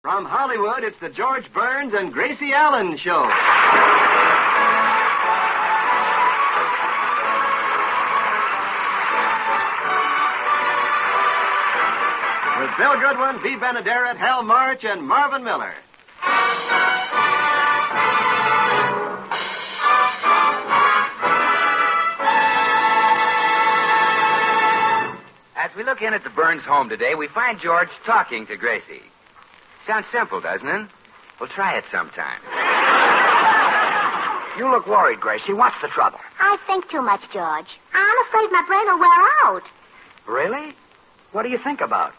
From Hollywood, it's the George Burns and Gracie Allen Show. With Bill Goodwin, V. Benaderet, Hal March, and Marvin Miller. As we look in at the Burns home today, we find George talking to Gracie. Sounds simple, doesn't it? We'll try it sometime. You look worried, Gracie. What's the trouble? I think too much, George. I'm afraid my brain will wear out. Really? What do you think about?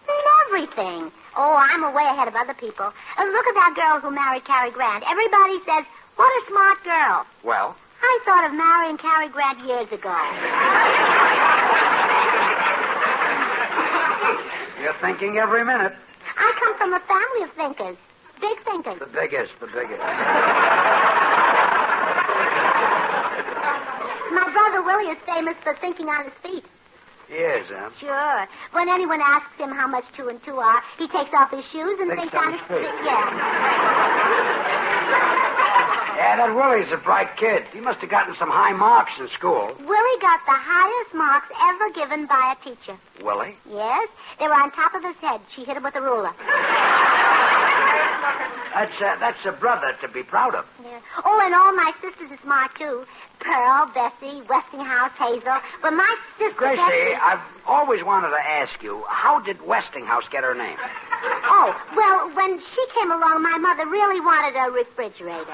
Everything. Oh, I'm way ahead of other people. Look at that girl who married Cary Grant. Everybody says, what a smart girl. Well? I thought of marrying Cary Grant years ago. You're thinking every minute. I come from a family of thinkers. Big thinkers. The biggest. My brother Willie is famous for thinking on his feet. He is, huh? Sure. When anyone asks him how much 2 and 2 are, he takes off his shoes and thinks on his feet. Yeah, that Willie's a bright kid. He must have gotten some high marks in school. Willie got the highest marks ever given by a teacher. Willie? Yes. They were on top of his head. She hit him with a ruler. That's a brother to be proud of. Yeah. Oh, and all my sisters are smart, too. Pearl, Bessie, Westinghouse, Hazel. But my sister... Gracie, Bessie... I've always wanted to ask you, how did Westinghouse get her name? Oh, well, when she came along, my mother really wanted a refrigerator.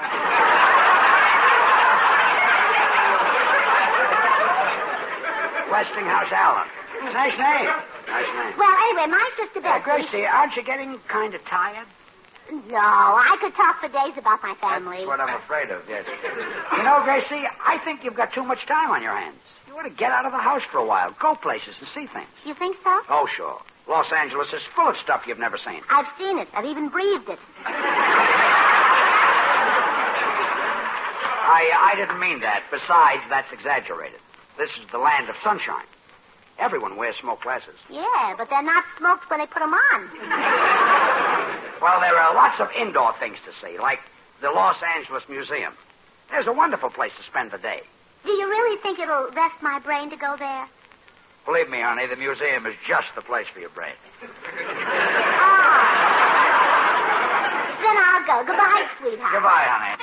Westinghouse Allen. Nice name. Well, anyway, my sister Bessie... Gracie, aren't you getting kind of tired? No, I could talk for days about my family. That's what I'm afraid of, yes. You know, Gracie, I think you've got too much time on your hands. You ought to get out of the house for a while, go places and see things. You think so? Oh, sure. Los Angeles is full of stuff you've never seen. I've seen it. I've even breathed it. I didn't mean that. Besides, that's exaggerated. This is the land of sunshine. Everyone wears smoke glasses. Yeah, but they're not smoked when they put them on. Well, there are lots of indoor things to see, like the Los Angeles Museum. There's a wonderful place to spend the day. Do you really think it'll rest my brain to go there? Believe me, honey, the museum is just the place for your brain. Then I'll go. Goodbye, sweetheart. Goodbye, honey.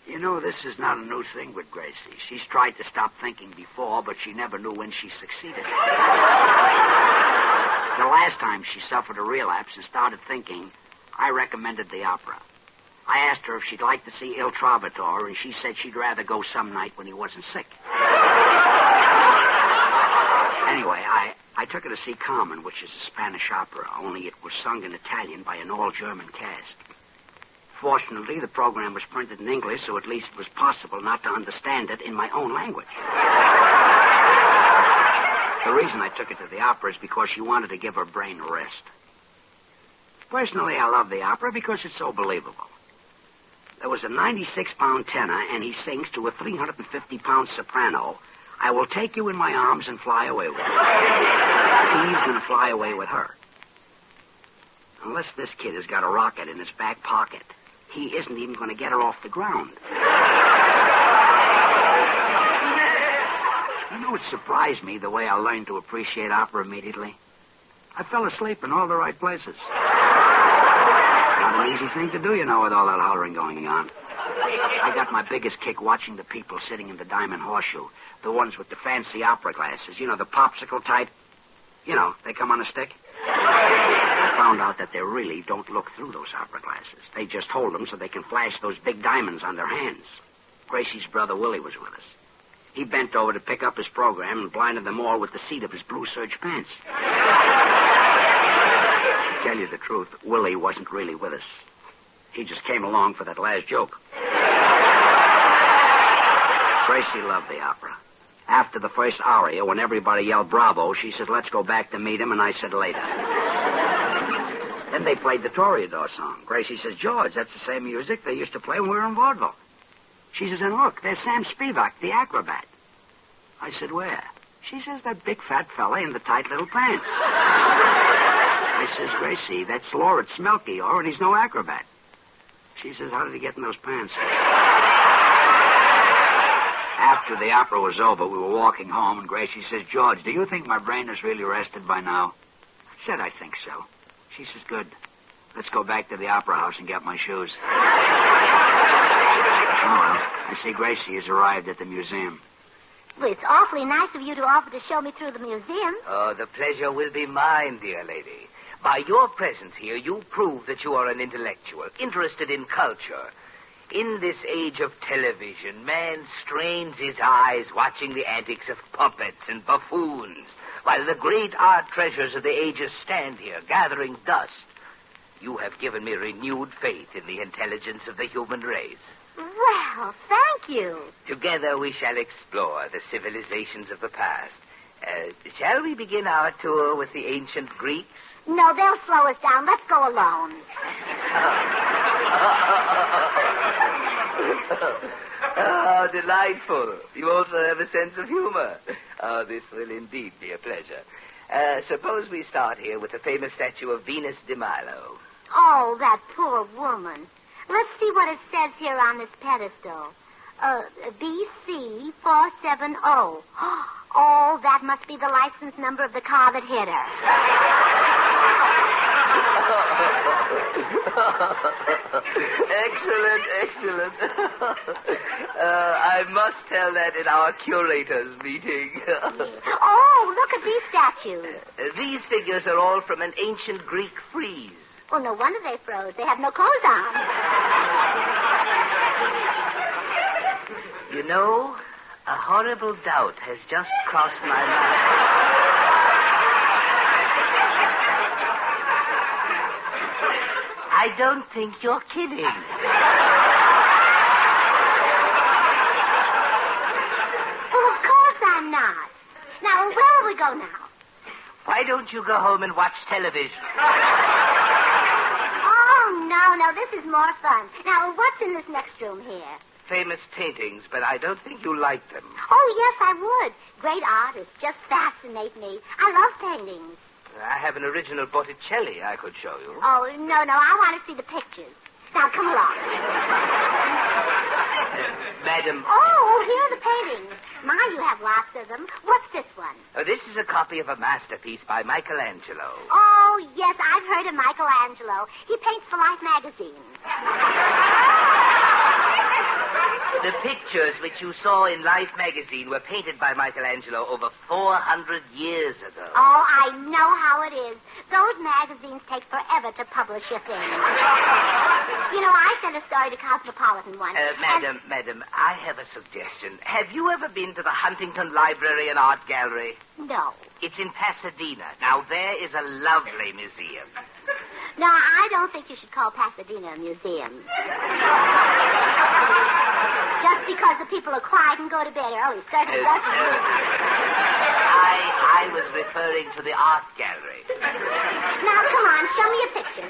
You know, this is not a new thing with Gracie. She's tried to stop thinking before, but she never knew when she succeeded. The last time she suffered a relapse and started thinking, I recommended the opera. I asked her if she'd like to see Il Trovatore, and she said she'd rather go some night when he wasn't sick. Anyway, I took her to see Carmen, which is a Spanish opera, only it was sung in Italian by an all-German cast. Fortunately, the program was printed in English, so at least it was possible not to understand it in my own language. The reason I took her to the opera is because she wanted to give her brain a rest. Personally, I love the opera because it's so believable. There was a 96-pound tenor, and he sings to a 350-pound soprano, I will take you in my arms and fly away with you. He's going to fly away with her. Unless this kid has got a rocket in his back pocket, he isn't even going to get her off the ground. You know, it surprised me the way I learned to appreciate opera immediately. I fell asleep in all the right places. Not an easy thing to do, you know, with all that hollering going on. I got my biggest kick watching the people sitting in the Diamond Horseshoe, the ones with the fancy opera glasses, you know, the popsicle type. You know, they come on a stick. I found out that they really don't look through those opera glasses. They just hold them so they can flash those big diamonds on their hands. Gracie's brother Willie was with us. He bent over to pick up his program and blinded them all with the seat of his blue serge pants. To tell you the truth, Willie wasn't really with us. He just came along for that last joke. Gracie loved the opera. After the first aria, when everybody yelled bravo, she said, let's go back to meet him, and I said, later. Then they played the Toreador song. Gracie says, George, that's the same music they used to play when we were in vaudeville. She says, and look, there's Sam Spivak, the acrobat. I said, where? She says, that big fat fella in the tight little pants. I says, Gracie, that's Lauritz Smelkior, and he's no acrobat. She says, how did he get in those pants? After the opera was over, we were walking home, and Gracie says, George, do you think my brain is really rested by now? I said, I think so. She says, good. Let's go back to the opera house and get my shoes. Oh, well, I see Gracie has arrived at the museum. Well, it's awfully nice of you to offer to show me through the museum. Oh, the pleasure will be mine, dear lady. By your presence here, you prove that you are an intellectual, interested in culture. In this age of television, man strains his eyes watching the antics of puppets and buffoons, while the great art treasures of the ages stand here, gathering dust. You have given me renewed faith in the intelligence of the human race. Well, thank you. Together we shall explore the civilizations of the past. Shall we begin our tour with the ancient Greeks? No, they'll slow us down. Let's go alone. Oh, delightful. You also have a sense of humor. Oh, this will indeed be a pleasure. Suppose we start here with the famous statue of Venus de Milo. Oh, that poor woman. Let's see what it says here on this pedestal. BC 470. Oh, that must be the license number of the car that hit her. Excellent. I must tell that in our curators' meeting. Oh, look at these statues. These figures are all from an ancient Greek frieze. Oh, no wonder they froze. They have no clothes on. You know, a horrible doubt has just crossed my mind. I don't think you're kidding. Well, of course I'm not. Now, where will we go now? Why don't you go home and watch television? Oh, no, this is more fun. Now, what's in this next room here? Famous paintings, but I don't think you like them. Oh, yes, I would. Great artists just fascinate me. I love paintings. I have an original Botticelli I could show you. Oh, no, I want to see the pictures. Now, come along. Madam. Oh, here are the paintings. My, you have lots of them. What's this one? This is a copy of a masterpiece by Michelangelo. Oh, yes, I've heard of Michelangelo. He paints for Life magazine. The pictures which you saw in Life magazine were painted by Michelangelo over 400 years ago. Oh, I know how it is. Those magazines take forever to publish your thing. You know, I sent a story to Cosmopolitan once. Madam, I have a suggestion. Have you ever been to the Huntington Library and Art Gallery? No. It's in Pasadena. Now, there is a lovely museum. No, I don't think you should call Pasadena a museum. Just because the people are quiet and go to bed early certainly doesn't. I was referring to the art gallery. Now, come on, show me a picture.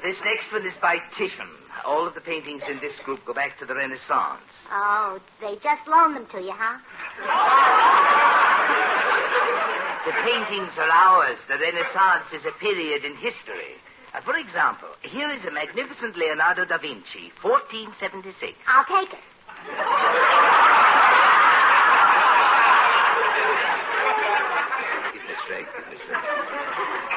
This next one is by Titian. All of the paintings in this group go back to the Renaissance. Oh, they just loaned them to you, huh? The paintings are ours. The Renaissance is a period in history. For example, here is a magnificent Leonardo da Vinci, 1476. I'll take it. Give me strength.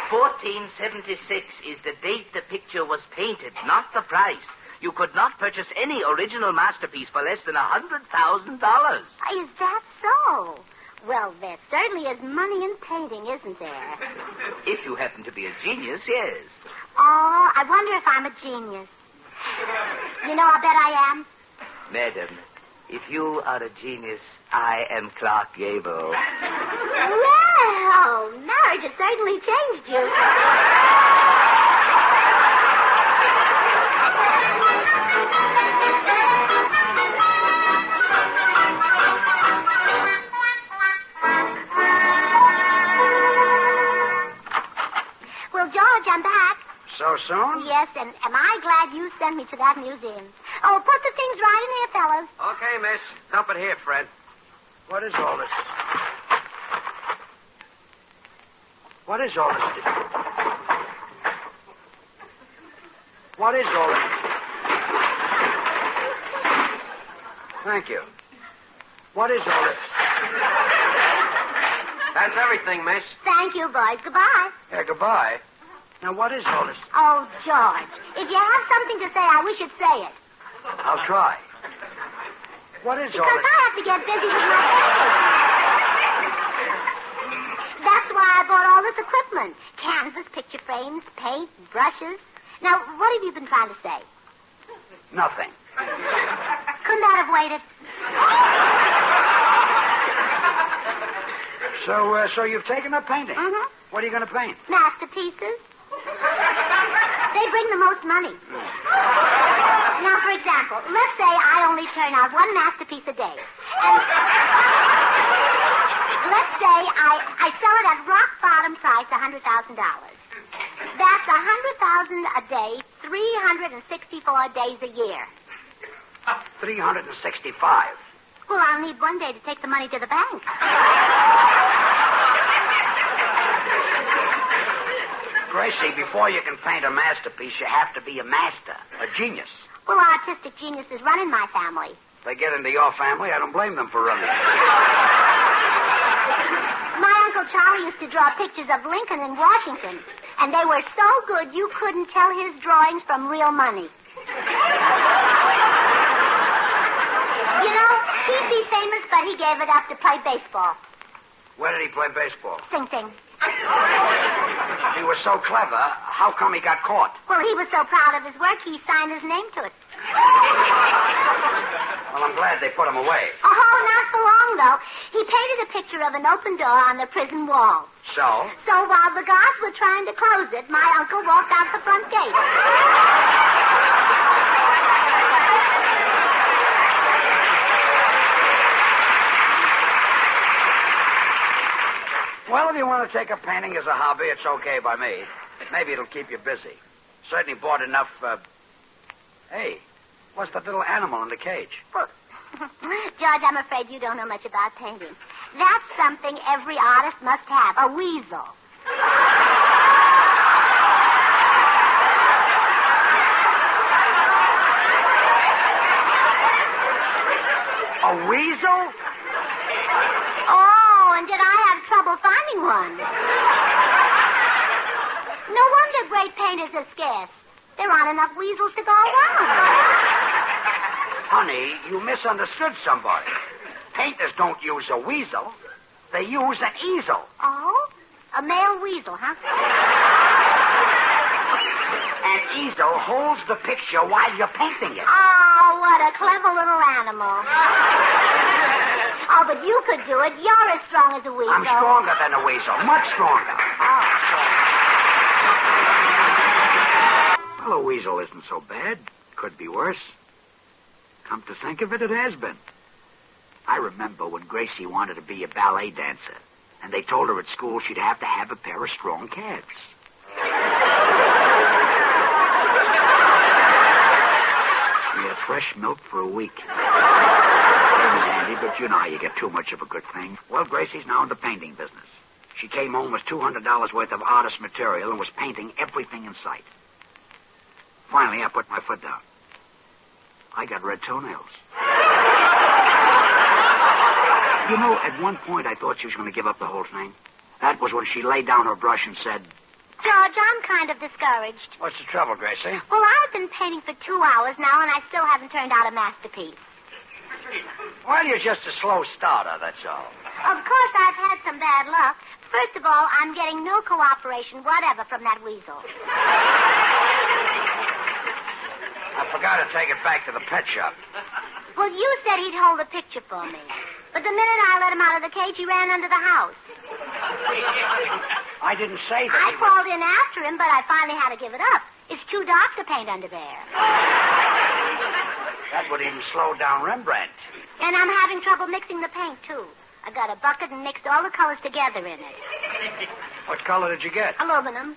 1476 is the date the picture was painted, not the price. You could not purchase any original masterpiece for less than $100,000. Is that so? Well, there certainly is money in painting, isn't there? If you happen to be a genius, yes. Oh, I wonder if I'm a genius. You know, I bet I am. Madam, if you are a genius, I am Clark Gable. Well, marriage has certainly changed you. Well, George, I'm back. So soon? Yes, and am I glad you sent me to that museum. Oh, put the things right in here, fellas. Okay, miss. Dump it here, Fred. What is all this? What is all this? What is all this? Thank you. What is all this? That's everything, miss. Thank you, boys. Goodbye. Yeah, goodbye. Now, what is all this? Oh, George, if you have something to say, I wish you'd say it. I'll try. What is all Because this? I have to get busy with my papers. That's why I bought all this equipment. Canvas, picture frames, paint, brushes. Now, what have you been trying to say? Nothing. Couldn't that have waited? So you've taken up painting? Mm-hmm. What are you going to paint? Masterpieces. They bring the most money. Now, for example, let's say I only turn out one masterpiece a day. And let's say I sell it at rock bottom price, $100,000. That's $100,000 a day, 364 days a year. 365. Well, I'll need one day to take the money to the bank. Gracie, before you can paint a masterpiece, you have to be a master, a genius. Well, artistic geniuses run in my family. If they get into your family, I don't blame them for running. My Uncle Charlie used to draw pictures of Lincoln and Washington, and they were so good you couldn't tell his drawings from real money. You know, he'd be famous, but he gave it up to play baseball. Where did he play baseball? Sing Sing. If he was so clever, how come he got caught? Well, he was so proud of his work, he signed his name to it. Well, I'm glad they put him away. Oh, not for long, though. He painted a picture of an open door on the prison wall. So? So while the guards were trying to close it, my uncle walked out the front gate. Well, if you want to take up painting as a hobby, it's okay by me. Maybe it'll keep you busy. Certainly bought enough, Hey, what's that little animal in the cage? Well, George, I'm afraid you don't know much about painting. That's something every artist must have, a weasel. A weasel? Oh, and did I have trouble finding one? No wonder great painters are scarce. There aren't enough weasels to go around. Honey, you misunderstood somebody. Painters don't use a weasel. They use an easel. Oh? A male weasel, huh? An easel holds the picture while you're painting it. Oh, what a clever little animal. Oh, but you could do it. You're as strong as a weasel. I'm stronger than a weasel. Much stronger. Oh, Well, a weasel isn't so bad. Could be worse. Come to think of it, it has been. I remember when Gracie wanted to be a ballet dancer, and they told her at school she'd have to have a pair of strong calves. She had fresh milk for a week. It was handy, but you know how you get too much of a good thing. Well, Gracie's now in the painting business. She came home with $200 worth of artist material and was painting everything in sight. Finally, I put my foot down. I got red toenails. You know, at one point I thought she was going to give up the whole thing. That was when she laid down her brush and said, George, I'm kind of discouraged. "What's the trouble, Gracie?" Well, I've been painting for 2 hours now, and I still haven't turned out a masterpiece. Well, you're just a slow starter, that's all. Of course, I've had some bad luck. First of all, I'm getting no cooperation whatever from that weasel. I forgot to take it back to the pet shop. Well, you said he'd hold the picture for me. But the minute I let him out of the cage, he ran under the house. I didn't say that. I crawled in after him, but I finally had to give it up. It's too dark to paint under there. That would even slow down Rembrandt. And I'm having trouble mixing the paint, too. I got a bucket and mixed all the colors together in it. What color did you get? Aluminum.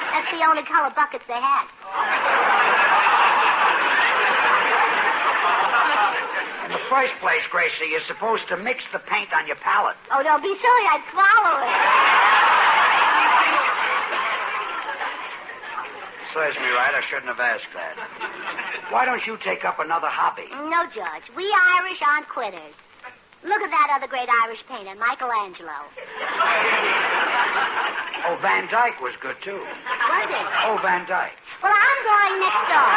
That's the only color buckets they had. first place, Gracie, you're supposed to mix the paint on your palette. Oh, don't be silly. I'd swallow it. Serves me right. I shouldn't have asked that. Why don't you take up another hobby? No, George. We Irish aren't quitters. Look at that other great Irish painter, Michelangelo. Oh, Van Dyke was good, too. Was it? Oh, Van Dyke. Well, I'm going next door.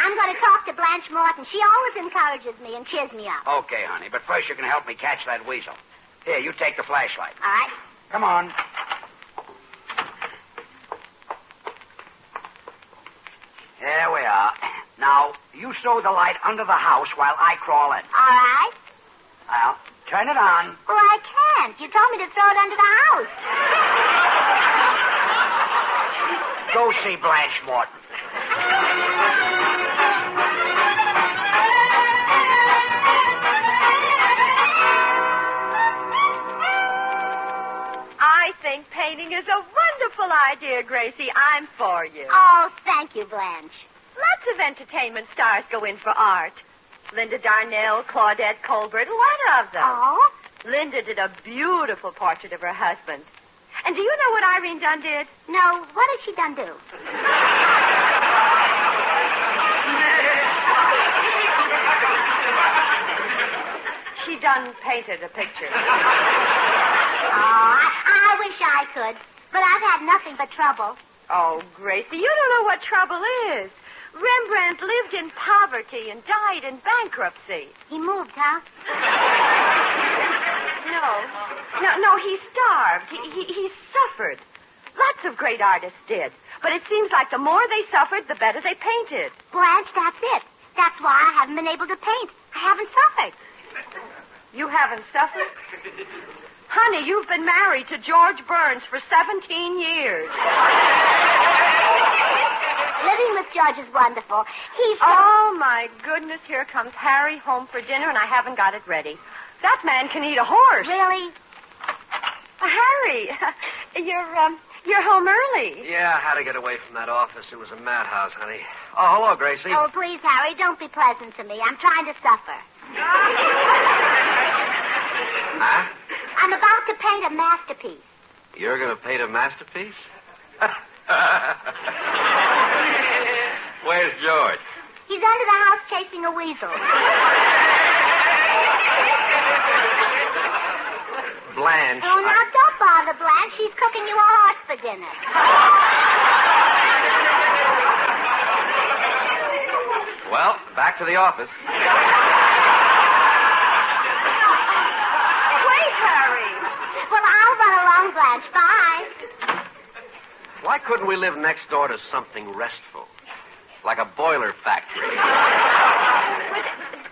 I'm going to talk to Blanche Morton. She always encourages me and cheers me up. Okay, honey, but first you're going to help me catch that weasel. Here, you take the flashlight. All right. Come on. There we are. Now, you throw the light under the house while I crawl in. All right. Well, turn it on. Oh, I can't. You told me to throw it under the house. Go see Blanche Morton. I think painting is a wonderful idea, Gracie. I'm for you. Oh, thank you, Blanche. Lots of entertainment stars go in for art. Linda Darnell, Claudette Colbert, a lot of them. Oh? Linda did a beautiful portrait of her husband. And do you know what Irene Dunn did? No, what did she done do? She done painted a picture. Oh, I wish I could. But I've had nothing but trouble. Oh, Gracie, you don't know what trouble is. Rembrandt lived in poverty and died in bankruptcy. He moved, huh? No, he starved. He suffered. Lots of great artists did. But it seems like the more they suffered, the better they painted. Blanche, that's it. That's why I haven't been able to paint. I haven't suffered. You haven't suffered? Honey, you've been married to George Burns for 17 years. Living with George is wonderful. He's so... Oh, my goodness, here comes Harry home for dinner, and I haven't got it ready. That man can eat a horse. Really? Harry, you're home early. Yeah, I had to get away from that office. It was a madhouse, honey. Oh, hello, Gracie. Oh, please, Harry, don't be pleasant to me. I'm trying to suffer. Huh? I'm about to paint a masterpiece. You're going to paint a masterpiece? Where's George? He's under the house chasing a weasel. Blanche. Oh, now don't bother, Blanche. She's cooking you a horse for dinner. Well, back to the office. Wait, Harry. Well, I'll run along, Blanche. Bye. Why couldn't we live next door to something restful? Like a boiler factory.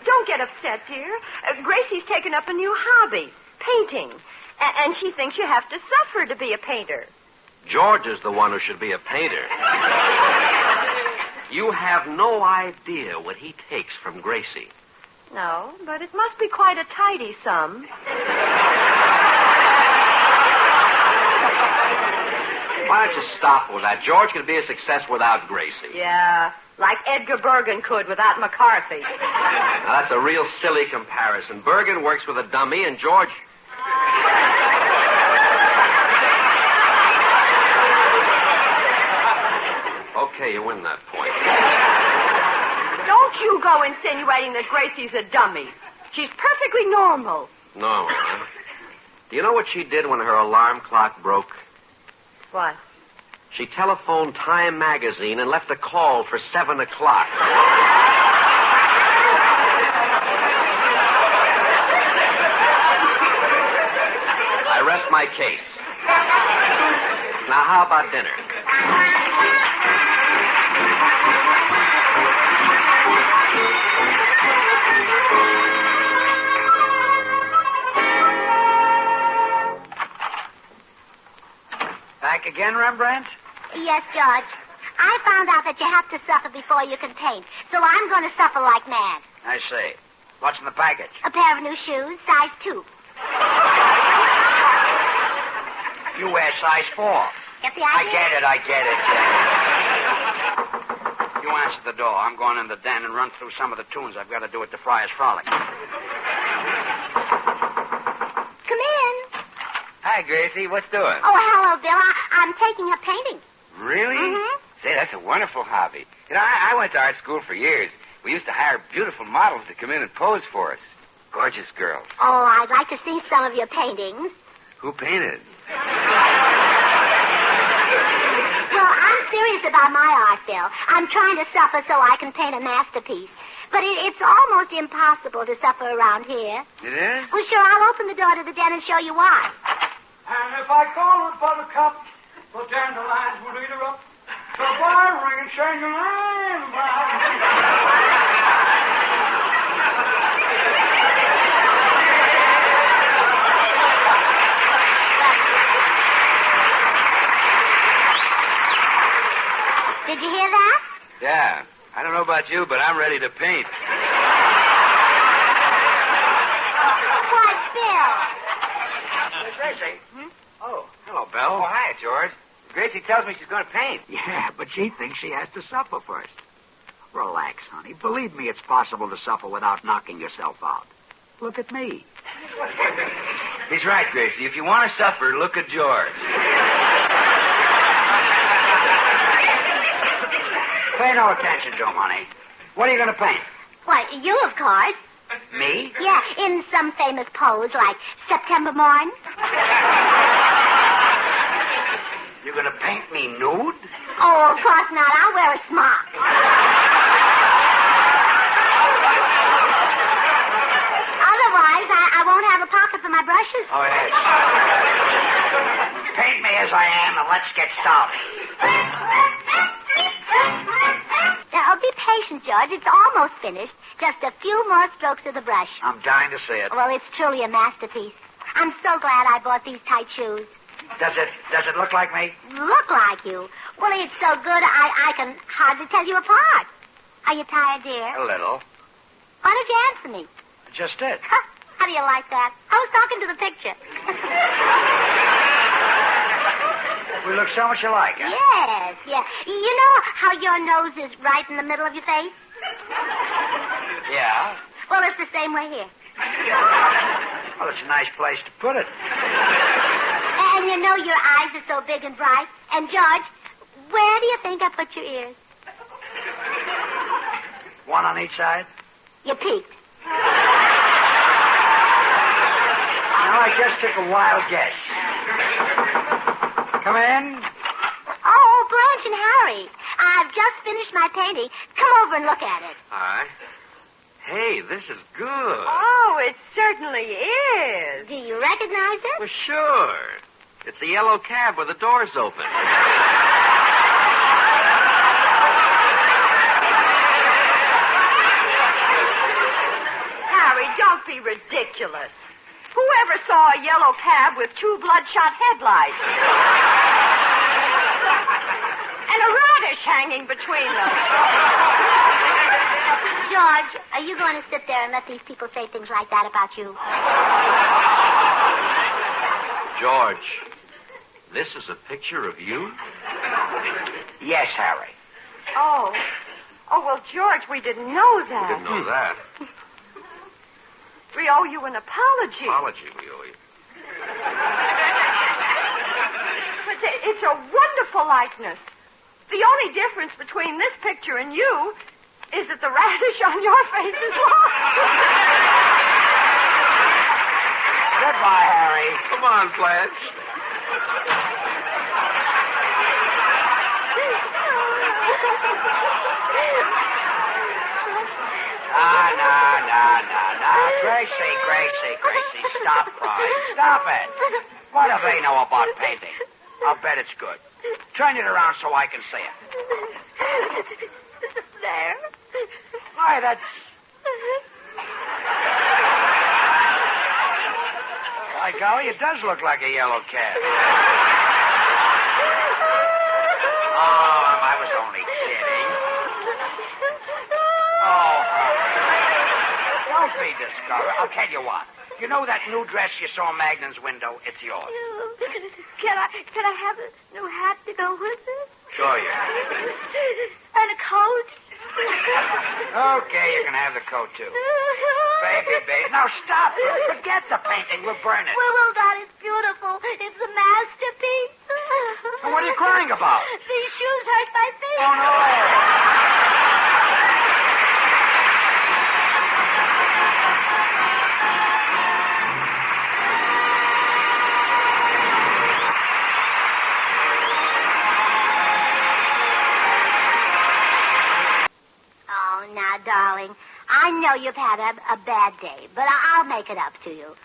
Don't get upset, dear. Gracie's taken up a new hobby, painting. And she thinks you have to suffer to be a painter. George is the one who should be a painter. You have no idea what he takes from Gracie. No, but it must be quite a tidy sum. Why don't you stop with that? George could be a success without Gracie. Yeah, like Edgar Bergen could without McCarthy. Now, that's a real silly comparison. Bergen works with a dummy, and George... Okay, you win that point. Don't you go insinuating that Gracie's a dummy. She's perfectly normal. No, huh? Do you know what she did when her alarm clock broke? What? She telephoned Time magazine and left a call for 7 o'clock. I rest my case. Now, how about dinner? Back again, Rembrandt? Yes, George. I found out that you have to suffer before you can paint, so I'm going to suffer like mad. I see. What's in the package? A pair of new shoes, size 2. You wear size 4. Get the idea? I get it. You answer the door. I'm going in the den and run through some of the tunes I've got to do at the Friars' Frolic. Come in. Hi, Gracie. What's doing? Oh, hello, Bill. I'm taking a painting. Really? Mm-hmm. Say, that's a wonderful hobby. You know, I went to art school for years. We used to hire beautiful models to come in and pose for us. Gorgeous girls. Oh, I'd like to see some of your paintings. Who painted? Well, I'm serious about my art, Bill. I'm trying to suffer so I can paint a masterpiece. But it's almost impossible to suffer around here. It is? Well, sure, I'll open the door to the den and show you why. And if I call her Buttercup, the dandelions will eat her up. The wire ring and change your name. Did you hear that? Yeah. I don't know about you, but I'm ready to paint. Why, Bill. Gracie. Oh, hello, Belle. Oh, hi, George. Gracie tells me she's going to paint. Yeah, but she thinks she has to suffer first. Relax, honey. Believe me, it's possible to suffer without knocking yourself out. Look at me. He's right, Gracie. If you want to suffer, look at George. Pay no attention to him, honey. What are you going to paint? Why, you, of course. Me? Yeah, in some famous pose like September Morn. You're going to paint me nude? Oh, of course not. I'll wear a smock. Otherwise, I won't have a pocket for my brushes. Oh, yes. Paint me as I am and let's get started. Now, be patient, George. It's almost finished. Just a few more strokes of the brush. I'm dying to see it. Well, it's truly a masterpiece. I'm so glad I bought these tight shoes. Does it look like me? Look like you. Well, it's so good, I can hardly tell you apart. Are you tired, dear? A little. Why don't you answer me? Just did. How do you like that? I was talking to the picture. We look so much alike, huh? Yes, yeah. You know how your nose is right in the middle of your face? Yeah. Well, it's the same way here. Well, it's a nice place to put it. And you know your eyes are so big and bright. And, George, where do you think I put your ears? One on each side? You peeked. No, I just took a wild guess. Come in. Oh, Blanche and Harry. I've just finished my painting. Come over and look at it. All right. Hey, this is good. Oh, it certainly is. Do you recognize it? Well, sure. It's a yellow cab with the doors open. Harry, don't be ridiculous. Whoever saw a yellow cab with two bloodshot headlights? And a radish hanging between them. George, are you going to sit there and let these people say things like that about you? George, this is a picture of you? Yes, Harry. Oh. Oh, well, George, we didn't know that. Didn't know that. We owe you an apology. Apology, we owe you. But it's a wonderful likeness. The only difference between this picture and you is that the radish on your face is lost. Goodbye, Harry. Come on, Blanche. No. Gracie, stop crying. Stop it. What do they know about painting? I'll bet it's good. Turn it around so I can see it. There. Why, that's... By golly, it does look like a yellow cab. Oh, I was only kidding. Oh, don't be discouraged. I'll tell you what. You know that new dress you saw in Magnan's window? It's yours. Can I have a new hat to go with it? Sure you. And a coat. Okay, you can have the coat, too. Baby. Now, stop. Forget the painting. We'll burn it. Well, Dad, it's beautiful. It's a masterpiece. Well, what are you crying about? These shoes hurt my feet. Oh, no. Oh, now, darling, I know you've had a bad day, but I'll make it up to you.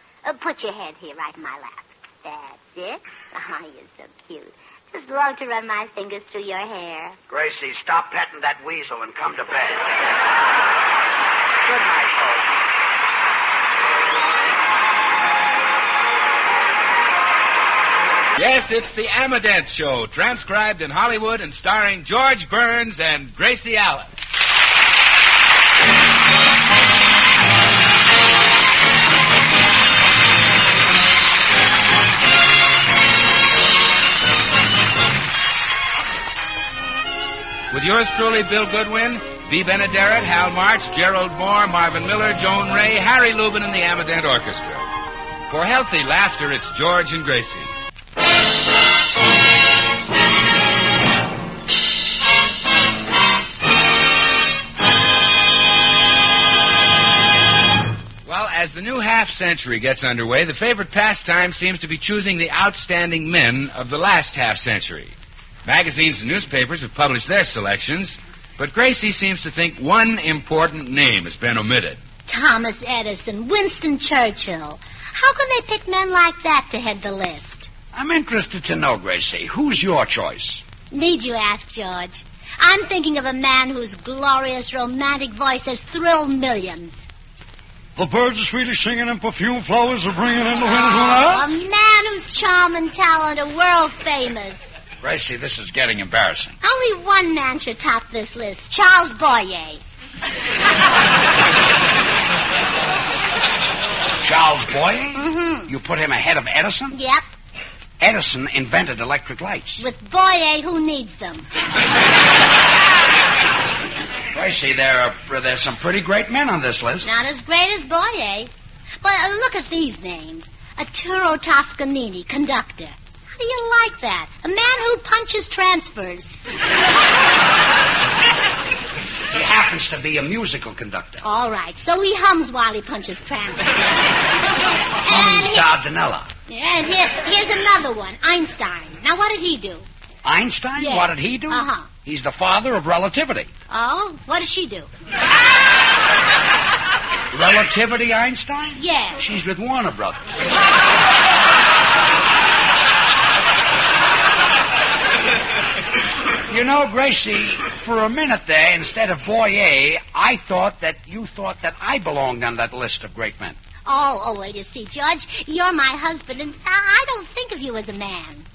Put your head here right in my lap. That's it. Oh, you're so cute. Just love to run my fingers through your hair. Gracie, stop petting that weasel and come to bed. Good night, folks. Yes, it's the Amadant Show, transcribed in Hollywood and starring George Burns and Gracie Allen. With yours truly, Bill Goodwin, V. Benaderet, Hal March, Gerald Moore, Marvin Miller, Joan Ray, Harry Lubin, and the Amadant Orchestra. For healthy laughter, it's George and Gracie. Well, as the new half-century gets underway, the favorite pastime seems to be choosing the outstanding men of the last half-century. Magazines and newspapers have published their selections, but Gracie seems to think one important name has been omitted. Thomas Edison, Winston Churchill. How can they pick men like that to head the list? I'm interested to know, Gracie, who's your choice? Need you ask, George? I'm thinking of a man whose glorious romantic voice has thrilled millions. The birds are sweetly singing and perfume flowers are bringing in the wind as A man whose charm and talent are world famous. Gracie, this is getting embarrassing. Only one man should top this list, Charles Boyer. Charles Boyer? Mm-hmm. You put him ahead of Edison? Yep. Edison invented electric lights. With Boyer, who needs them? Gracie, there's some pretty great men on this list. Not as great as Boyer. But look at these names. Arturo Toscanini, conductor. How do you like that? A man who punches transfers. He happens to be a musical conductor. All right, so he hums while he punches transfers. Hums Dardanella. And here's another one, Einstein. Now, what did he do? Einstein? Yeah. What did he do? Uh-huh. He's the father of relativity. Oh, what does she do? Relativity Einstein? Yeah. She's with Warner Brothers. You know, Gracie, for a minute there, instead of Boyer, I thought that you thought that I belonged on that list of great men. Oh, wait, you see, George, you're my husband, and I don't think of you as a man.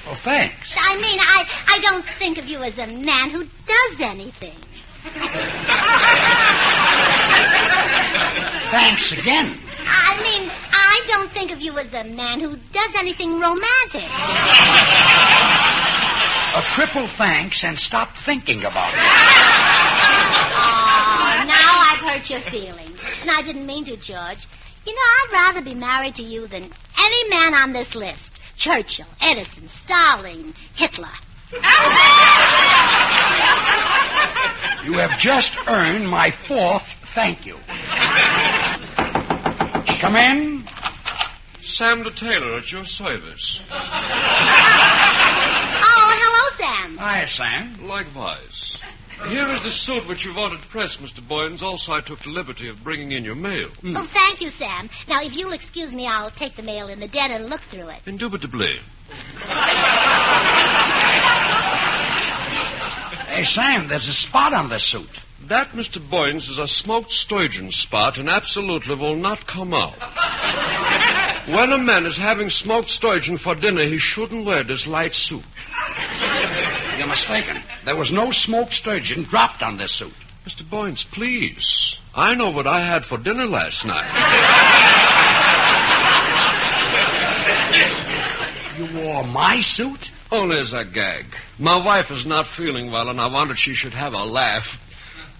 Well, thanks. I mean, I don't think of you as a man who does anything. Thanks again. I mean, I don't think of you as a man who does anything romantic. A triple thanks and stop thinking about it. Oh, now I've hurt your feelings. And I didn't mean to, George. You know, I'd rather be married to you than any man on this list. Churchill, Edison, Stalin, Hitler. You have just earned my fourth thank you. Come in. Sam the tailor at your service. Oh, hello, Sam. Hi, Sam. Likewise. Here is the suit which you wanted pressed, Mr. Boyens. Also, I took the liberty of bringing in your mail. Oh, thank you, Sam. Now, if you'll excuse me, I'll take the mail in the den and look through it. Indubitably. Hey, Sam, there's a spot on this suit. That, Mr. Boyens, is a smoked sturgeon spot and absolutely will not come out. When a man is having smoked sturgeon for dinner, he shouldn't wear this light suit. You're mistaken. There was no smoked sturgeon dropped on this suit. Mr. Boyens, please. I know what I had for dinner last night. You wore my suit? Only as a gag. My wife is not feeling well, and I wanted she should have a laugh.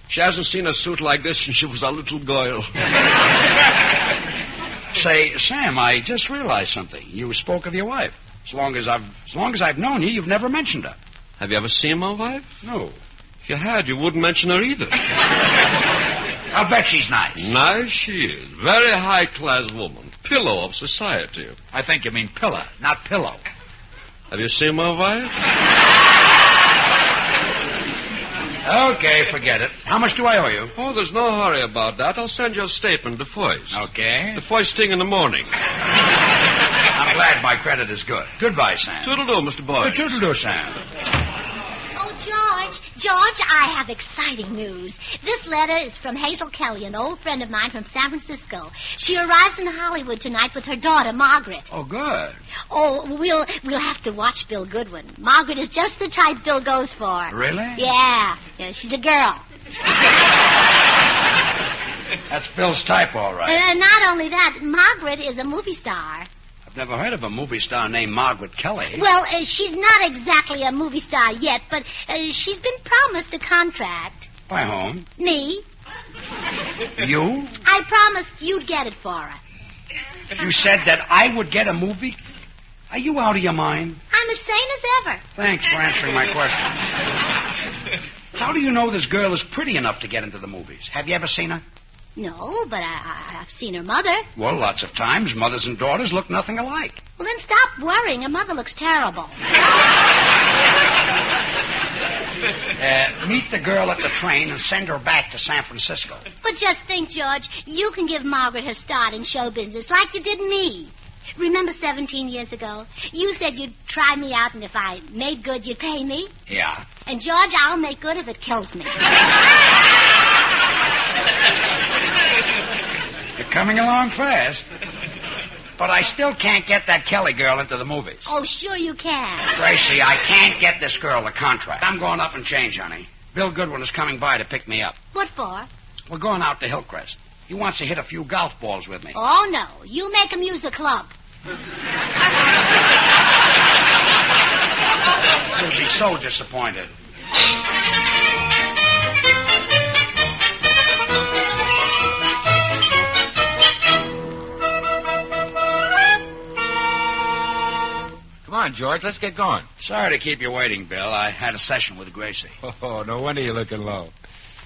She hasn't seen a suit like this since she was a little girl. Say, Sam, I just realized something. You spoke of your wife. As long as I've known you, you've never mentioned her. Have you ever seen my wife? No. If you had, you wouldn't mention her either. I'll bet she's nice. Nice she is. Very high-class woman. Pillow of society. I think you mean pillar, not pillow. Have you seen my wife? Okay, forget it. How much do I owe you? Oh, there's no hurry about that. I'll send you a statement the first. Okay. The first thing in the morning. I'm glad my credit is good. Goodbye, Sam. Toodle-doo, Mr. Boyd. Toodle-doo, Sam. Oh, George, I have exciting news. This letter is from Hazel Kelly, an old friend of mine from San Francisco. She arrives in Hollywood tonight with her daughter, Margaret. Oh, good. Oh, we'll have to watch Bill Goodwin. Margaret is just the type Bill goes for. Really? Yeah, she's a girl. That's Bill's type, all right. Not only that, Margaret is a movie star. I've never heard of a movie star named Margaret Kelly. Well, she's not exactly a movie star yet, but she's been promised a contract. By whom? Me. You? I promised you'd get it for her. You said that I would get a movie? Are you out of your mind? I'm as sane as ever. Thanks for answering my question. How do you know this girl is pretty enough to get into the movies? Have you ever seen her? No, but I've seen her mother. Well, lots of times, mothers and daughters look nothing alike. Well, then stop worrying. Her mother looks terrible. Meet the girl at the train and send her back to San Francisco. But just think, George, you can give Margaret her start in show business like you did me. Remember 17 years ago? You said you'd try me out, and if I made good, you'd pay me? Yeah. And, George, I'll make good if it kills me. You're coming along fast. But I still can't get that Kelly girl into the movies. Oh, sure you can. Gracie, I can't get this girl a contract. I'm going up and change, honey. Bill Goodwin is coming by to pick me up. What for? We're going out to Hillcrest. He wants to hit a few golf balls with me. Oh, no. You make him use the club. He'll be so disappointed. Come on, George, let's get going. Sorry to keep you waiting, Bill. I had a session with Gracie. Oh, no wonder you're looking low.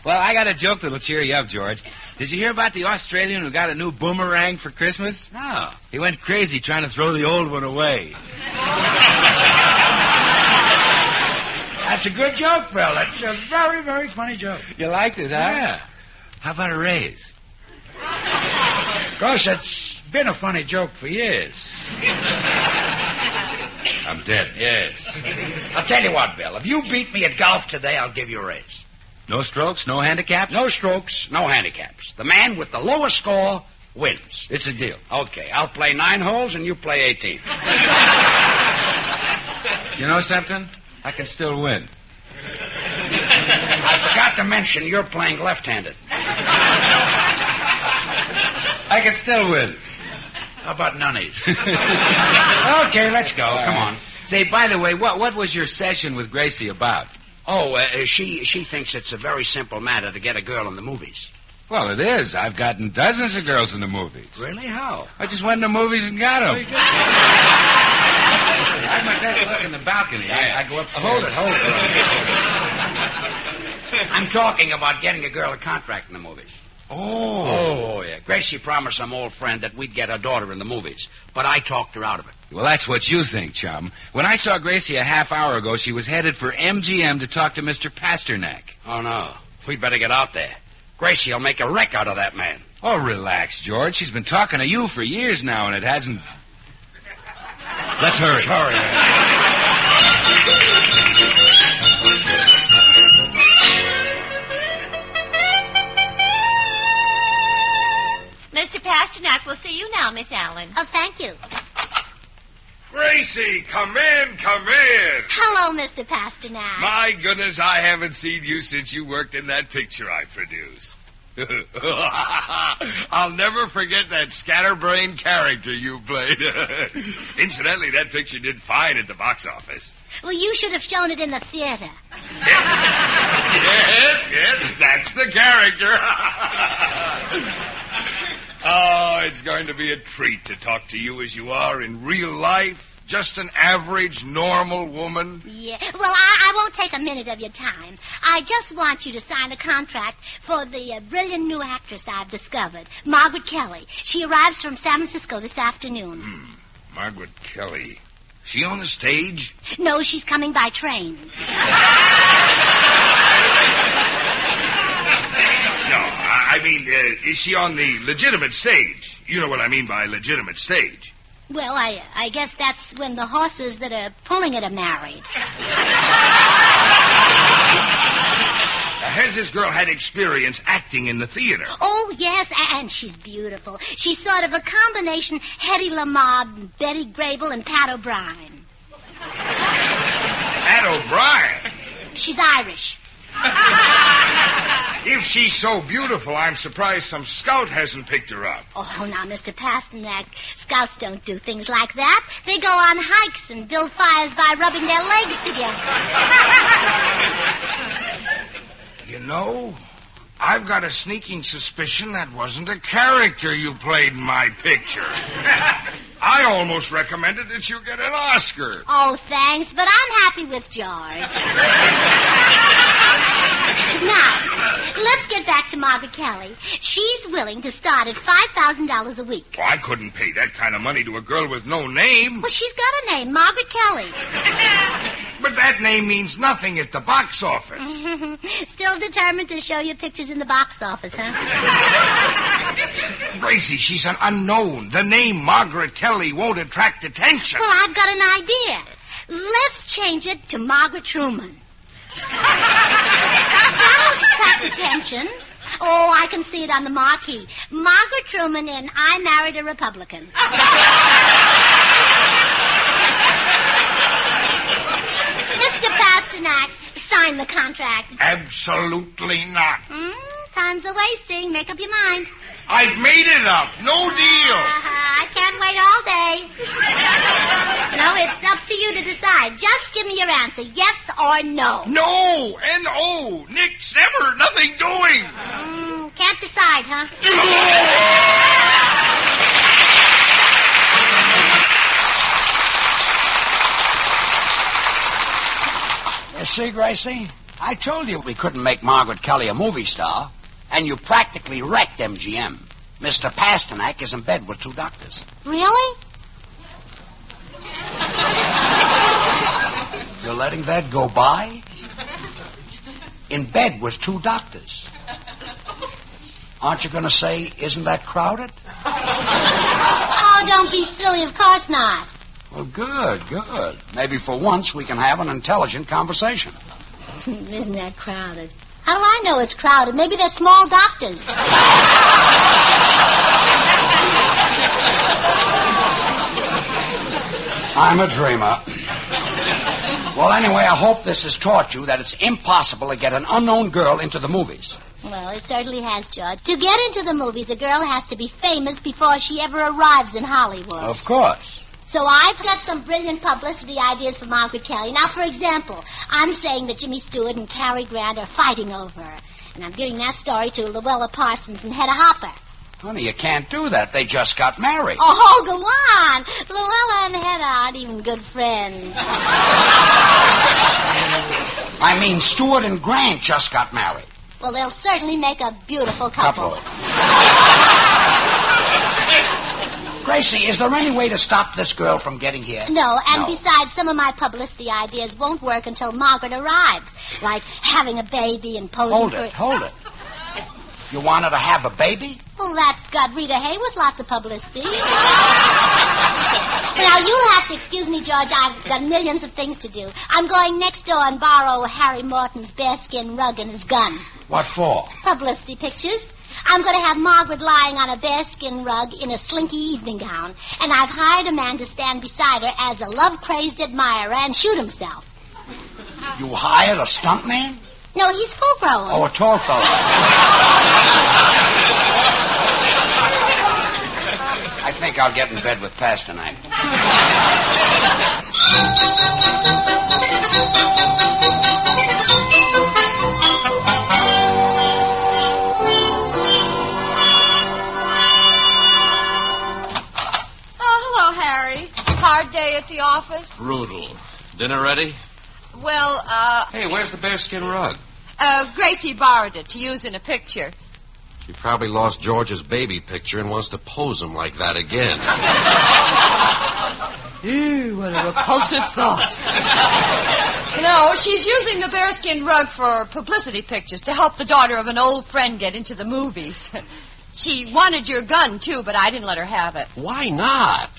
Well, I got a joke that'll cheer you up, George. Did you hear about the Australian who got a new boomerang for Christmas? No. He went crazy trying to throw the old one away. That's a good joke, Bill. That's a very, very funny joke. You liked it, huh? Yeah. How about a raise? Gosh, it's been a funny joke for years. I'm dead. Yes. I'll tell you what, Bill. If you beat me at golf today, I'll give you a raise. No strokes, no handicaps? No strokes, no handicaps. The man with the lowest score wins. It's a deal. Okay, I'll play 9 holes and you play 18. You know something? I can still win. I forgot to mention you're playing left-handed. I can still win. How about nunnies? Okay, let's go. Come on. Say, by the way, what was your session with Gracie about? Oh, she thinks it's a very simple matter to get a girl in the movies. Well, it is. I've gotten dozens of girls in the movies. Really? How? I just went in the movies and got them. I had my best look in the balcony. Yeah. I go upstairs. Hold it. I'm talking about getting a girl a contract in the movies. Oh, yeah. Gracie promised some old friend that we'd get her daughter in the movies, but I talked her out of it. Well, that's what you think, chum. When I saw Gracie a half hour ago, she was headed for MGM to talk to Mr. Pasternak. Oh, no. We'd better get out there. Gracie will make a wreck out of that man. Oh, relax, George. She's been talking to you for years now, and it hasn't... Let's hurry. Mr. Pasternak will see you now, Miss Allen. Oh, thank you. Gracie, come in. Hello, Mr. Pasternak. My goodness, I haven't seen you since you worked in that picture I produced. I'll never forget that scatterbrained character you played. Incidentally, that picture did fine at the box office. Well, you should have shown it in the theater. Yes, that's the character. Oh, it's going to be a treat to talk to you as you are in real life. Just an average, normal woman. Yeah. Well, I won't take a minute of your time. I just want you to sign a contract for the brilliant new actress I've discovered, Margaret Kelly. She arrives from San Francisco this afternoon. Margaret Kelly. She on the stage? No, she's coming by train. No, I mean, is she on the legitimate stage? You know what I mean by legitimate stage. Well, I guess that's when the horses that are pulling it are married. Has this girl had experience acting in the theater? Oh, yes, and she's beautiful. She's sort of a combination Hedy Lamarr, Betty Grable, and Pat O'Brien. Pat O'Brien? She's Irish. If she's so beautiful, I'm surprised some scout hasn't picked her up. Oh, now, Mr. Pasternak, scouts don't do things like that. They go on hikes and build fires by rubbing their legs together. You know, I've got a sneaking suspicion that wasn't a character you played in my picture. I almost recommended that you get an Oscar. Oh, thanks, but I'm happy with George. Now, let's get back to Margaret Kelly. She's willing to start at $5,000 a week. Well, I couldn't pay that kind of money to a girl with no name. Well, she's got a name, Margaret Kelly. But that name means nothing at the box office. Still determined to show you pictures in the box office, huh? Gracie, she's an unknown. The name Margaret Kelly won't attract attention. Well, I've got an idea. Let's change it to Margaret Truman. That'll attract attention. Oh, I can see it on the marquee. Margaret Truman in I Married a Republican. Mr. Pasternak, sign the contract. Absolutely not. Time's a wasting. Make up your mind. I've made it up. No deal. I can't wait all day. No, it's up to you to decide. Just give me your answer, yes or no. No, N-O. Nix, never, nothing doing. Can't decide, huh? You see, Gracie? I told you we couldn't make Margaret Kelly a movie star. And you practically wrecked MGM. Mr. Pasternak is in bed with 2 doctors. Really? You're letting that go by? In bed with 2 doctors. Aren't you going to say, isn't that crowded? Oh, don't be silly. Of course not. Well, good. Maybe for once we can have an intelligent conversation. Isn't that crowded? How do I know it's crowded? Maybe they're small doctors. I'm a dreamer. Well, anyway, I hope this has taught you that it's impossible to get an unknown girl into the movies. Well, it certainly has, George. To get into the movies, a girl has to be famous before she ever arrives in Hollywood. Of course. So I've got some brilliant publicity ideas for Margaret Kelly. Now, for example, I'm saying that Jimmy Stewart and Cary Grant are fighting over her. And I'm giving that story to Luella Parsons and Hedda Hopper. Honey, you can't do that. They just got married. Oh, go on. Luella and Hedda aren't even good friends. I mean, Stewart and Grant just got married. Well, they'll certainly make a beautiful couple. Gracie, is there any way to stop this girl from getting here? No, and besides, some of my publicity ideas won't work until Margaret arrives. Like having a baby and posing Hold it. You want her to have a baby? Well, that got Rita Hayworth lots of publicity. Now, you'll have to excuse me, George. I've got millions of things to do. I'm going next door and borrow Harry Morton's bearskin rug and his gun. What for? Publicity pictures. I'm going to have Margaret lying on a bearskin rug in a slinky evening gown, and I've hired a man to stand beside her as a love-crazed admirer and shoot himself. You hired a stuntman? No, he's full-grown. Oh, a tall fellow. think I'll get in bed with Pasternak. Hard day at the office? Brutal. Dinner ready? Well, Hey, where's the bearskin rug? Gracie borrowed it to use in a picture. She probably lost George's baby picture and wants to pose him like that again. Ew, what a repulsive thought. No, she's using the bearskin rug for publicity pictures to help the daughter of an old friend get into the movies. She wanted your gun, too, but I didn't let her have it. Why not?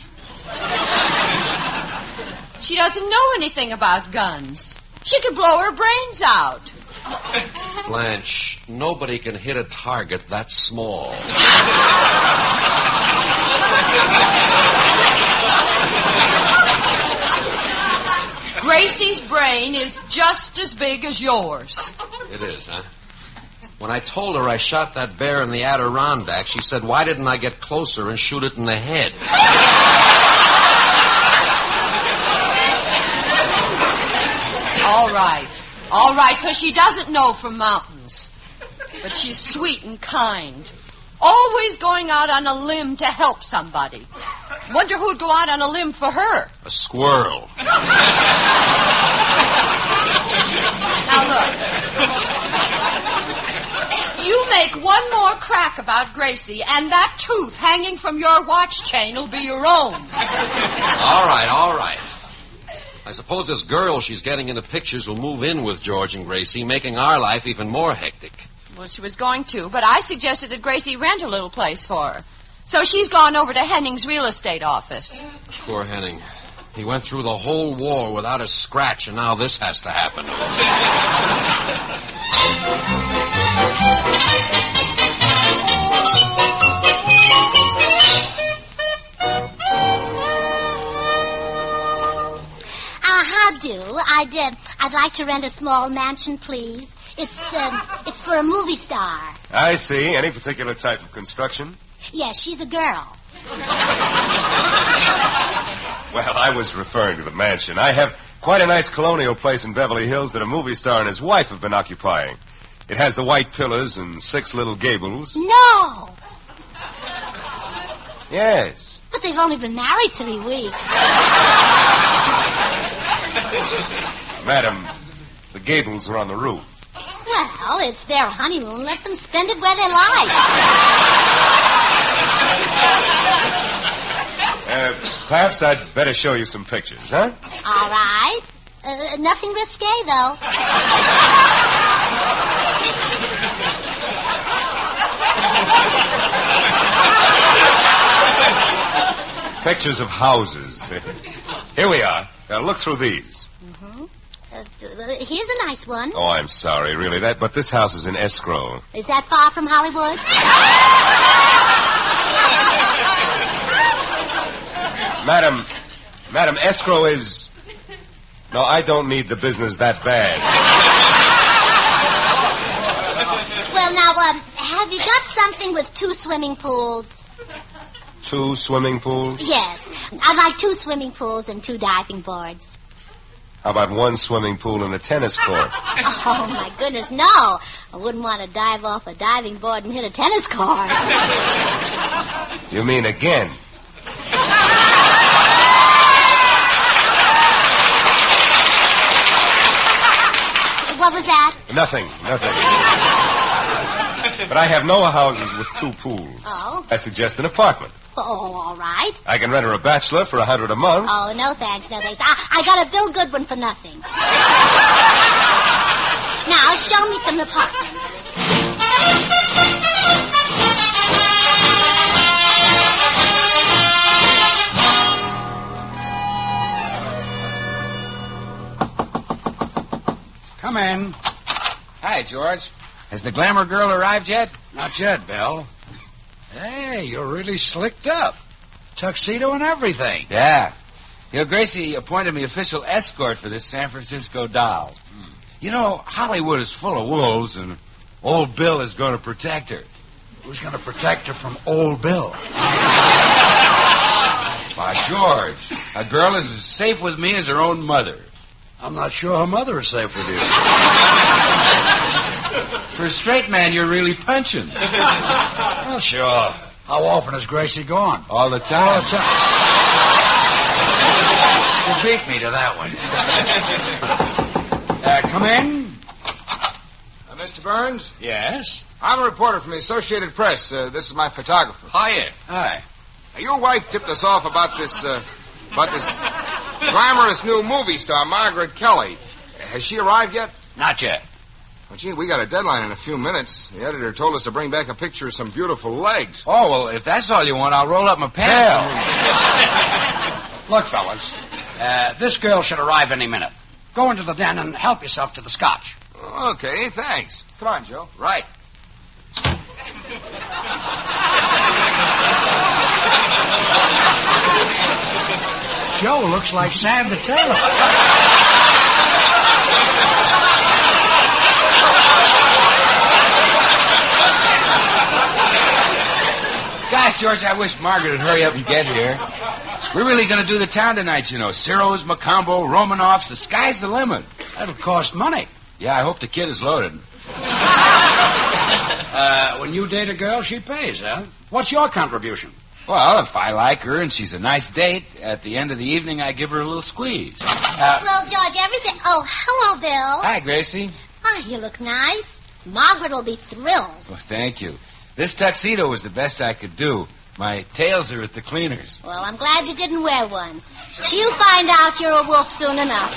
She doesn't know anything about guns. She could blow her brains out. Blanche, nobody can hit a target that small. Gracie's brain is just as big as yours. It is, huh? When I told her I shot that bear in the Adirondack, she said, why didn't I get closer and shoot it in the head? All right, so she doesn't know from mountains. But she's sweet and kind. Always going out on a limb to help somebody. Wonder who'd go out on a limb for her. A squirrel. Now look. You make one more crack about Gracie, and that tooth hanging from your watch chain will be your own. All right. I suppose this girl she's getting into pictures will move in with George and Gracie, making our life even more hectic. Well, she was going to, but I suggested that Gracie rent a little place for her. So she's gone over to Henning's real estate office. Poor Henning. He went through the whole war without a scratch, and now this has to happen. How do? I'd like to rent a small mansion, please. It's for a movie star. I see. Any particular type of construction? Yes, she's a girl. Well, I was referring to the mansion. I have quite a nice colonial place in Beverly Hills that a movie star and his wife have been occupying. It has the white pillars and 6 little gables. No! Yes. But they've only been married 3 weeks. Madam, the gables are on the roof. Well, it's their honeymoon. Let them spend it where they like. Perhaps I'd better show you some pictures, huh? All right. Nothing risque, though. Pictures of houses. Here we are. Now look through these. Mm-hmm. Here's a nice one. Oh, I'm sorry, really. But this house is in escrow. Is that far from Hollywood? Madam, escrow is... No, I don't need the business that bad. Well, now, have you got something with 2 swimming pools? 2 swimming pools? Yes. I'd like 2 swimming pools and 2 diving boards. How about 1 swimming pool and a tennis court? Oh, my goodness, no. I wouldn't want to dive off a diving board and hit a tennis court. You mean again? What was that? Nothing. But I have no houses with 2 pools. Oh? I suggest an apartment. Oh, all right. I can rent her a bachelor for $100 a month. Oh, no thanks. I got a Bill Goodwin for nothing. Now, show me some apartments. Come in. Hi, George. Has the glamour girl arrived yet? Not yet, Bill. Hey, you're really slicked up. Tuxedo and everything. Yeah. Gracie appointed me official escort for this San Francisco doll. You know, Hollywood is full of wolves, and old Bill is going to protect her. Who's going to protect her from old Bill? Why, George, a girl is as safe with me as her own mother. I'm not sure her mother is safe with you. For a straight man, you're really punching. Well, sure. How often has Gracie gone? All the time. All the time. You beat me to that one. Come in. Mr. Burns? Yes? I'm a reporter from the Associated Press. This is my photographer. Hiya. Hi. Now, your wife tipped us off about this glamorous new movie star, Margaret Kelly. Has she arrived yet? Not yet. Well, gee, we got a deadline in a few minutes. The editor told us to bring back a picture of some beautiful legs. Oh, well, if that's all you want, I'll roll up my pants. Look, fellas, this girl should arrive any minute. Go into the den and help yourself to the scotch. Okay, thanks. Come on, Joe. Right. Joe looks like Sam the Tailor. Gosh, George, I wish Margaret would hurry up and get here. We're really going to do the town tonight, you know. Ciro's, Macombo, Romanoff's. The sky's the limit. That'll cost money. Yeah, I hope the kid is loaded. When you date a girl, she pays, huh? What's your contribution? Well, if I like her and she's a nice date, at the end of the evening, I give her a little squeeze. Well, George, everything... Oh, hello, Bill. Hi, Gracie. Oh, you look nice. Margaret will be thrilled. Well, thank you. This tuxedo was the best I could do. My tails are at the cleaners. Well, I'm glad you didn't wear one. She'll find out you're a wolf soon enough.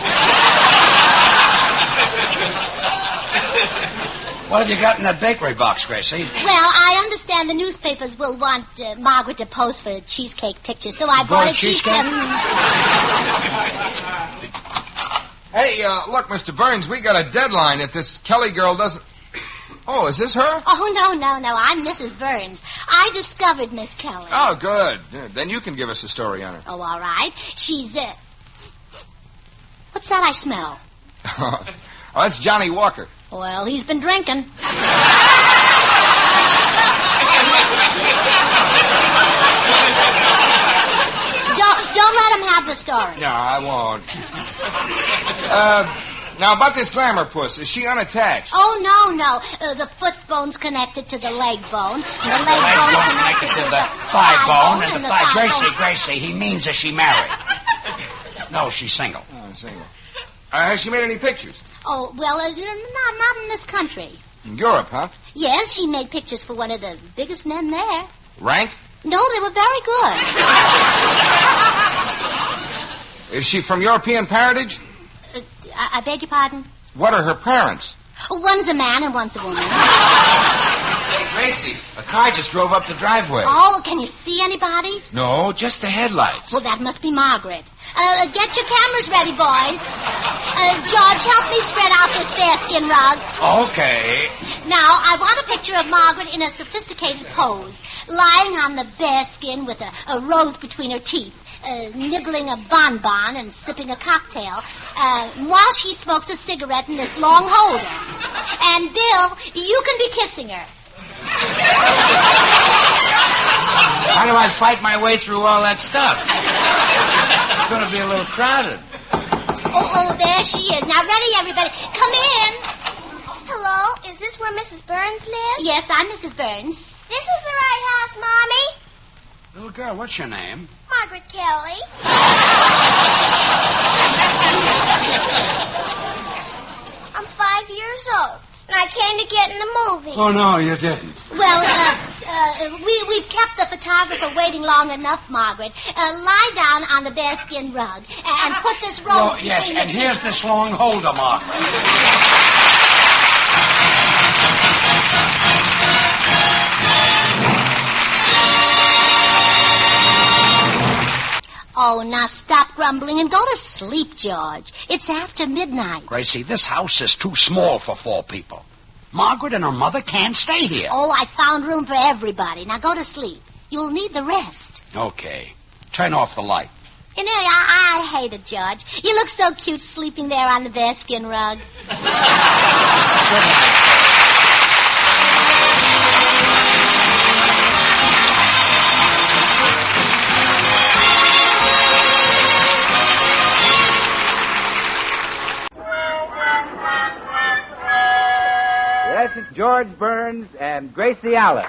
What have you got in that bakery box, Gracie? Well, I understand the newspapers will want Margaret to pose for cheesecake pictures, so I bought a cheesecake. Hey, look, Mr. Burns, we got a deadline if this Kelly girl doesn't... Oh, is this her? Oh, no. I'm Mrs. Burns. I discovered Miss Kelly. Oh, good. Yeah, then you can give us a story on her. Oh, all right. She's, What's that I smell? Oh, that's Johnny Walker. Well, he's been drinking. Don't let him have the story. No, I won't. Now, about this glamour puss, is she unattached? Oh, no. The foot bone's connected to the leg bone. And the leg bone's connected to the thigh bone. And the thigh... Gracie, he means is she married? No, she's single. Oh, single. Has she made any pictures? Oh, well, not in this country. In Europe, huh? Yes, she made pictures for one of the biggest men there. Rank? No, they were very good. Is she from European parentage? I beg your pardon? What are her parents? One's a man and one's a woman. Hey, Gracie, a car just drove up the driveway. Oh, can you see anybody? No, just the headlights. Well, that must be Margaret. Get your cameras ready, boys. George, help me spread out this bearskin rug. Okay. Now, I want a picture of Margaret in a sophisticated pose, lying on the bearskin with a rose between her teeth. Nibbling a bonbon and sipping a cocktail while she smokes a cigarette in this long holder. And, Bill, you can be kissing her. How do I fight my way through all that stuff? It's going to be a little crowded. Oh, there she is. Now, ready, everybody. Come in. Hello, is this where Mrs. Burns lives? Yes, I'm Mrs. Burns. This is the right house, Mommy. Little girl, what's your name? Margaret Kelly. I'm 5 years old, and I came to get in the movie. Oh, no, you didn't. Well, we've kept the photographer waiting long enough, Margaret. Lie down on the bearskin rug and put this rose between yes, and here's this long holder, Margaret. Oh, now stop grumbling and go to sleep, George. It's after midnight. Gracie, this house is too small for 4 people. Margaret and her mother can't stay here. Oh, I found room for everybody. Now go to sleep. You'll need the rest. Okay. Turn off the light. You know, I hate it, George. You look so cute sleeping there on the bearskin rug. Good night. George Burns and Gracie Allen.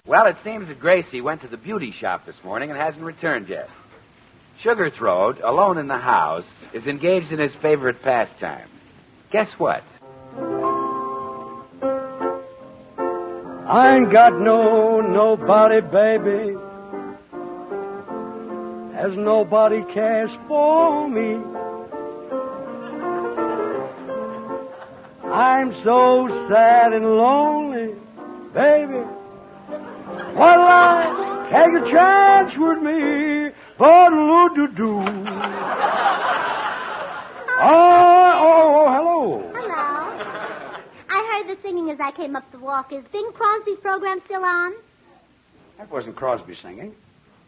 Well, it seems that Gracie went to the beauty shop this morning and hasn't returned yet. Sugarthroat, alone in the house, is engaged in his favorite pastime. Guess what? I ain't got nobody, baby, as nobody cares for me. I'm so sad and lonely, baby. What'll I take a chance with me? Ba-do-do-do. Oh, hello. Hello. I heard the singing as I came up the walk. Is Bing Crosby's program still on? That wasn't Crosby singing.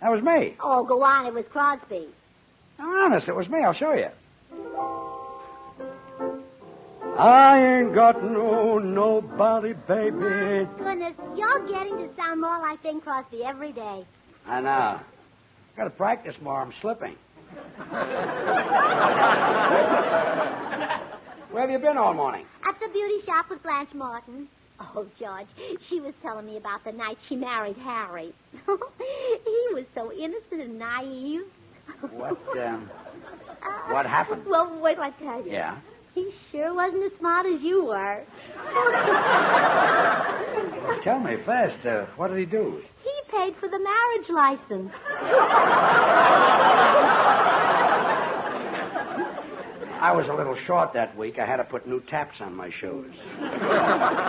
That was me. Oh, go on. It was Crosby. Honest, it was me. I'll show you. I ain't got nobody, baby. Goodness, you're getting to sound more like Bing Crosby every day. I know. Got to practice more. I'm slipping. Where have you been all morning? At the beauty shop with Blanche Martin. Oh, George, she was telling me about the night she married Harry. He was so innocent and naive. What happened? Well, wait till I tell you. Yeah? He sure wasn't as smart as you were. Tell me fast. What did he do? He paid for the marriage license. I was a little short that week. I had to put new taps on my shoes. But, dear,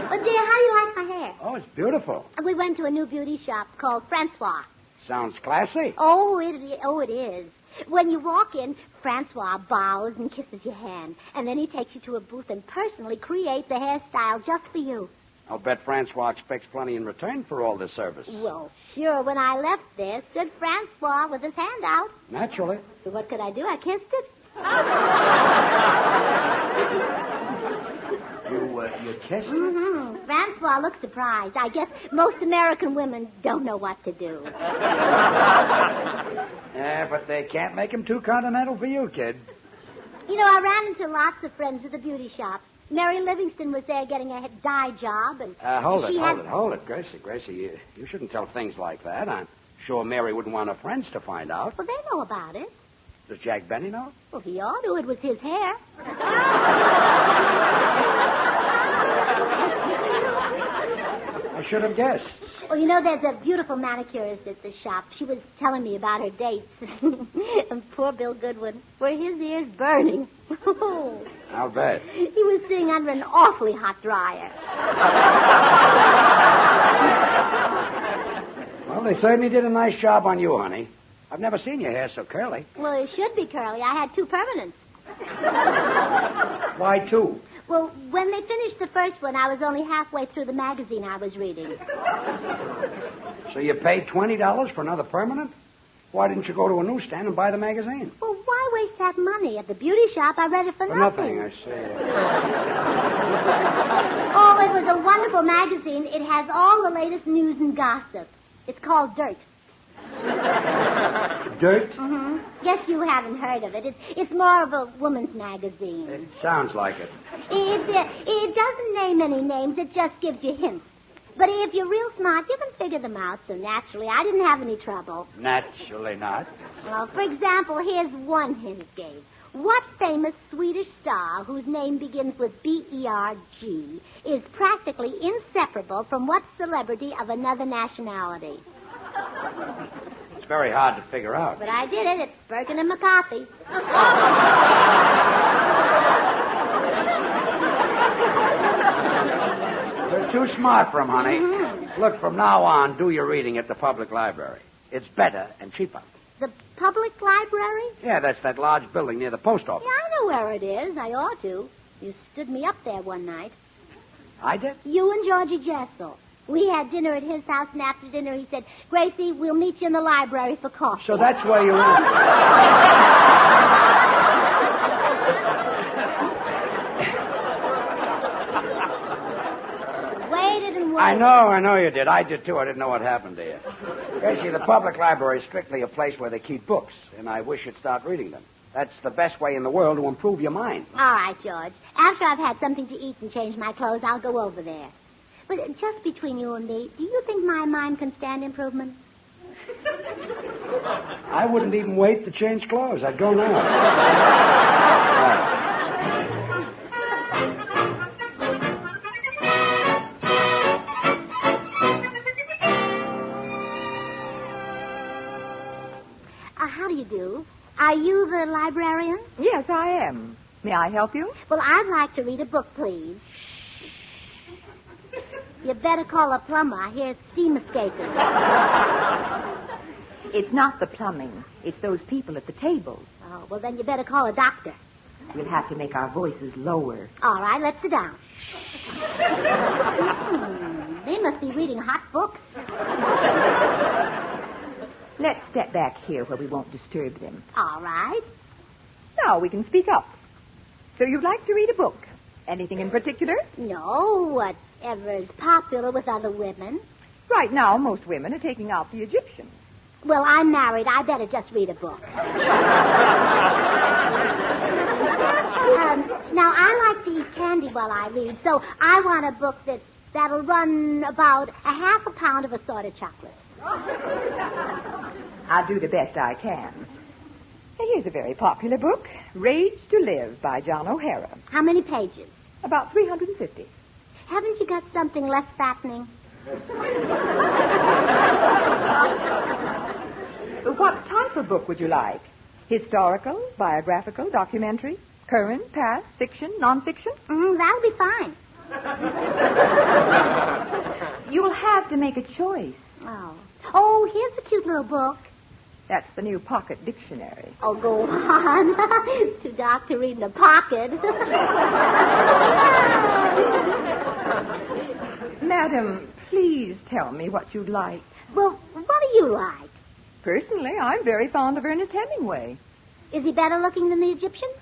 how do you like my hair? Oh, it's beautiful. We went to a new beauty shop called Francois. Sounds classy. Oh, it is. When you walk in, Francois bows and kisses your hand, and then he takes you to a booth and personally creates a hairstyle just for you. I'll bet Francois expects plenty in return for all this service. Well, sure. When I left there, stood Francois with his hand out. Naturally. So what could I do? I kissed it. You kissed it? Mm-hmm. Francois looked surprised. I guess most American women don't know what to do. Yeah, but they can't make him too continental for you, kid. You know, I ran into lots of friends at the beauty shop. Mary Livingston was there getting a dye job, and hold it, Gracie. You shouldn't tell things like that. I'm sure Mary wouldn't want her friends to find out. Well, they know about it. Does Jack Benny know? Well, he ought to. It was his hair. I should have guessed. Well, you know, there's a beautiful manicurist at the shop. She was telling me about her dates. And poor Bill Goodwin, were his ears burning. I'll bet. He was sitting under an awfully hot dryer. Well, they certainly did a nice job on you, honey. I've never seen your hair so curly. Well, it should be curly. I had 2 permanents. Why 2? Well, when they finished the first one, I was only halfway through the magazine I was reading. So you paid $20 for another permanent? Why didn't you go to a newsstand and buy the magazine? Well, why waste that money? At the beauty shop, I read it for nothing. I see. Oh, it was a wonderful magazine. It has all the latest news and gossip. It's called Dirt. Dirt? Mm-hmm. Guess you haven't heard of it. It's more of a woman's magazine. It sounds like it. It doesn't name any names. It just gives you hints. But if you're real smart, you can figure them out. So naturally, I didn't have any trouble. Naturally not. Well, for example, here's one hint it gave. What famous Swedish star whose name begins with B-E-R-G is practically inseparable from what celebrity of another nationality? It's very hard to figure out. But I did it. It's Birkin and McCarthy. You're too smart for him, honey. Mm-hmm. Look, from now on, do your reading at the public library. It's better and cheaper. The public library? Yeah, that's that large building near the post office. Yeah, I know where it is. I ought to. You stood me up there one night. I did? You and Georgie Jessel. We had dinner at his house, and after dinner he said, Gracie, we'll meet you in the library for coffee. So that's where you went. Waited and waited. I know you did. I did, too. I didn't know what happened to you. Gracie, the public library is strictly a place where they keep books, and I wish you'd start reading them. That's the best way in the world to improve your mind. All right, George. After I've had something to eat and change my clothes, I'll go over there. But just between you and me, do you think my mind can stand improvement? I wouldn't even wait to change clothes. I'd go now. How do you do? Are you the librarian? Yes, I am. May I help you? Well, I'd like to read a book, please. You better call a plumber. I hear steam escaping. It's not the plumbing. It's those people at the tables. Oh, well, then you better call a doctor. We'll have to make our voices lower. All right, let's sit down. They must be reading hot books. Let's step back here where we won't disturb them. All right. Now we can speak up. So you'd like to read a book? Anything in particular? No, whatever is popular with other women. Right now, most women are taking out the Egyptians. Well, I'm married. I better just read a book. Now, I like to eat candy while I read, so I want a book that'll run about a half a pound of assorted chocolate. I'll do the best I can. Here's a very popular book, Rage to Live by John O'Hara. How many pages? About 350. Haven't you got something less fattening? What type of book would you like? Historical, biographical, documentary, current, past, fiction, nonfiction? That'll be fine. You'll have to make a choice. Oh, here's a cute little book. That's the new pocket dictionary. Oh, go on. It's too dark to read in a pocket. Madam, please tell me what you'd like. Well, what do you like? Personally, I'm very fond of Ernest Hemingway. Is he better looking than the Egyptians?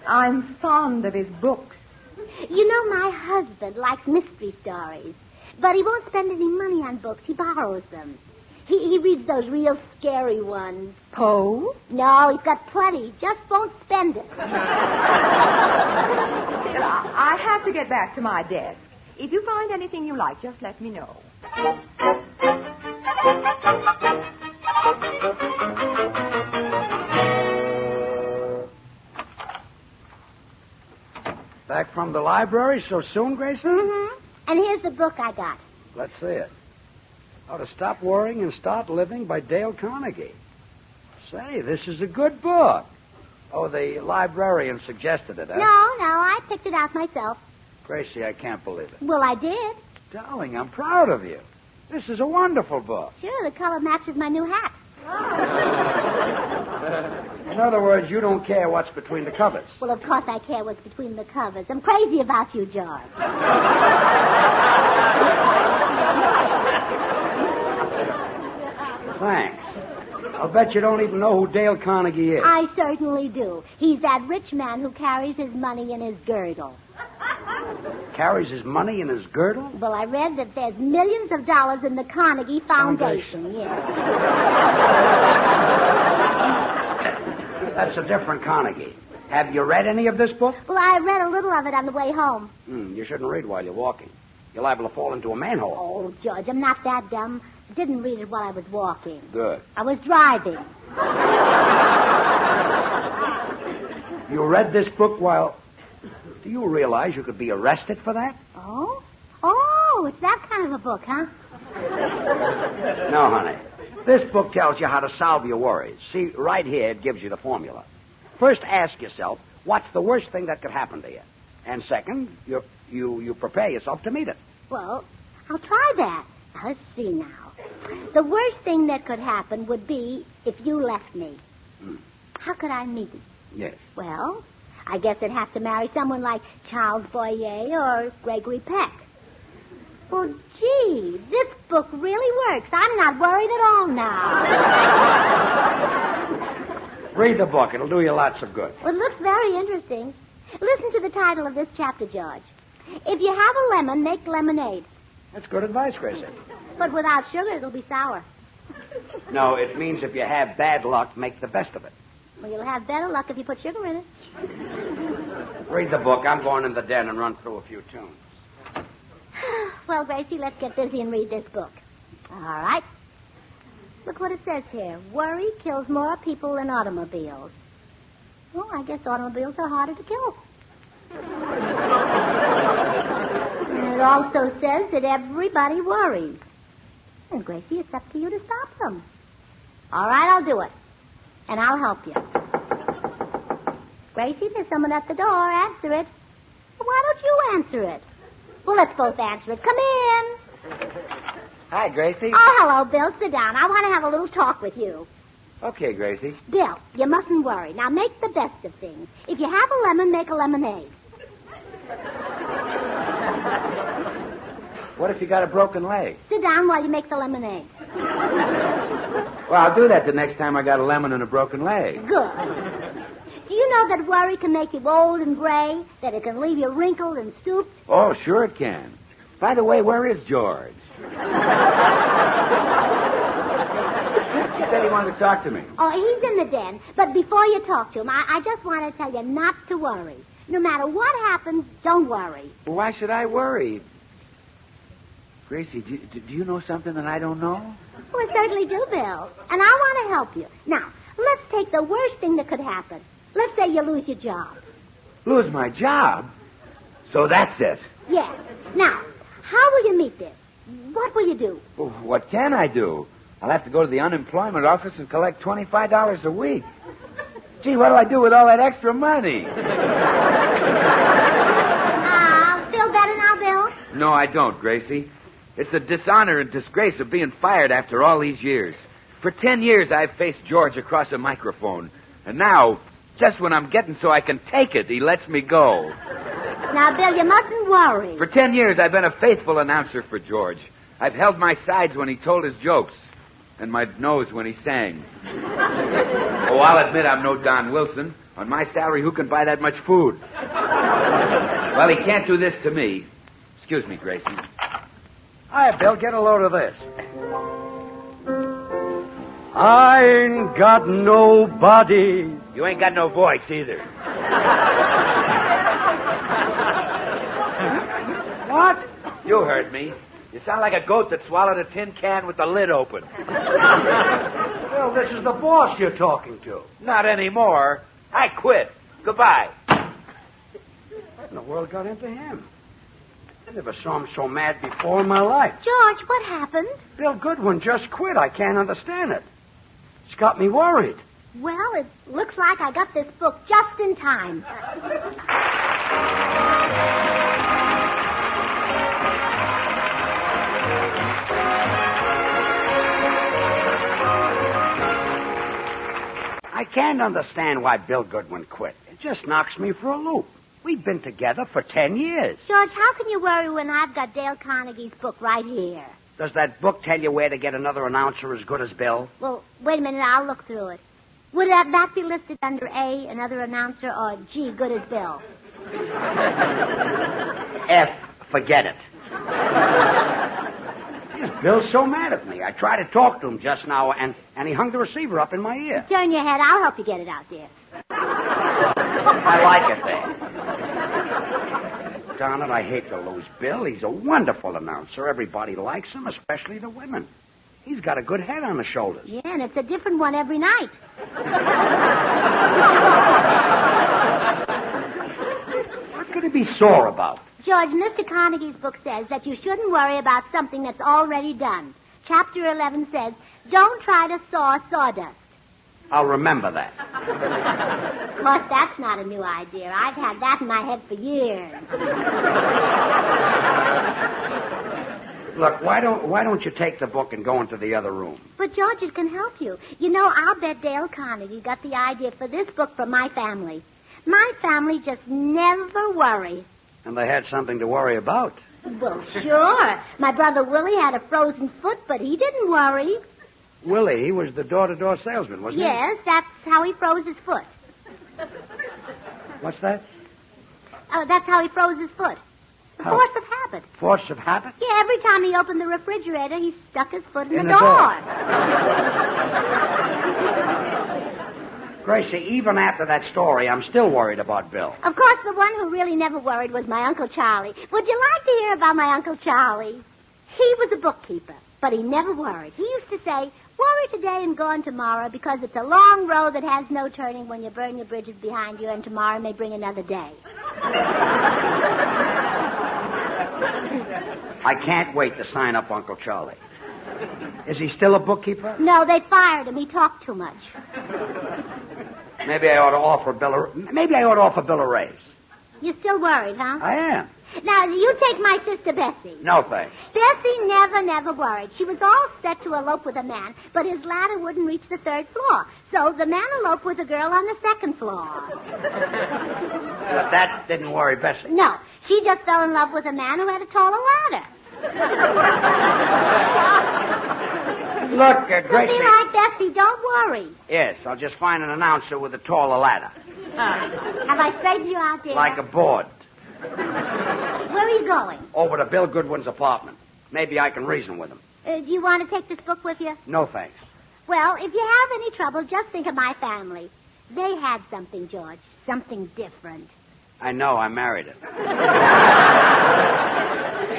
I'm fond of his books. You know, my husband likes mystery stories. But he won't spend any money on books. He borrows them. He reads those real scary ones. Poe? No, he's got plenty. Just won't spend it. I have to get back to my desk. If you find anything you like, just let me know. Back from the library so soon, Gracie? Mm-hmm. And here's the book I got. Let's see it. How to Stop Worrying and Start Living by Dale Carnegie. Say, this is a good book. Oh, the librarian suggested it, huh? No, I picked it out myself. Gracie, I can't believe it. Well, I did. Darling, I'm proud of you. This is a wonderful book. Sure, the color matches my new hat. In other words, you don't care what's between the covers. Well, of course I care what's between the covers. I'm crazy about you, George. Thanks. I'll bet you don't even know who Dale Carnegie is. I certainly do. He's that rich man who carries his money in his girdle. Carries his money in his girdle? Well, I read that there's millions of dollars in the Carnegie Foundation. Yeah. That's a different Carnegie. Have you read any of this book? Well, I read a little of it on the way home. You shouldn't read while you're walking. You're liable to fall into a manhole. Oh, George, I'm not that dumb. I didn't read it while I was walking. Good. I was driving. You read this book while... Do you realize you could be arrested for that? Oh? Oh, it's that kind of a book, huh? No, honey. This book tells you how to solve your worries. See, right here it gives you the formula. First, ask yourself, what's the worst thing that could happen to you? And second, you prepare yourself to meet it. Well, I'll try that. Let's see now. The worst thing that could happen would be if you left me. How could I meet it? Yes. Well, I guess I'd have to marry someone like Charles Boyer or Gregory Peck. Well, gee, this book really works. I'm not worried at all now. Read the book. It'll do you lots of good. Well, it looks very interesting. Listen to the title of this chapter, George. If you have a lemon, make lemonade. That's good advice, Gracie. But without sugar, it'll be sour. No, it means if you have bad luck, make the best of it. Well, you'll have better luck if you put sugar in it. Read the book. I'm going in the den and run through a few tunes. Well, Gracie, let's get busy and read this book. All right. Look what it says here. Worry kills more people than automobiles. Well, I guess automobiles are harder to kill. And it also says that everybody worries. And, Gracie, it's up to you to stop them. All right, I'll do it. And I'll help you. Gracie, there's someone at the door. Answer it. Why don't you answer it? Well, let's both answer it. Come in. Hi, Gracie. Oh, hello, Bill. Sit down. I want to have a little talk with you. Okay, Gracie. Bill, you mustn't worry. Now, make the best of things. If you have a lemon, make a lemonade. What if you got a broken leg? Sit down while you make the lemonade. Well, I'll do that the next time I got a lemon and a broken leg. Good. Do you know that worry can make you old and gray? That it can leave you wrinkled and stooped? Oh, sure it can. By the way, where is George? He said he wanted to talk to me. Oh, he's in the den. But before you talk to him, I just want to tell you not to worry. No matter what happens, don't worry. Well, why should I worry? Gracie, do you know something that I don't know? Well, I certainly do, Bill. And I want to help you. Now, let's take the worst thing that could happen. Let's say you lose your job. Lose my job? So that's it. Yes. Now, how will you meet this? What will you do? Well, what can I do? I'll have to go to the unemployment office and collect $25 a week. Gee, what do I do with all that extra money? Feel better now, Bill? No, I don't, Gracie. It's the dishonor and disgrace of being fired after all these years. For 10 years, I've faced George across a microphone. And now, just when I'm getting so I can take it, he lets me go. Now, Bill, you mustn't worry. For 10 years, I've been a faithful announcer for George. I've held my sides when he told his jokes, and my nose when he sang. Oh, I'll admit I'm no Don Wilson. On my salary, who can buy that much food? Well, he can't do this to me. Excuse me, Gracie. Hi, Bill, get a load of this. I ain't got nobody. You ain't got no voice either. What? You heard me. You sound like a goat that swallowed a tin can with the lid open. Bill, this is the boss you're talking to. Not anymore. I quit. Goodbye. What in the world got into him? I never saw him so mad before in my life. George, what happened? Bill Goodwin just quit. I can't understand it. It's got me worried. Well, it looks like I got this book just in time. I can't understand why Bill Goodwin quit. It just knocks me for a loop. We've been together for 10 years. George, how can you worry when I've got Dale Carnegie's book right here? Does that book tell you where to get another announcer as good as Bill? Well, wait a minute. I'll look through it. Would that be listed under A, another announcer, or G, good as Bill? F, forget it. Bill's so mad at me. I tried to talk to him just now, and he hung the receiver up in my ear. Turn your head. I'll help you get it out there. I like it there. Darn it, I hate to lose Bill. He's a wonderful announcer. Everybody likes him, especially the women. He's got a good head on his shoulders. Yeah, and it's a different one every night. What could he be sore about? George, Mr. Carnegie's book says that you shouldn't worry about something that's already done. Chapter 11 says, don't try to saw sawdust. I'll remember that. Of course, that's not a new idea. I've had that in my head for years. Look, why don't you take the book and go into the other room? But, George, it can help you. You know, I'll bet Dale Carnegie got the idea for this book from my family. My family just never worry. And they had something to worry about. Well, sure. My brother Willie had a frozen foot, but he didn't worry. Willie, he was the door-to-door salesman, wasn't Yes, that's how he froze his foot. he? What's that? Oh, that's how he froze his foot. How? Force of habit. Force of habit? Yeah, every time he opened the refrigerator, he stuck his foot in In the the door. Gracie, even after that story, I'm still worried about Bill. Of course, the one who really never worried was my Uncle Charlie. Would you like to hear about my Uncle Charlie? He was a bookkeeper, but he never worried. He used to say, worry today and gone tomorrow because it's a long road that has no turning when you burn your bridges behind you and tomorrow may bring another day. I can't wait to sign up Uncle Charlie. Is he still a bookkeeper? No, they fired him. He talked too much. Maybe I ought to offer Bill a raise. You're still worried, huh? I am. Now, you take my sister Bessie. No, thanks. Bessie never worried. She was all set to elope with a man, but his ladder wouldn't reach the 3rd floor. So the man eloped with a girl on the 2nd floor. But that didn't worry Bessie. No, she just fell in love with a man who had a taller ladder. Look, Don't Gracie. be like Bessie. Don't worry. Yes, I'll just find an announcer with a taller ladder. Have I straightened you out, dear? Like a board. Where are you going? Over to Bill Goodwin's apartment. Maybe I can reason with him. Do you want to take this book with you? No, thanks. Well, if you have any trouble, just think of my family. They had something, George. Something different. I know, I married her.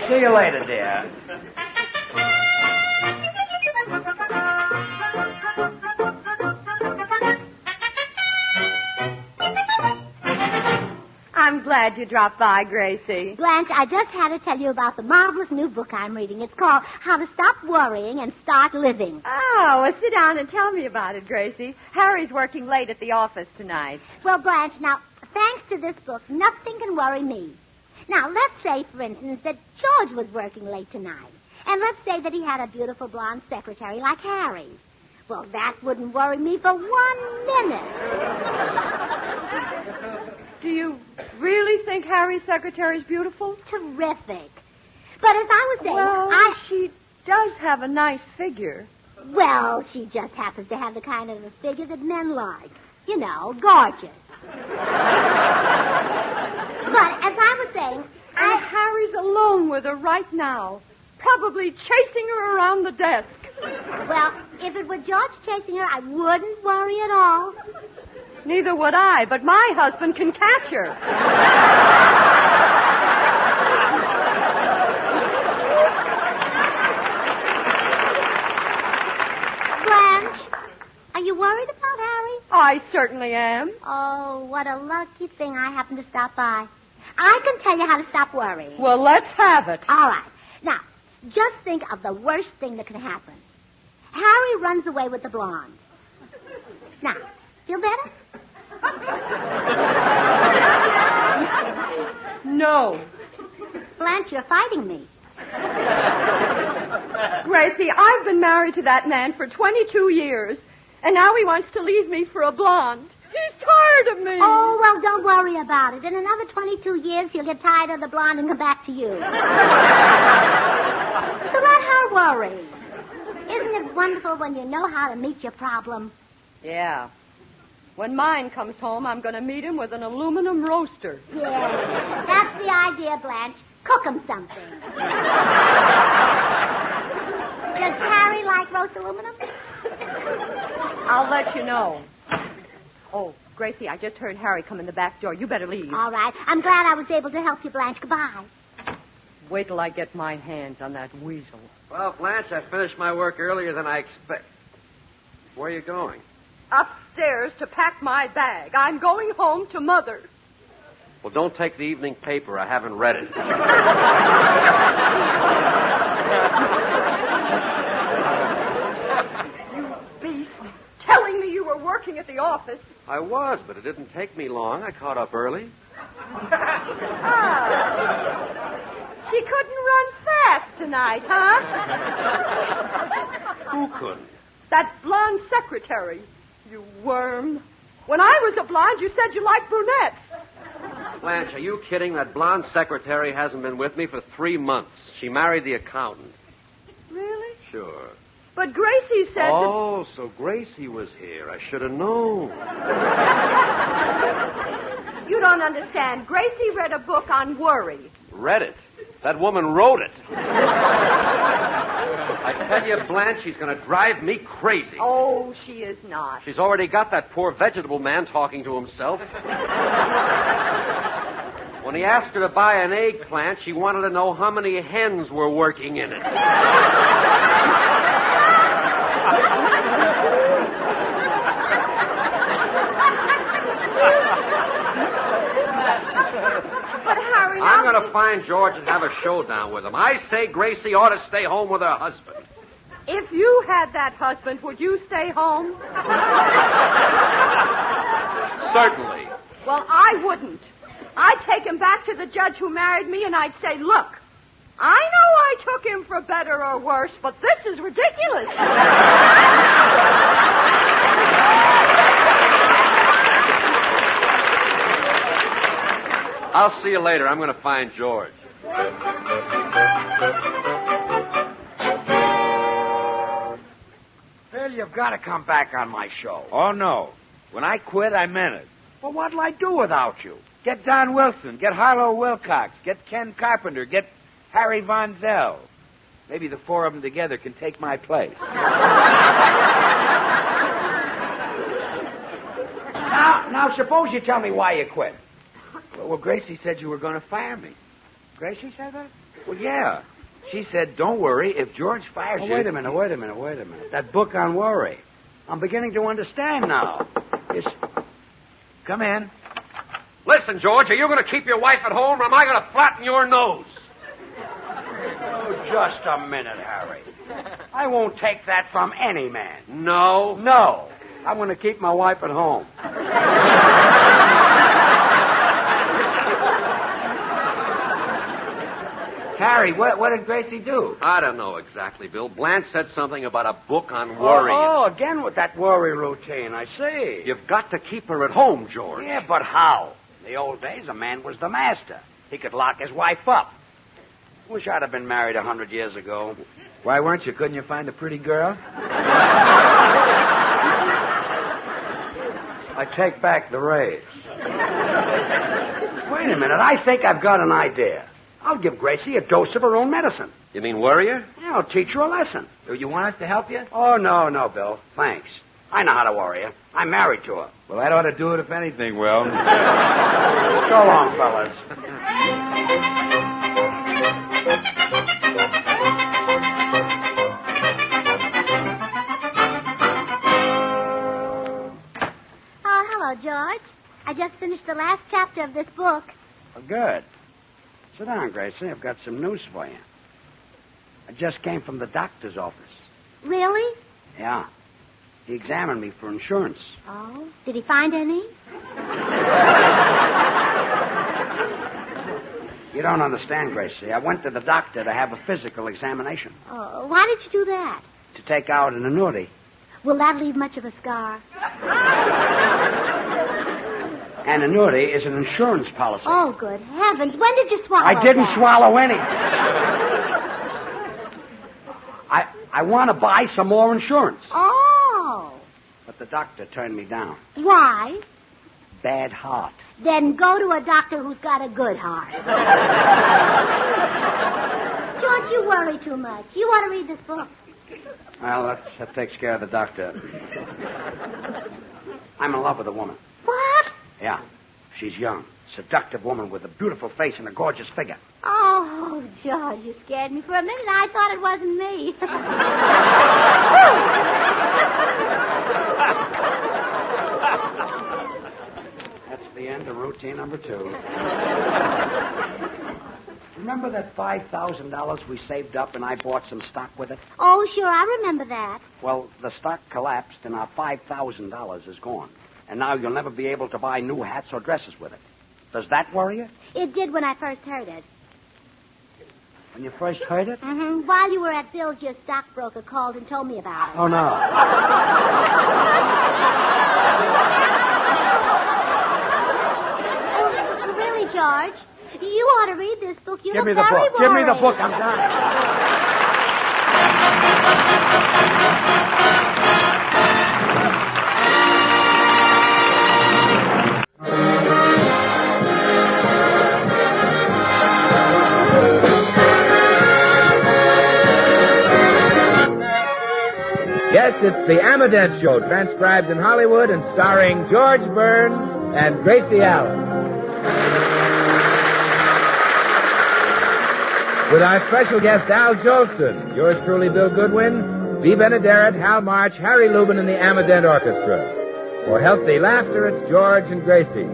See you later, dear. I'm glad you dropped by, Gracie. Blanche, I just had to tell you about the marvelous new book I'm reading. It's called How to Stop Worrying and Start Living. Oh, well, sit down and tell me about it, Gracie. Harry's working late at the office tonight. Well, Blanche, now, thanks to this book, nothing can worry me. Now, let's say, for instance, that George was working late tonight. And let's say that he had a beautiful blonde secretary like Harry. Well, that wouldn't worry me for 1 minute. Do you really think Harry's secretary's beautiful? Terrific. But as I was saying, Well, she does have a nice figure. Well, she just happens to have the kind of a figure that men like. You know, gorgeous. But as I was saying, And Harry's alone with her right now, probably chasing her around the desk. Well, if it were George chasing her, I wouldn't worry at all. Neither would I, but my husband can catch her. Blanche, are you worried about Harry? I certainly am. Oh, what a lucky thing I happened to stop by. I can tell you how to stop worrying. Well, let's have it. All right. Now, just think of the worst thing that can happen. Harry runs away with the blonde. Now, feel better? No. Blanche, you're fighting me. Gracie, I've been married to that man for 22 years, and now he wants to leave me for a blonde. He's tired of me. Oh, well, don't worry about it. In another 22 years, he'll get tired of the blonde and come back to you. So let her worry. Isn't it wonderful when you know how to meet your problem? Yeah. When mine comes home, I'm going to meet him with an aluminum roaster. Yeah, that's the idea, Blanche. Cook him something. Does Harry like roast aluminum? I'll let you know. Oh, Gracie, I just heard Harry come in the back door. You better leave. All right. I'm glad I was able to help you, Blanche. Goodbye. Wait till I get my hands on that weasel. Well, Blanche, I finished my work earlier than I expect. Where are you going? Upstairs to pack my bag. I'm going home to Mother. Well, don't take the evening paper. I haven't read it. You beast. Telling me you were working at the office. I was, but it didn't take me long. I caught up early. She couldn't run fast tonight, huh? Who couldn't? That blonde secretary. You worm. When I was a blonde, you said you liked brunettes. Blanche, are you kidding? That blonde secretary hasn't been with me for 3 months. She married the accountant. Really? Sure. But Gracie said Oh, so Gracie was here. I should have known. that... You don't understand. Gracie read a book on worry. Read it. That woman wrote it. I tell you, Blanche, she's going to drive me crazy. Oh, she is not. She's already got that poor vegetable man talking to himself. When he asked her to buy an eggplant, she wanted to know how many hens were working in it. But, Harry, I'm going to find George and have a showdown with him. I say Gracie ought to stay home with her husband. if you had that husband, would you stay home? Certainly. Well, I wouldn't. I'd take him back to the judge who married me, and I'd say, look, I know I took him for better or worse, but this is ridiculous. I'll see you later. I'm going to find George. Bill, you've got to come back on my show. Oh, no. When I quit, I meant it. Well, what'll I do without you? Get Don Wilson, get Harlow Wilcox, get Ken Carpenter, get Harry Von Zell. Maybe the four of them together can take my place. Now, suppose you tell me why you quit. Well, Gracie said you were going to fire me. Gracie said that? Well, yeah. She said, don't worry, if George fires you... Wait a minute. That book on worry. I'm beginning to understand now. Come in. Listen, George, are you going to keep your wife at home, or am I going to flatten your nose? Oh, just a minute, Harry. I won't take that from any man. No? No. I'm going to keep my wife at home. Harry, what did Gracie do? I don't know exactly, Bill. Blanche said something about a book on worry. Oh, again with that worry routine, I see. You've got to keep her at home, George. Yeah, but how? In the old days, a man was the master. He could lock his wife up. Wish I'd have been married 100 years ago. Why weren't you? Couldn't you find a pretty girl? I take back the raise. Wait a minute. I think I've got an idea. I'll give Gracie a dose of her own medicine. You mean worrier? Yeah, I'll teach her a lesson. Do you want us to help you? Oh, no, Bill. Thanks. I know how to worry her. I'm married to her. Well, that ought to do it if anything will. So long, fellas. Oh, hello, George. I just finished the last chapter of this book. Oh, good. Sit down, Gracie. I've got some news for you. I just came from the doctor's office. Really? Yeah. He examined me for insurance. Oh, did he find any? You don't understand, Gracie. I went to the doctor to have a physical examination. Oh, why did you do that? To take out an annuity. Will that leave much of a scar? An annuity is an insurance policy. Oh, good heavens. When did you swallow I didn't that? swallow any. I want to buy some more insurance. Oh. But the doctor turned me down. Why? Bad heart. Then go to a doctor who's got a good heart. George, you worry too much. You ought to read this book. Well, that takes care of the doctor. I'm in love with a woman. What? Yeah. She's young. Seductive woman with a beautiful face and a gorgeous figure. Oh, George, you scared me for a minute. I thought it wasn't me. That's the end of routine number 2. Remember that $5,000 we saved up and I bought some stock with it? Oh, sure, I remember that. Well, the stock collapsed and our $5,000 is gone. And now you'll never be able to buy new hats or dresses with it. Does that worry you? It did when I first heard it. When you first heard it? Mm-hmm. While you were at Bill's, your stockbroker called and told me about it. Oh, no. Oh, really, George? You ought to read this book. You Give me look the very book. Give me the worried. book. I'm done. it's the Amadent Show, transcribed in Hollywood and starring George Burns and Gracie Allen. With our special guest, Al Jolson, yours truly, Bill Goodwin, V. Benaderet, Hal March, Harry Lubin, and the Amadent Orchestra. For healthy laughter, it's George and Gracie.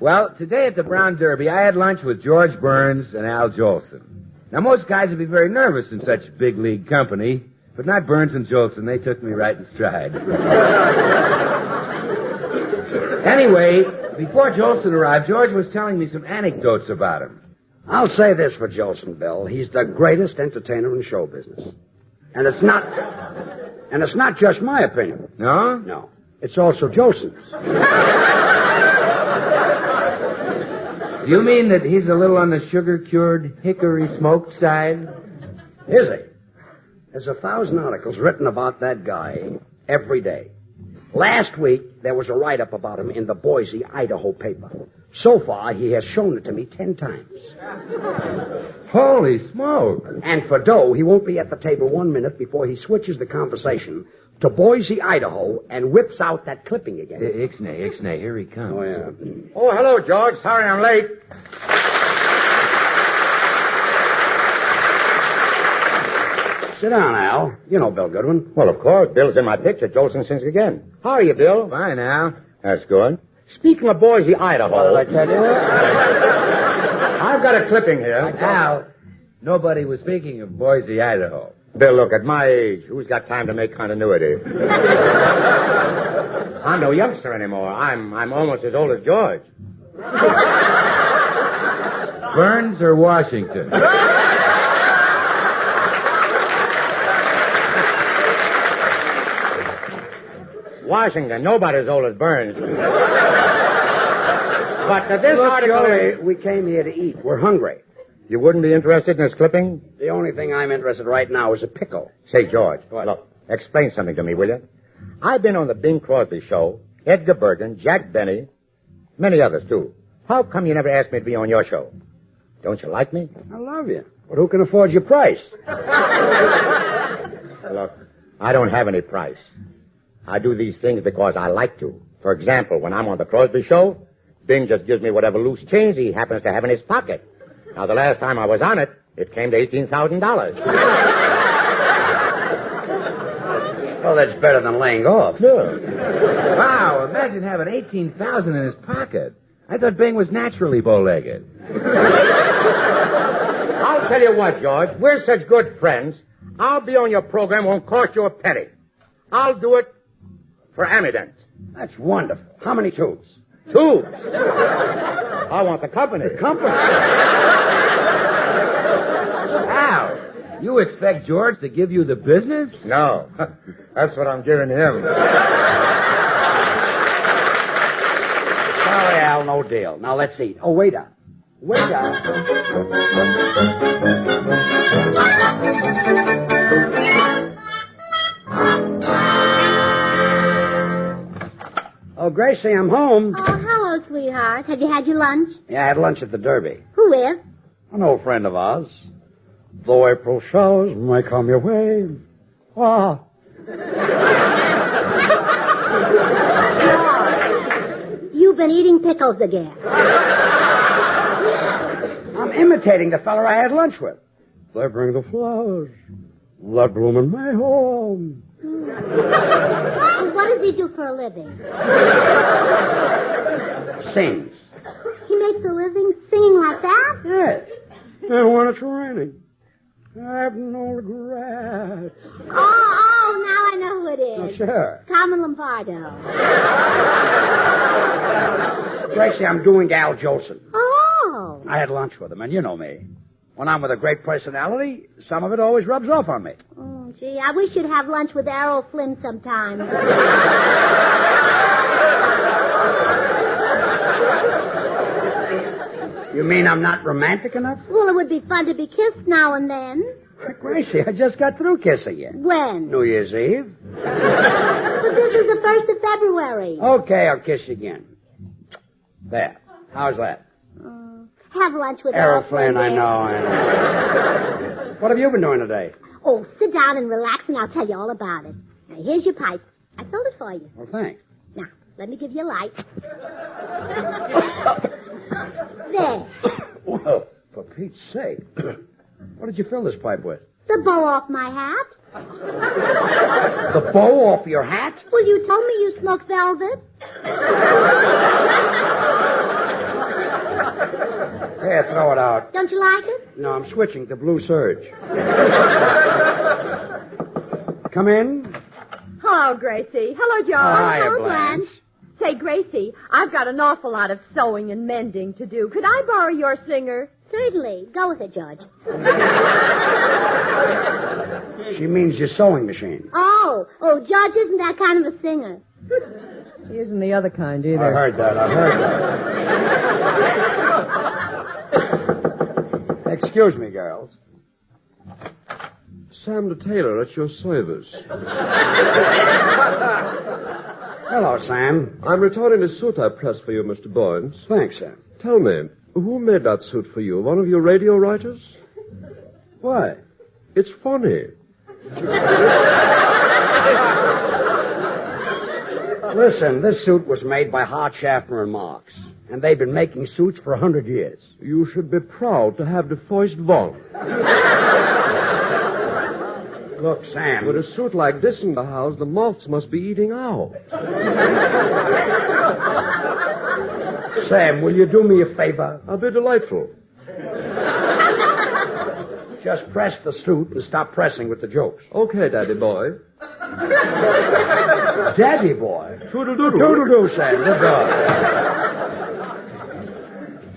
Well, today at the Brown Derby, I had lunch with George Burns and Al Jolson. Now, most guys would be very nervous in such big league company, but not Burns and Jolson. They took me right in stride. Anyway, before Jolson arrived, George was telling me some anecdotes about him. I'll say this for Jolson, Bill. He's the greatest entertainer in show business. And it's not just my opinion. No? No. It's also Jolson's. Do you mean that he's a little on the sugar-cured, hickory-smoked side? Is he? There's 1,000 articles written about that guy every day. Last week, there was a write-up about him in the Boise, Idaho paper. So far, he has shown it to me 10 times. Holy smoke. And for dough, he won't be at the table 1 minute before he switches the conversation to Boise, Idaho, and whips out that clipping again. Ixnay, here he comes. Oh, yeah. Oh, hello, George. Sorry I'm late. Sit down, Al. You know Bill Goodwin. Well, of course. Bill's in my picture. Jolson sings again. How are you, Bill? Fine, Al. That's good. Speaking of Boise, Idaho... What did I tell you? I've got a clipping here. Al, nobody was speaking of Boise, Idaho. Bill, look, at my age, who's got time to make continuity? I'm no youngster anymore. I'm almost as old as George. Burns or Washington? Washington. Nobody's as old as Burns. But this Look, article... Joey, we came here to eat. We're hungry. You wouldn't be interested in this clipping? The only thing I'm interested in right now is a pickle. Say, George, What? Look, explain something to me, will you? I've been on the Bing Crosby show, Edgar Bergen, Jack Benny, many others, too. How come you never asked me to be on your show? Don't you like me? I love you. But who can afford your price? Look, I don't have any price. I do these things because I like to. For example, when I'm on the Crosby show, Bing just gives me whatever loose change he happens to have in his pocket. Now, the last time I was on it, it came to $18,000. Well, that's better than laying off. Sure. Wow, imagine having $18,000 in his pocket. I thought Bing was naturally bow-legged. I'll tell you what, George. We're such good friends. I'll be on your program. Won't cost you a penny. I'll do it for Amadent. That's wonderful. How many tubes? Tubes. I want the company. The company? Al, you expect George to give you the business? No. That's what I'm giving him. Sorry, Al, no deal. Now, let's eat. Oh, waiter. Waiter. Oh, Gracie, I'm home. Oh, hello, sweetheart. Have you had your lunch? Yeah, I had lunch at the Derby. Who with? An old friend of ours. Though April showers may come your way. Ah. You've been eating pickles again. I'm imitating the fella I had lunch with. They bring the flowers that bloom in my home. What does he do for a living? Sings. He makes a living singing like that? Yes. And when it's raining, I have no regrets. Oh, now I know who it is. Oh, sure. Carmen Lombardo. Gracie, I'm doing Al Jolson. Oh. I had lunch with him, and you know me. When I'm with a great personality, some of it always rubs off on me. Oh, gee, I wish you'd have lunch with Errol Flynn sometime. You mean I'm not romantic enough? Well, it would be fun to be kissed now and then. Gracie, I just got through kissing you. When? New Year's Eve. But this is the 1st of February. Okay, I'll kiss you again. There. How's that? Have lunch with Errol Errol Flynn, I dear. know. What have you been doing today? Oh, sit down and relax, and I'll tell you all about it. Now, here's your pipe. I filled it for you. Well, thanks. Now, let me give you a light. There. Well, for Pete's sake. What did you fill this pipe with? The bow off my hat. The bow off your hat? Well, you told me you smoke velvet. Here, throw it out. Don't you like it? No, I'm switching to Blue Surge. Come in. Hello, Gracie. Hello, George. Hiya, Hello, Blanche. Say, Gracie, I've got an awful lot of sewing and mending to do. Could I borrow your singer? Certainly. Go with it, George. She means your sewing machine. Oh, George isn't that kind of a singer. He isn't the other kind either. I heard that. Excuse me, girls. Sam the tailor at your service. Hello, Sam. I'm returning a suit I pressed for you, Mr. Boynes. Thanks, Sam. Tell me, who made that suit for you? One of your radio writers? Why? It's funny. Listen, this suit was made by Hart, Schaffner, and Marx. And they've been making suits for 100 years. You should be proud to have the first one. Look, Sam. With a suit like this in the house, the moths must be eating out. Sam, will you do me a favor? I'll be delightful. Just press the suit and stop pressing with the jokes. Okay, Daddy boy. Daddy boy? Toodle-doodle. Toodle-doo, Sam. Good dog.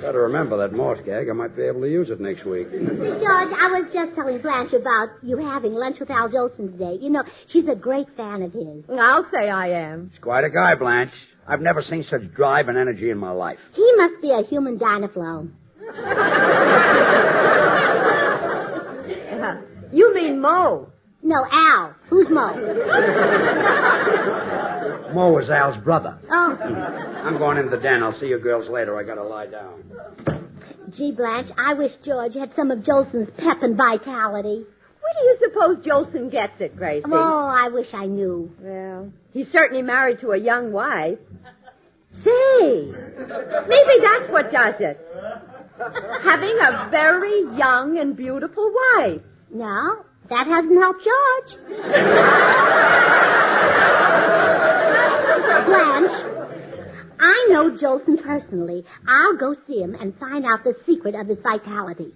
Better remember that Morse gag. I might be able to use it next week. George, I was just telling Blanche about you having lunch with Al Jolson today. You know, she's a great fan of his. I'll say I am. He's quite a guy, Blanche. I've never seen such drive and energy in my life. He must be a human dynaflow. You mean Mo? No, Al. Who's Mo? Mo is Al's brother. Oh. I'm going into the den. I'll see you girls later. I gotta lie down. Gee, Blanche, I wish George had some of Jolson's pep and vitality. Where do you suppose Jolson gets it, Gracie? Oh, I wish I knew. Well, he's certainly married to a young wife. Say, maybe that's what does it. Having a very young and beautiful wife. No, that hasn't helped George. Blanche, I know Jolson personally. I'll go see him and find out the secret of his vitality.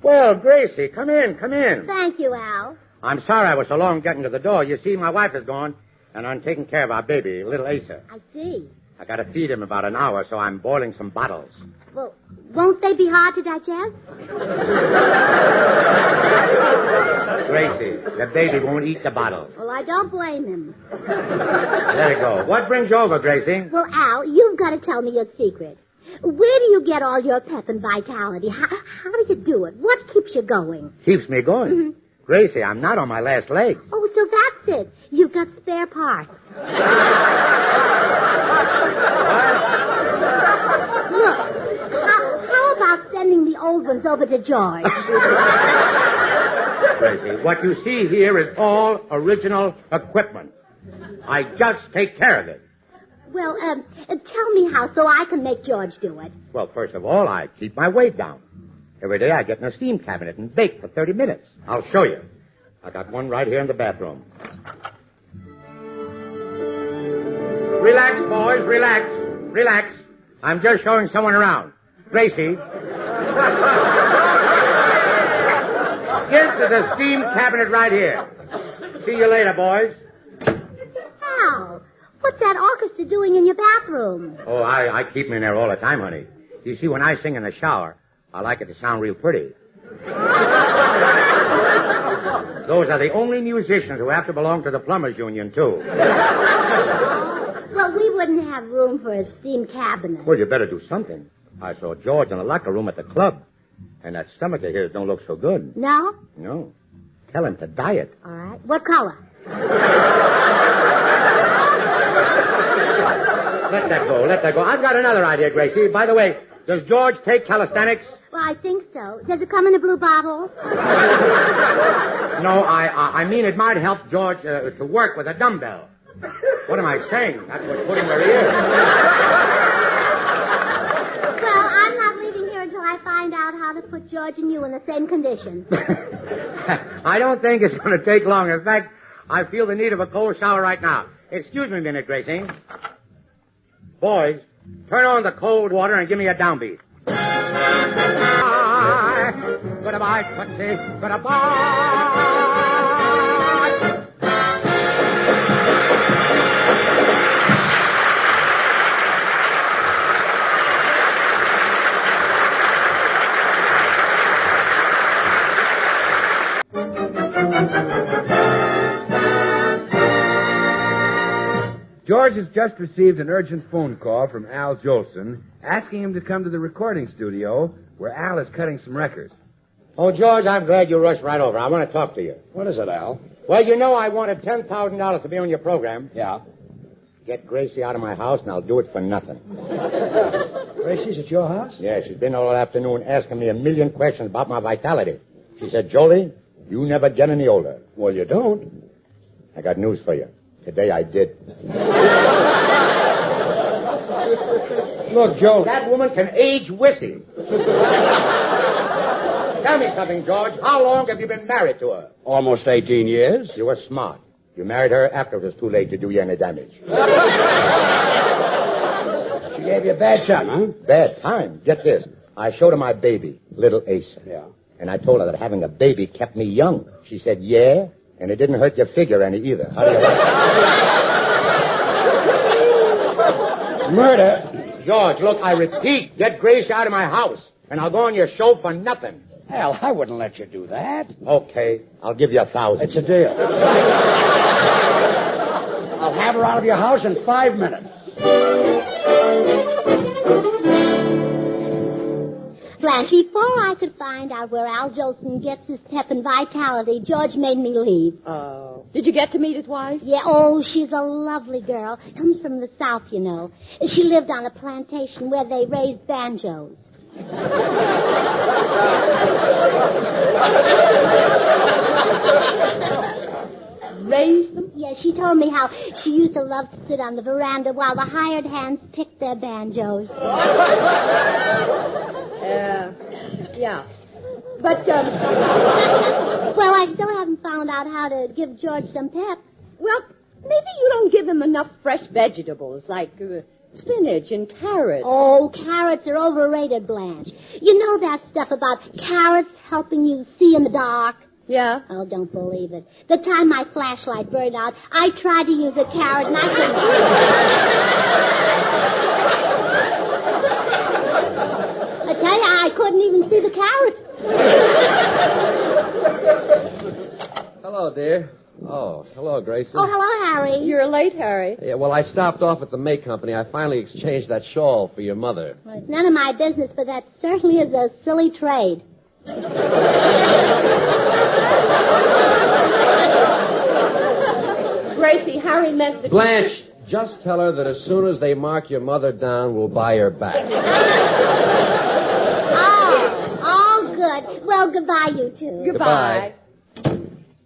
Well, Gracie, come in. Thank you, Al. I'm sorry I was so long getting to the door. You see, my wife is gone, and I'm taking care of our baby, little Asa. I see. I gotta feed him about an hour, so I'm boiling some bottles. Well, won't they be hard to digest? Gracie, the baby won't eat the bottle. Well, I don't blame him. There you go. What brings you over, Gracie? Well, Al, you've got to tell me your secret. Where do you get all your pep and vitality? How do you do it? What keeps you going? Keeps me going. Mm-hmm. Gracie, I'm not on my last leg. Oh, so that's it. You've got spare parts. Look, how about sending the old ones over to George? Gracie, what you see here is all original equipment. I just take care of it. Well, tell me how so I can make George do it. Well, first of all, I keep my weight down. Every day I get in a steam cabinet and bake for 30 minutes. I'll show you. I got one right here in the bathroom. Relax, boys, relax. Relax. I'm just showing someone around. Gracie. This is a steam cabinet right here. See you later, boys. Al, what's that orchestra doing in your bathroom? Oh, I keep them in there all the time, honey. You see, when I sing in the shower, I like it to sound real pretty. Those are the only musicians who have to belong to the Plumbers Union, too. Well, we wouldn't have room for a steam cabinet. Well, you better do something. I saw George in the locker room at the club. And that stomach of his don't look so good. No? No. Tell him to diet. All right. What color? Let that go. I've got another idea, Gracie. By the way, does George take calisthenics? Well, I think so. Does it come in a blue bottle? No, I mean it might help George to work with a dumbbell. What am I saying? That's what's putting where he is. Well, I'm not leaving here until I find out how to put George and you in the same condition. I don't think it's going to take long. In fact, I feel the need of a cold shower right now. Excuse me a minute, Gracie. Boys, turn on the cold water and give me a downbeat. Goodbye, Tootsie. Goodbye. George has just received an urgent phone call from Al Jolson asking him to come to the recording studio where Al is cutting some records. Oh, George, I'm glad you rushed right over. I want to talk to you. What is it, Al? Well, you know I wanted $10,000 to be on your program. Yeah. Get Gracie out of my house, and I'll do it for nothing. Gracie's at your house? Yeah, she's been all afternoon asking me a million questions about my vitality. She said, Jolie, you never get any older. Well, you don't. I got news for you. Today I did. Look, Joe. That woman can age whiskey. Tell me something, George. How long have you been married to her? Almost 18 years. You were smart. You married her after it was too late to do you any damage. She gave you a bad time, huh? Bad time? Get this. I showed her my baby, little Ace. Yeah. And I told her that having a baby kept me young. She said, yeah, and it didn't hurt your figure any either. How do you like it? Murder. George, look, I repeat, get Gracie out of my house, and I'll go on your show for nothing. Hell, I wouldn't let you do that. Okay, I'll give you $1,000. It's a deal. I'll have her out of your house in 5 minutes. Blanche, before I could find out where Al Jolson gets his pep and vitality, George made me leave. Oh. Did you get to meet his wife? Yeah, oh, she's a lovely girl. Comes from the South, you know. She lived on a plantation where they raised banjos. Raised them? Yeah, she told me how she used to love to sit on the veranda while the hired hands picked their banjos. Yeah. But, well, I still haven't found out how to give George some pep. Well, maybe you don't give him enough fresh vegetables like spinach and carrots. Oh, carrots are overrated, Blanche. You know that stuff about carrots helping you see in the dark? Yeah? Oh, don't believe it. The time my flashlight burned out, I tried to use a carrot and I couldn't. I tell you, I couldn't even see the carrot. Hello, dear. Oh, hello, Gracie. Oh, hello, Harry. You're late, Harry. Yeah, well, I stopped off at the May Company. I finally exchanged that shawl for your mother. Well, it's none of my business, but that certainly is a silly trade. Gracie, Harry meant that... Blanche, just tell her that as soon as they mark your mother down, we'll buy her back. Oh, good. Well, goodbye, you two. Goodbye.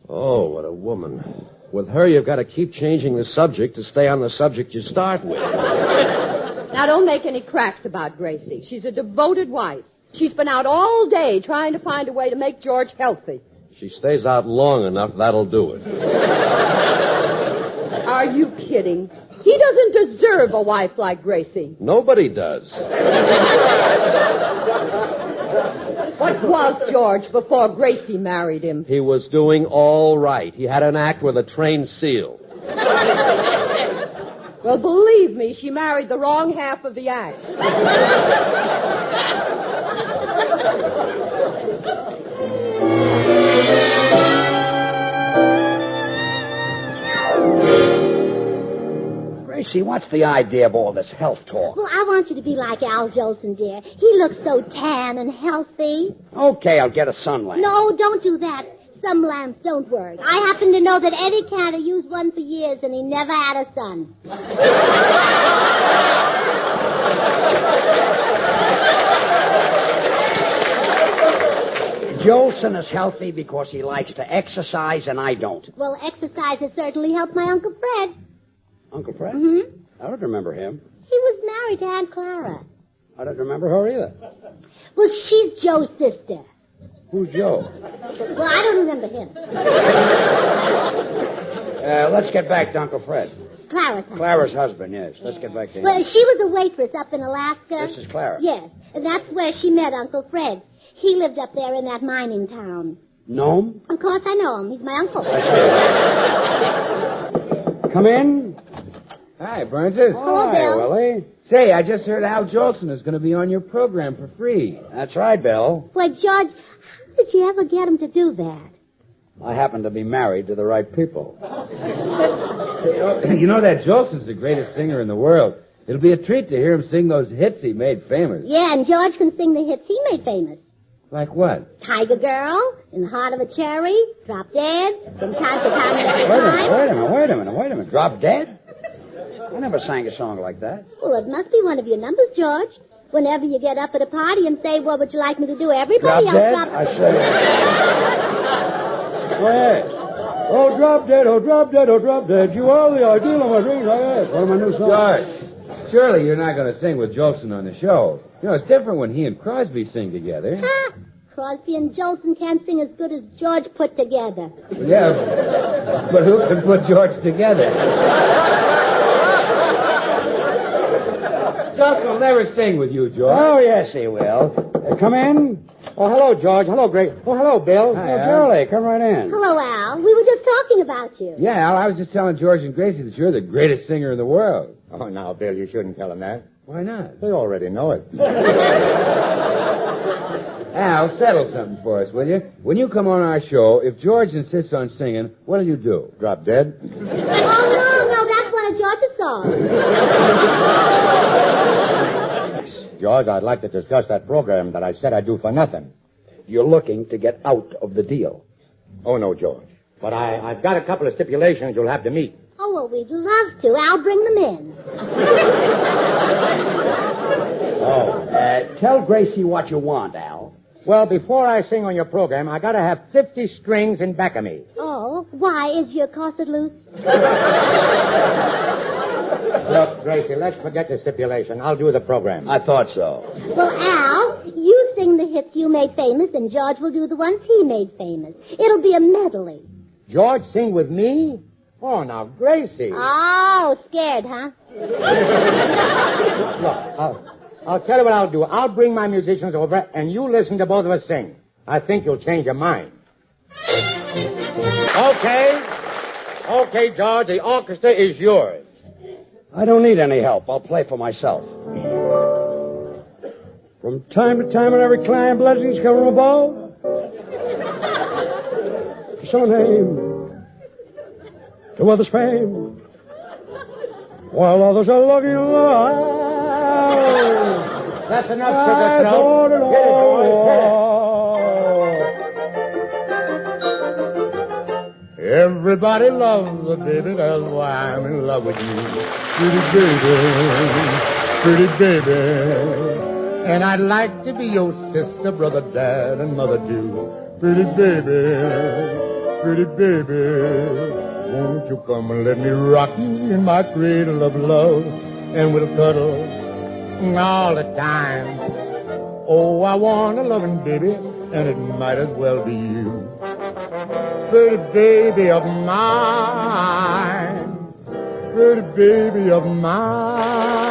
Oh, what a woman. With her, you've got to keep changing the subject to stay on the subject you start with. Now, don't make any cracks about Gracie. She's a devoted wife. She's been out all day trying to find a way to make George healthy. If she stays out long enough, that'll do it. Are you kidding? He doesn't deserve a wife like Gracie. Nobody does. What was George before Gracie married him? He was doing all right. He had an act with a trained seal. Well, believe me, she married the wrong half of the act. Gracie, what's the idea of all this health talk? Well, I want you to be like Al Jolson, dear. He looks so tan and healthy. Okay, I'll get a sunlamp. No, don't do that. Some lamps don't work. I happen to know that Eddie Cantor used one for years and he never had a son. Jolson is healthy because he likes to exercise and I don't. Well, exercise has certainly helped my Uncle Fred. Uncle Fred? Mm-hmm. I don't remember him. He was married to Aunt Clara. I don't remember her either. Well, she's Joe's sister. Who's Joe? Well, I don't remember him. Let's get back to Uncle Fred. Clara's husband. Clara's husband, yes. Let's get back to him. Well, she was a waitress up in Alaska. This is Clara. Yes, and that's where she met Uncle Fred. He lived up there in that mining town. Know him? Of course I know him. He's my uncle. Come in. Hi, Burnses. Hello, Bill. Willie. Say, I just heard Al Jolson is going to be on your program for free. That's right, Bill. Why, George, how did you ever get him to do that? I happen to be married to the right people. You know that Jolson's the greatest singer in the world. It'll be a treat to hear him sing those hits he made famous. Yeah, and George can sing the hits he made famous. Like what? Tiger Girl, In the Heart of a Cherry, Drop Dead, From Time to Time. Wait a minute. Drop Dead? I never sang a song like that. Well, it must be one of your numbers, George. Whenever you get up at a party and say, what would you like me to do? Everybody Drop else Dead? drop... I say... Wait. Oh, drop dead, oh, drop dead, oh, drop dead. You are the ideal of my dreams. One of my new songs. George, surely you're not going to sing with Jolson on the show. You know, it's different when he and Crosby sing together. Ha! Crosby and Jolson can't sing as good as George put together. Yeah, but who can put George together? Jolson will never sing with you, George. Oh, yes, he will. Come in. Oh, hello, George. Hello, Grace. Oh, hello, Bill. Hi, Charlie, come right in. Hello, Al. We were just talking about you. Yeah, Al, I was just telling George and Gracie that you're the greatest singer in the world. Oh, now, Bill, you shouldn't tell them that. Why not? They already know it. Al, settle something for us, will you? When you come on our show, if George insists on singing, what'll you do? Drop dead? Oh, no, that's one of George's songs. George, I'd like to discuss that program that I said I'd do for nothing. You're looking to get out of the deal. Oh, no, George. But I've got a couple of stipulations you'll have to meet. Oh, well, we'd love to. I'll bring them in. Tell Gracie what you want, Al. Well, before I sing on your program, I gotta have 50 strings in back of me. Oh, why? Is your corset loose? Look, Gracie, let's forget the stipulation. I'll do the program. I thought so. Well, Al, you sing the hits you made famous, and George will do the ones he made famous. It'll be a medley. George sing with me? Oh, now, Gracie. Oh, scared, huh? Look, I'll tell you what I'll do. I'll bring my musicians over, and you listen to both of us sing. I think you'll change your mind. Okay, George, the orchestra is yours. I don't need any help. I'll play for myself. From time to time on every climb, blessings come from above. To some name, to others fame, while others are looking low. That's enough, sugar throat. Get it, boys, get it. Everybody loves a baby, that's why I'm in love with you. Pretty baby. And I'd like to be your sister, brother, dad, and mother too. Pretty baby. Won't you come and let me rock you in my cradle of love, and we'll cuddle all the time. Oh, I want a loving baby, and it might as well be you. Pretty baby of mine, pretty baby of mine.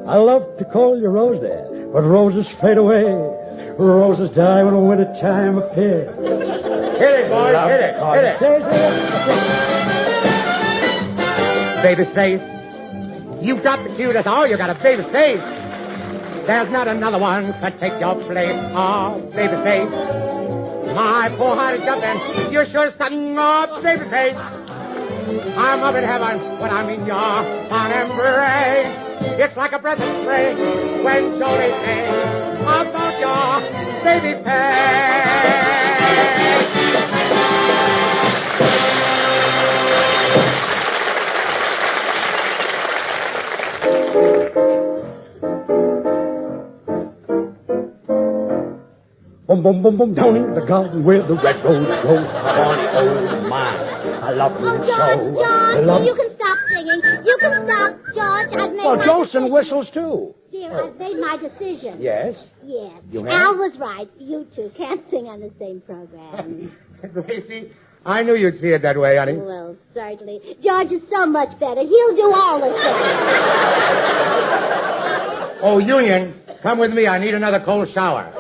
I love to call you Rose there, but roses fade away. Roses die when the winter time appears. Hit it, boys, hit it. Baby face. You've got the cutest, oh, you got a baby face. There's not another one could take your place. Oh, baby face. My poor heart is jumping. You're sure starting up, baby face. I'm up in heaven when I'm in your fond embrace. It's like a breath of spring when Jolie sings about your baby face. Boom, boom, boom, boom, down in the garden where the red rose grows. Oh, my, I love you so. George, you can stop singing. You can stop, George. I've made Well, my Jolson decision. whistles, too. Dear, I've made my decision. Yes? Yes. You have? Al was right. You two can't sing on the same program. Gracie, I knew you'd see it that way, honey. Well, certainly. George is so much better. He'll do all the singing. Oh, Union, come with me. I need another cold shower.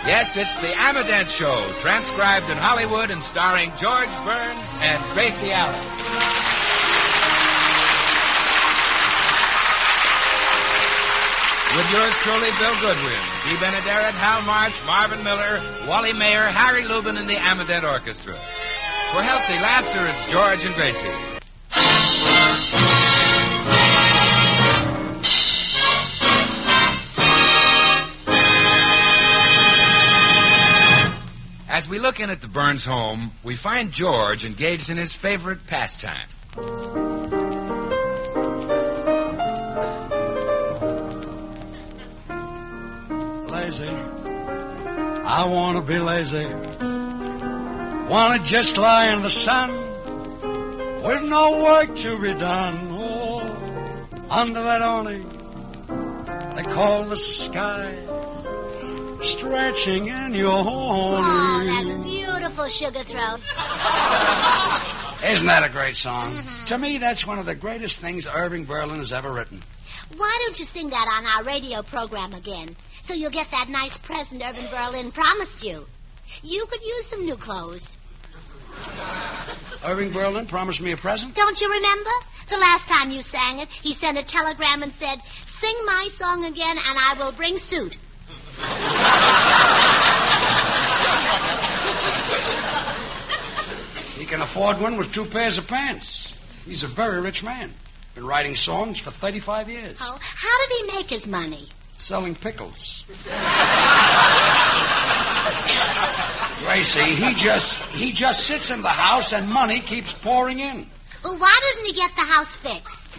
Yes, it's the Amadent Show, transcribed in Hollywood and starring George Burns and Gracie Allen. With yours truly, Bill Goodwin, Dee Benaderet, Hal March, Marvin Miller, Wally Mayer, Harry Lubin, and the Amadent Orchestra. For healthy laughter, it's George and Gracie. As we look in at the Burns home, we find George engaged in his favorite pastime. Lazy. I want to be lazy. Want to just lie in the sun with no work to be done. Oh, under that awning they call the sky. Stretching in your horn. Oh, that's beautiful, Sugar Throat. Isn't that a great song? Mm-hmm. To me, that's one of the greatest things Irving Berlin has ever written. Why don't you sing that on our radio program again? So you'll get that nice present Irving Berlin promised you. You could use some new clothes. Irving Berlin promised me a present? Don't you remember? The last time you sang it, he sent a telegram and said, "Sing my song again and I will bring suit." He can afford one with 2 pairs of pants. He's a very rich man. Been writing songs for 35 years. Oh, how did he make his money? Selling pickles. Gracie, he just sits in the house and money keeps pouring in. Well, why doesn't he get the house fixed?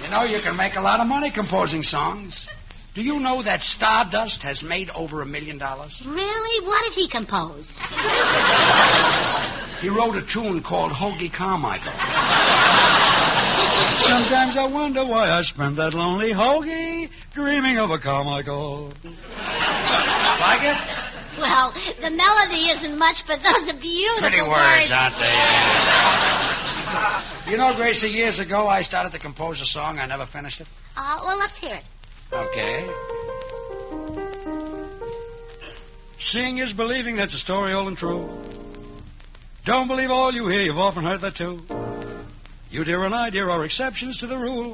You know, you can make a lot of money composing songs. Do you know that Stardust has made over $1 million? Really? What did he compose? He wrote a tune called Hoagie Carmichael. Sometimes I wonder why I spend that lonely hoagie dreaming of a Carmichael. Like it? Well, the melody isn't much, but those are beautiful Pretty words, aren't they? You know, Gracie, years ago I started to compose a song. I never finished it. Well, let's hear it. Okay. Seeing is believing, that's a story old and true. Don't believe all you hear, you've often heard that too. You, dear, and I, dear, are exceptions to the rule.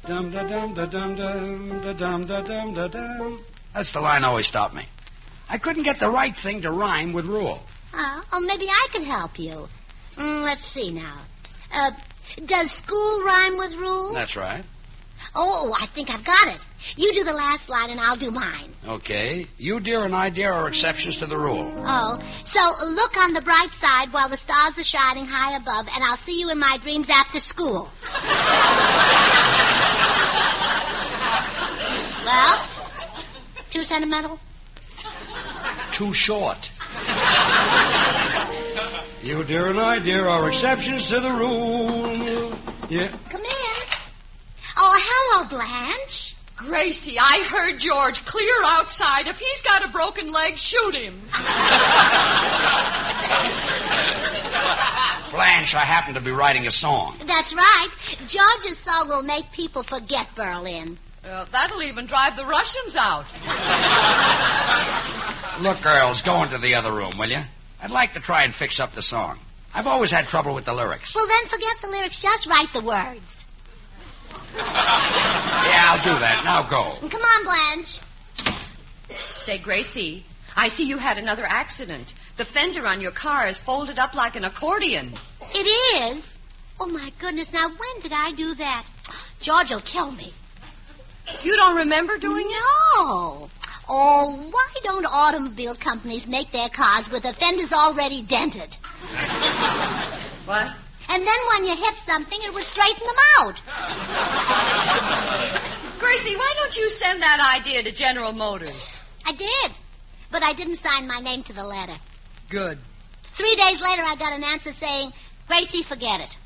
Dum-da-dum-da-dum-da-dum-da-dum-da-dum. That's the line always stopped me. I couldn't get the right thing to rhyme with rule. Oh, maybe I can help you. Let's see now. Does school rhyme with rule? That's right. Oh, I think I've got it. You do the last line and I'll do mine. Okay. You, dear, and I, dear, are exceptions to the rule. Oh, so look on the bright side while the stars are shining high above, and I'll see you in my dreams after school. Well, too sentimental? Too short. You, dear, and I, dear, are exceptions to the rule. Yeah. Come in. Oh, hello, Blanche. Gracie, I heard George clear outside. If he's got a broken leg, shoot him. Blanche, Blanche. I happen to be writing a song. That's right. George's song will make people forget Berlin. That'll even drive the Russians out. Look, girls, go into the other room, will you? I'd like to try and fix up the song. I've always had trouble with the lyrics. Well, then forget the lyrics. Just write the words. Yeah, I'll do that. Now go. Come on, Blanche. Say, Gracie, I see you had another accident. The fender on your car is folded up like an accordion. It is? Oh, my goodness. Now, when did I do that? George will kill me. You don't remember doing it? No. Oh, why don't automobile companies make their cars with the fenders already dented? What? And then when you hit something, it would straighten them out. Gracie, why don't you send that idea to General Motors? I did. But I didn't sign my name to the letter. Good. 3 days later, I got an answer saying, Gracie, forget it.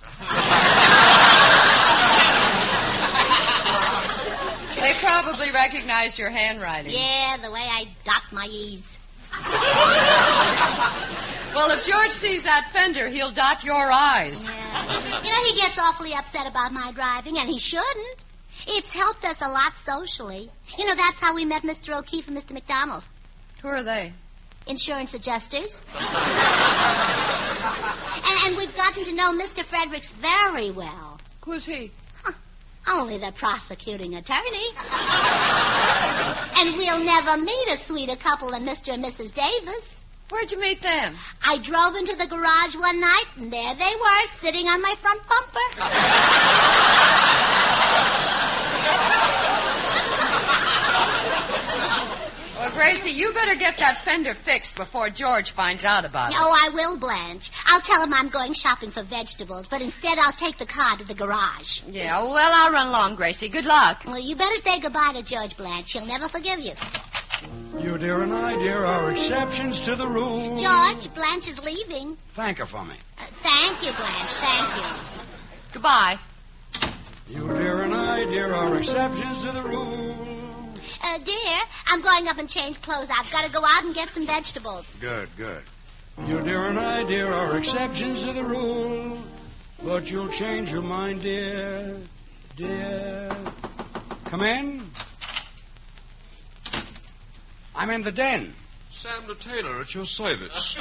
They probably recognized your handwriting. Yeah, the way I dot my E's. Well, if George sees that fender, he'll dot your I's. Yeah. You know, he gets awfully upset about my driving, and he shouldn't. It's helped us a lot socially. You know, that's how we met Mr. O'Keefe and Mr. McDonald. Who are they? Insurance adjusters. And we've gotten to know Mr. Fredericks very well. Who's he? Only the prosecuting attorney. And we'll never meet a sweeter couple than Mr. and Mrs. Davis. Where'd you meet them? I drove into the garage one night, and there they were, sitting on my front bumper. Well, Gracie, you better get that fender fixed before George finds out about it. Oh, I will, Blanche. I'll tell him I'm going shopping for vegetables, but instead I'll take the car to the garage. Yeah, well, I'll run along, Gracie. Good luck. Well, you better say goodbye to George, Blanche. He'll never forgive you. You, dear, and I, dear, are exceptions to the rule. George, Blanche is leaving. Thank her for me. Thank you, Blanche. Thank you. Goodbye. You, dear, and I, dear, are exceptions to the rule. Dear, I'm going up and change clothes. I've got to go out and get some vegetables. Good, good. You, dear, and I, dear, are exceptions to the rule. But you'll change your mind, dear. Dear. Come in. I'm in the den. Sam the tailor at your service.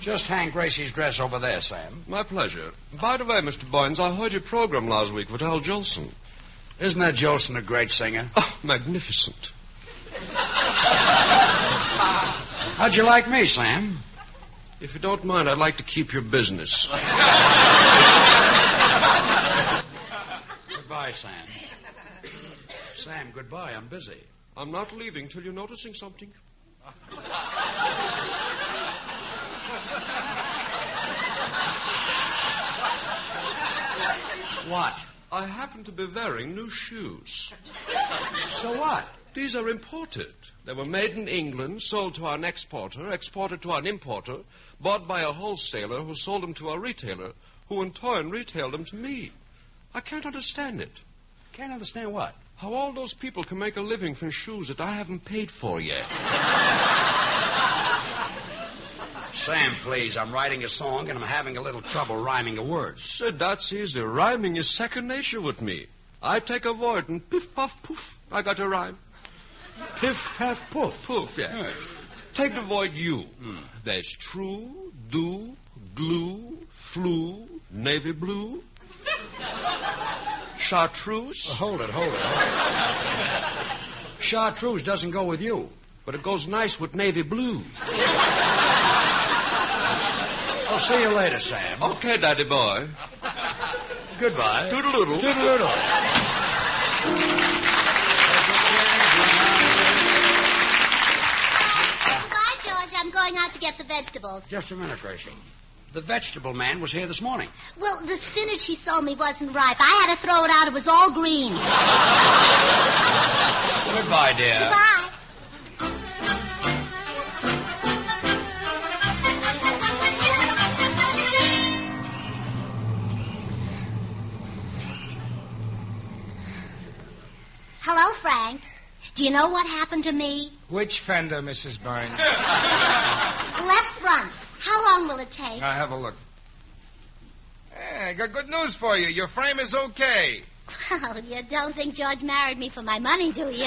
Just hang Gracie's dress over there, Sam. My pleasure. By the way, Mr. Boynes, I heard your program last week with Al Jolson. Isn't that Jolson a great singer? Oh, magnificent. How'd you like me, Sam? If you don't mind, I'd like to keep your business. Goodbye, Sam. Sam, goodbye. I'm busy. I'm not leaving till you're noticing something. What? I happen to be wearing new shoes. So what? These are imported. They were made in England, sold to an exporter, exported to an importer, bought by a wholesaler who sold them to a retailer, who in turn retailed them to me. I can't understand it. Can't understand what? How all those people can make a living from shoes that I haven't paid for yet. Sam, please, I'm writing a song and I'm having a little trouble rhyming the words. Sid, that's easy. Rhyming is second nature with me. I take a word and piff, puff, poof, I got a rhyme. Piff, paff, poof. Poof, yeah. Yes. Take the word you. There's true, do, glue, flu, navy blue. Chartreuse. Hold it. Chartreuse doesn't go with you. But it goes nice with navy blue. I'll see you later, Sam. Okay, Daddy boy. Goodbye. Toodle-doodle. Toodle-doodle. Goodbye, George. I'm going out to get the vegetables. Just a minute, Gracie. The vegetable man was here this morning. Well, the spinach he sold me wasn't ripe. I had to throw it out. It was all green. Goodbye, dear. Goodbye. Hello, Frank. Do you know what happened to me? Which fender, Mrs. Burns? Left front. How long will it take? Have a look. I got good news for you. Your frame is okay. Well, you don't think George married me for my money, do you?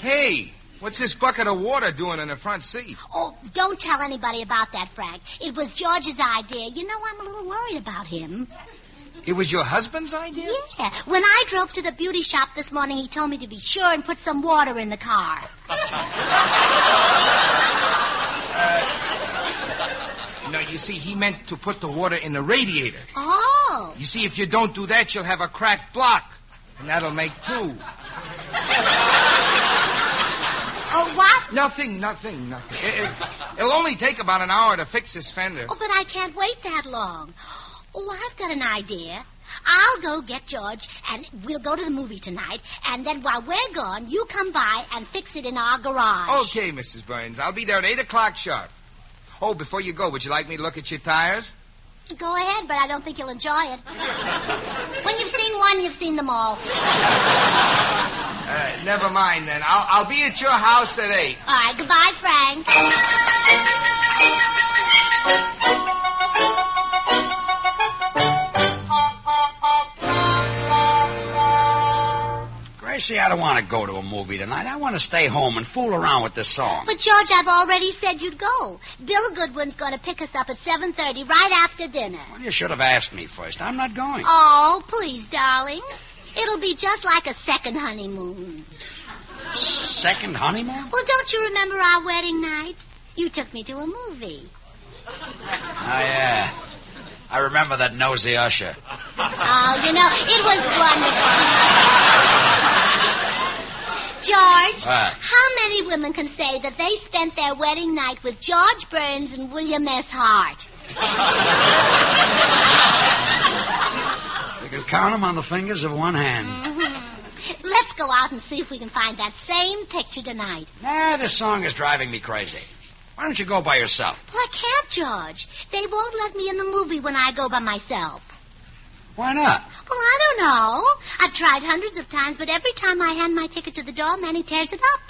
Hey, what's this bucket of water doing in the front seat? Oh, don't tell anybody about that, Frank. It was George's idea. You know, I'm a little worried about him. It was your husband's idea? Yeah. When I drove to the beauty shop this morning, he told me to be sure and put some water in the car. No, you see, he meant to put the water in the radiator. Oh. You see, if you don't do that, you'll have a cracked block. And that'll make two. Oh, what? Nothing. It'll only take about an hour to fix this fender. Oh, but I can't wait that long. Oh, I've got an idea. I'll go get George, and we'll go to the movie tonight, and then while we're gone, you come by and fix it in our garage. Okay, Mrs. Burns. I'll be there at 8 o'clock sharp. Oh, before you go, would you like me to look at your tires? Go ahead, but I don't think you'll enjoy it. When you've seen one, you've seen them all. Never mind, then. I'll be at your house at 8. All right, goodbye, Frank. Gracie, I don't want to go to a movie tonight. I want to stay home and fool around with this song. But, George, I've already said you'd go. Bill Goodwin's going to pick us up at 7:30 right after dinner. Well, you should have asked me first. I'm not going. Oh, please, darling. It'll be just like a second honeymoon. Second honeymoon? Well, don't you remember our wedding night? You took me to a movie. Oh, yeah. I remember that nosy usher. Oh, you know, it was wonderful. George, how many women can say that they spent their wedding night with George Burns and William S. Hart? You can count them on the fingers of one hand. Mm-hmm. Let's go out and see if we can find that same picture tonight. Nah, this song is driving me crazy. Why don't you go by yourself? Well, I can't, George. They won't let me in the movie when I go by myself. Why not? Well, I don't know. I've tried hundreds of times, but every time I hand my ticket to the doorman, he tears it up.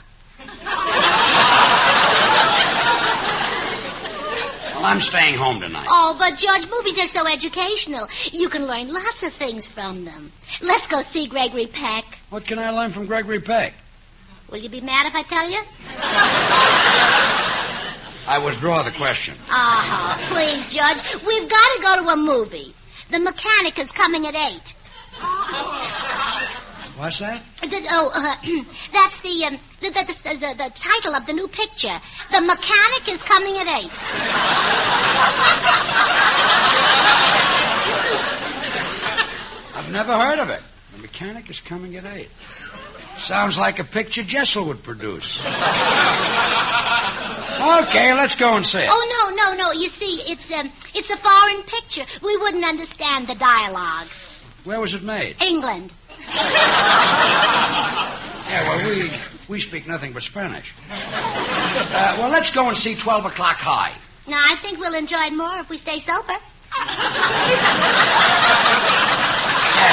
Well, I'm staying home tonight. Oh, but, George, movies are so educational. You can learn lots of things from them. Let's go see Gregory Peck. What can I learn from Gregory Peck? Will you be mad if I tell you? I withdraw the question. Oh, please, George. We've got to go to a movie. The Mechanic is coming at 8. What's that? That's the title of the new picture. The Mechanic is coming at 8. I've never heard of it. The Mechanic is coming at 8. Sounds like a picture Jessel would produce. Okay, let's go and see it. Oh, no. You see, it's a foreign picture. We wouldn't understand the dialogue. Where was it made? England. Yeah, well, we speak nothing but Spanish. Well, let's go and see 12 O'Clock High. No, I think we'll enjoy it more if we stay sober. Yeah,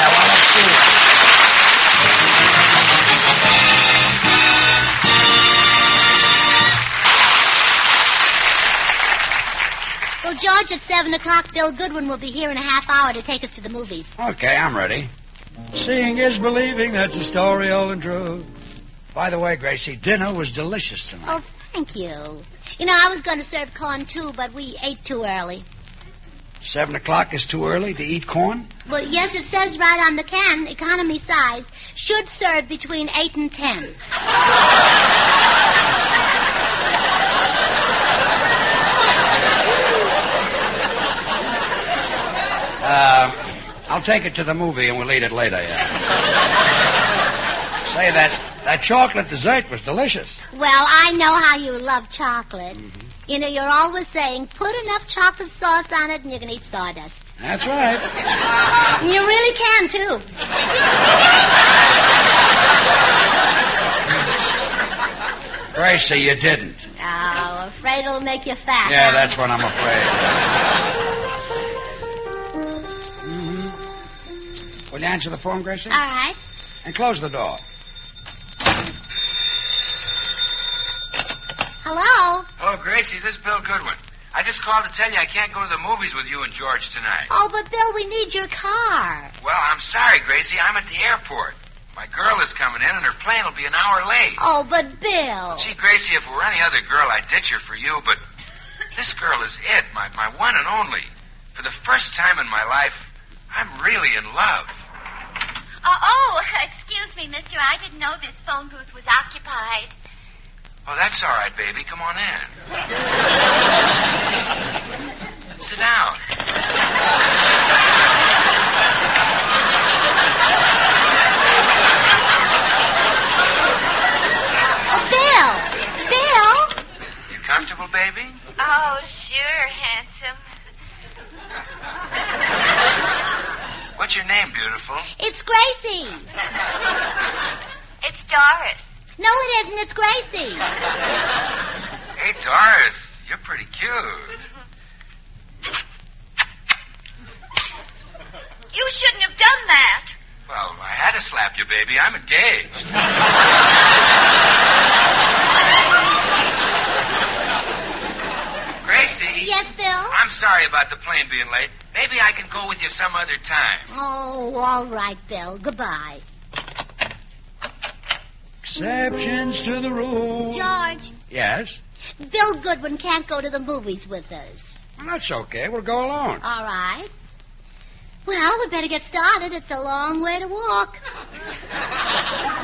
well, let's do it. Well, George, at 7 o'clock, Bill Goodwin will be here in a half hour to take us to the movies. Okay, I'm ready. Seeing is believing, that's a story all in truth. By the way, Gracie, dinner was delicious tonight. Oh, thank you. You know, I was going to serve corn, too, but we ate too early. 7 o'clock is too early to eat corn? Well, yes, it says right on the can, economy size, should serve between 8 and 10. I'll take it to the movie and we'll eat it later, yeah. Say, that chocolate dessert was delicious. Well, I know how you love chocolate. Mm-hmm. You know, you're always saying, put enough chocolate sauce on it and you can eat sawdust. That's right. You really can, too. Gracie, you didn't. Oh, afraid it'll make you fat. Yeah, that's what I'm afraid. Will you answer the phone, Gracie? All right. And close the door. Hello? Hello, Gracie. This is Bill Goodwin. I just called to tell you I can't go to the movies with you and George tonight. Oh, but Bill, we need your car. Well, I'm sorry, Gracie. I'm at the airport. My girl is coming in, and her plane will be an hour late. Oh, but Bill. Gee, Gracie, if it were any other girl, I'd ditch her for you, but this girl is it, my one and only. For the first time in my life, I'm really in love. Excuse me, mister. I didn't know this phone booth was occupied. Oh, that's all right, baby. Come on in. Sit down. Bill! You comfortable, baby? Oh, sure, handsome. What's your name, beautiful? It's Gracie. It's Doris. No, it isn't. It's Gracie. Hey, Doris, you're pretty cute. You shouldn't have done that. Well, I had to slap you, baby. I'm engaged. Gracie? Yes, Bill? I'm sorry about the plane being late. Maybe I can go with you some other time. Oh, all right, Bill. Goodbye. Exceptions to the rule. George, Yes? Bill Goodwin can't go to the movies with us. Well, that's okay. We'll go alone. All right. Well, we better get started. It's a long way to walk.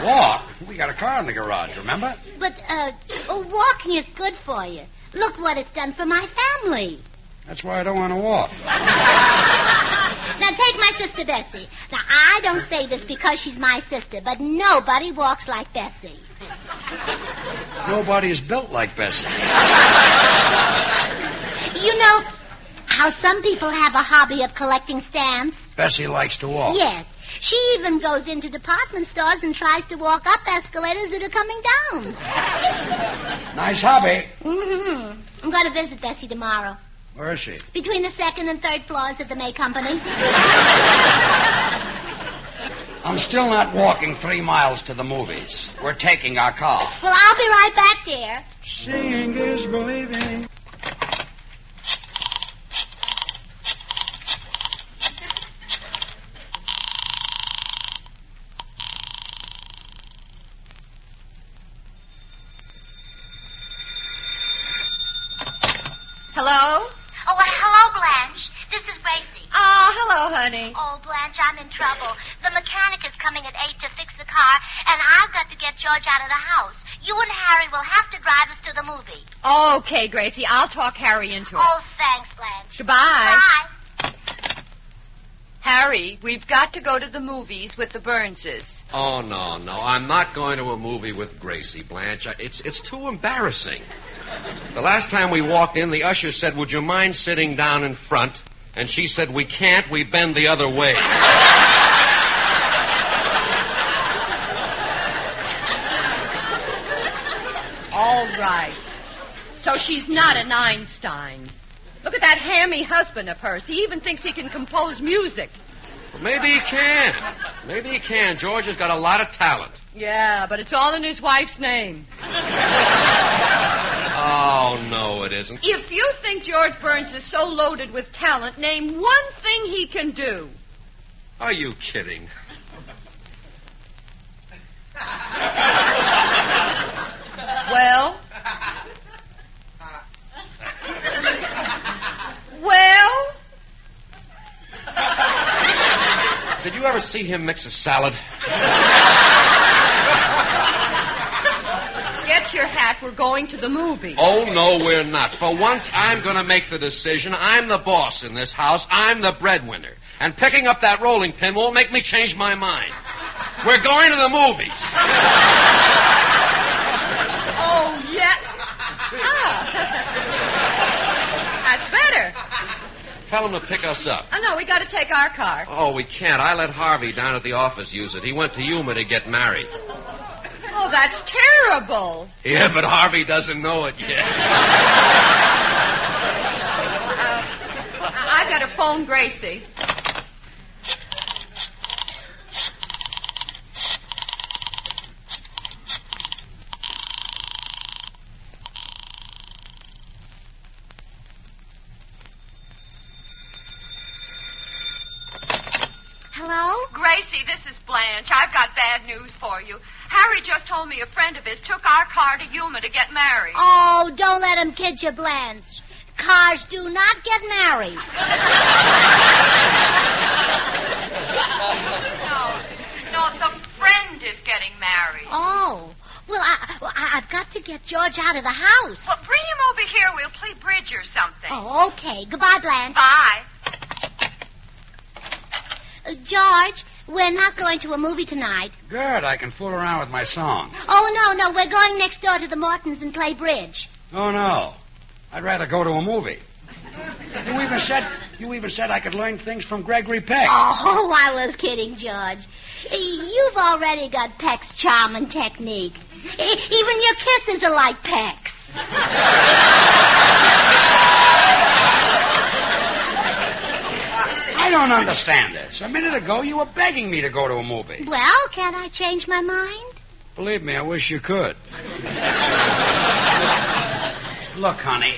Walk? We got a car in the garage, remember? But, walking is good for you. Look what it's done for my family. That's why I don't want to walk. Now, take my sister Bessie. Now, I don't say this because she's my sister, but nobody walks like Bessie. Nobody is built like Bessie. You know how some people have a hobby of collecting stamps? Bessie likes to walk. Yes. She even goes into department stores and tries to walk up escalators that are coming down. Nice hobby. Mm-hmm. I'm going to visit Bessie tomorrow. Where is she? Between the second and third floors of the May Company. I'm still not walking 3 miles to the movies. We're taking our car. Well, I'll be right back, dear. Seeing is believing. Hello? Oh, hello, Blanche. This is Gracie. Oh, hello, honey. Oh, Blanche, I'm in trouble. The mechanic is coming at 8 to fix the car, and I've got to get George out of the house. You and Harry will have to drive us to the movie. Okay, Gracie, I'll talk Harry into it. Oh, thanks, Blanche. Goodbye. Bye. Harry, we've got to go to the movies with the Burnses. Oh, no. I'm not going to a movie with Gracie, Blanche. It's too embarrassing. The last time we walked in, the usher said, "Would you mind sitting down in front?" And she said, "We can't. We bend the other way." All right. So she's not an Einstein. Look at that hammy husband of hers. He even thinks he can compose music. Well, maybe he can. Maybe he can. George has got a lot of talent. Yeah, but it's all in his wife's name. Oh, no, it isn't. If you think George Burns is so loaded with talent, name one thing he can do. Are you kidding? Well? Well? Did you ever see him mix a salad? Get your hat. We're going to the movies. Oh, no, we're not. For once, I'm going to make the decision. I'm the boss in this house. I'm the breadwinner. And picking up that rolling pin won't make me change my mind. We're going to the movies. Oh, yeah. That's better. Tell him to pick us up. Oh, no, we got to take our car. Oh, we can't. I let Harvey down at the office use it. He went to Yuma to get married. Oh, that's terrible. Yeah, but Harvey doesn't know it yet. I've got to phone Gracie. Gracie, this is Blanche. I've got bad news for you. Harry just told me a friend of his took our car to Yuma to get married. Oh, don't let him kid you, Blanche. Cars do not get married. No, the friend is getting married. Oh. Well, I've got to get George out of the house. Well, bring him over here. We'll play bridge or something. Oh, okay. Goodbye, Blanche. Bye. George, we're not going to a movie tonight. Good. I can fool around with my song. Oh, no. We're going next door to the Mortons and play bridge. Oh, no. I'd rather go to a movie. You even said I could learn things from Gregory Peck. Oh, I was kidding, George. You've already got Peck's charm and technique. Even your kisses are like Peck's. I don't understand this. A minute ago, you were begging me to go to a movie. Well, can't I change my mind? Believe me, I wish you could. Look, honey,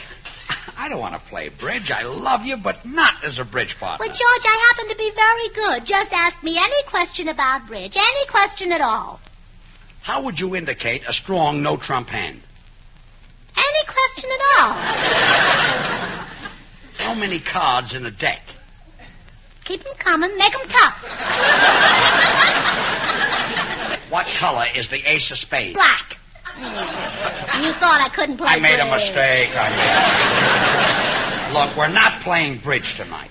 I don't want to play bridge. I love you, but not as a bridge partner. Well, George, I happen to be very good. Just ask me any question about bridge. Any question at all. How would you indicate a strong no-trump hand? Any question at all. How many cards in a deck? Keep them coming. Make them tough. What color is the ace of spades? Black. You thought I couldn't play I made bridge. a mistake. Look, we're not playing bridge tonight.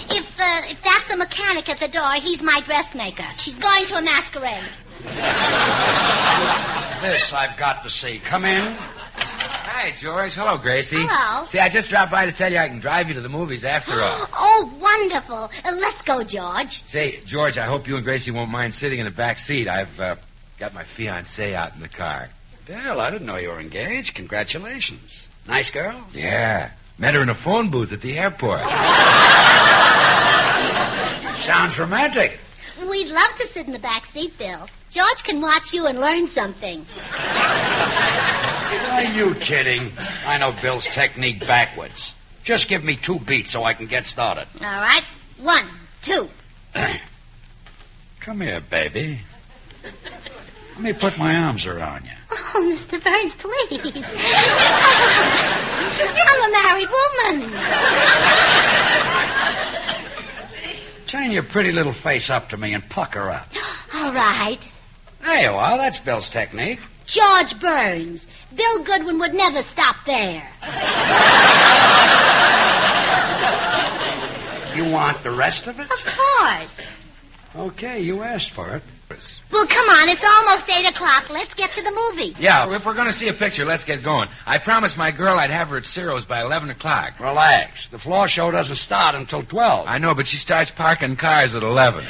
If that's a mechanic at the door, he's my dressmaker. She's going to a masquerade. This I've got to see. Come in. Hi, George. Hello, Gracie. Hello. See, I just dropped by to tell you I can drive you to the movies after all. Oh, wonderful. Let's go, George. Say, George, I hope you and Gracie won't mind sitting in the back seat. I've got my fiancée out in the car. Well, I didn't know you were engaged. Congratulations. Nice girl? Yeah. Met her in a phone booth at the airport. Sounds romantic. We'd love to sit in the back seat, Bill. George can watch you and learn something. Are you kidding? I know Bill's technique backwards. Just give me 2 beats so I can get started. All right. 1, 2. Come here, baby. Let me put my arms around you. Oh, Mr. Burns, please. I'm a married woman. Turn your pretty little face up to me and pucker up. All right. There you are. That's Bill's technique. George Burns. Bill Goodwin would never stop there. You want the rest of it? Of course. Okay, you asked for it. Well, come on. It's almost 8 o'clock. Let's get to the movie. Yeah, if we're going to see a picture, let's get going. I promised my girl I'd have her at Ciro's by 11 o'clock. Relax. The floor show doesn't start until 12. I know, but she starts parking cars at 11.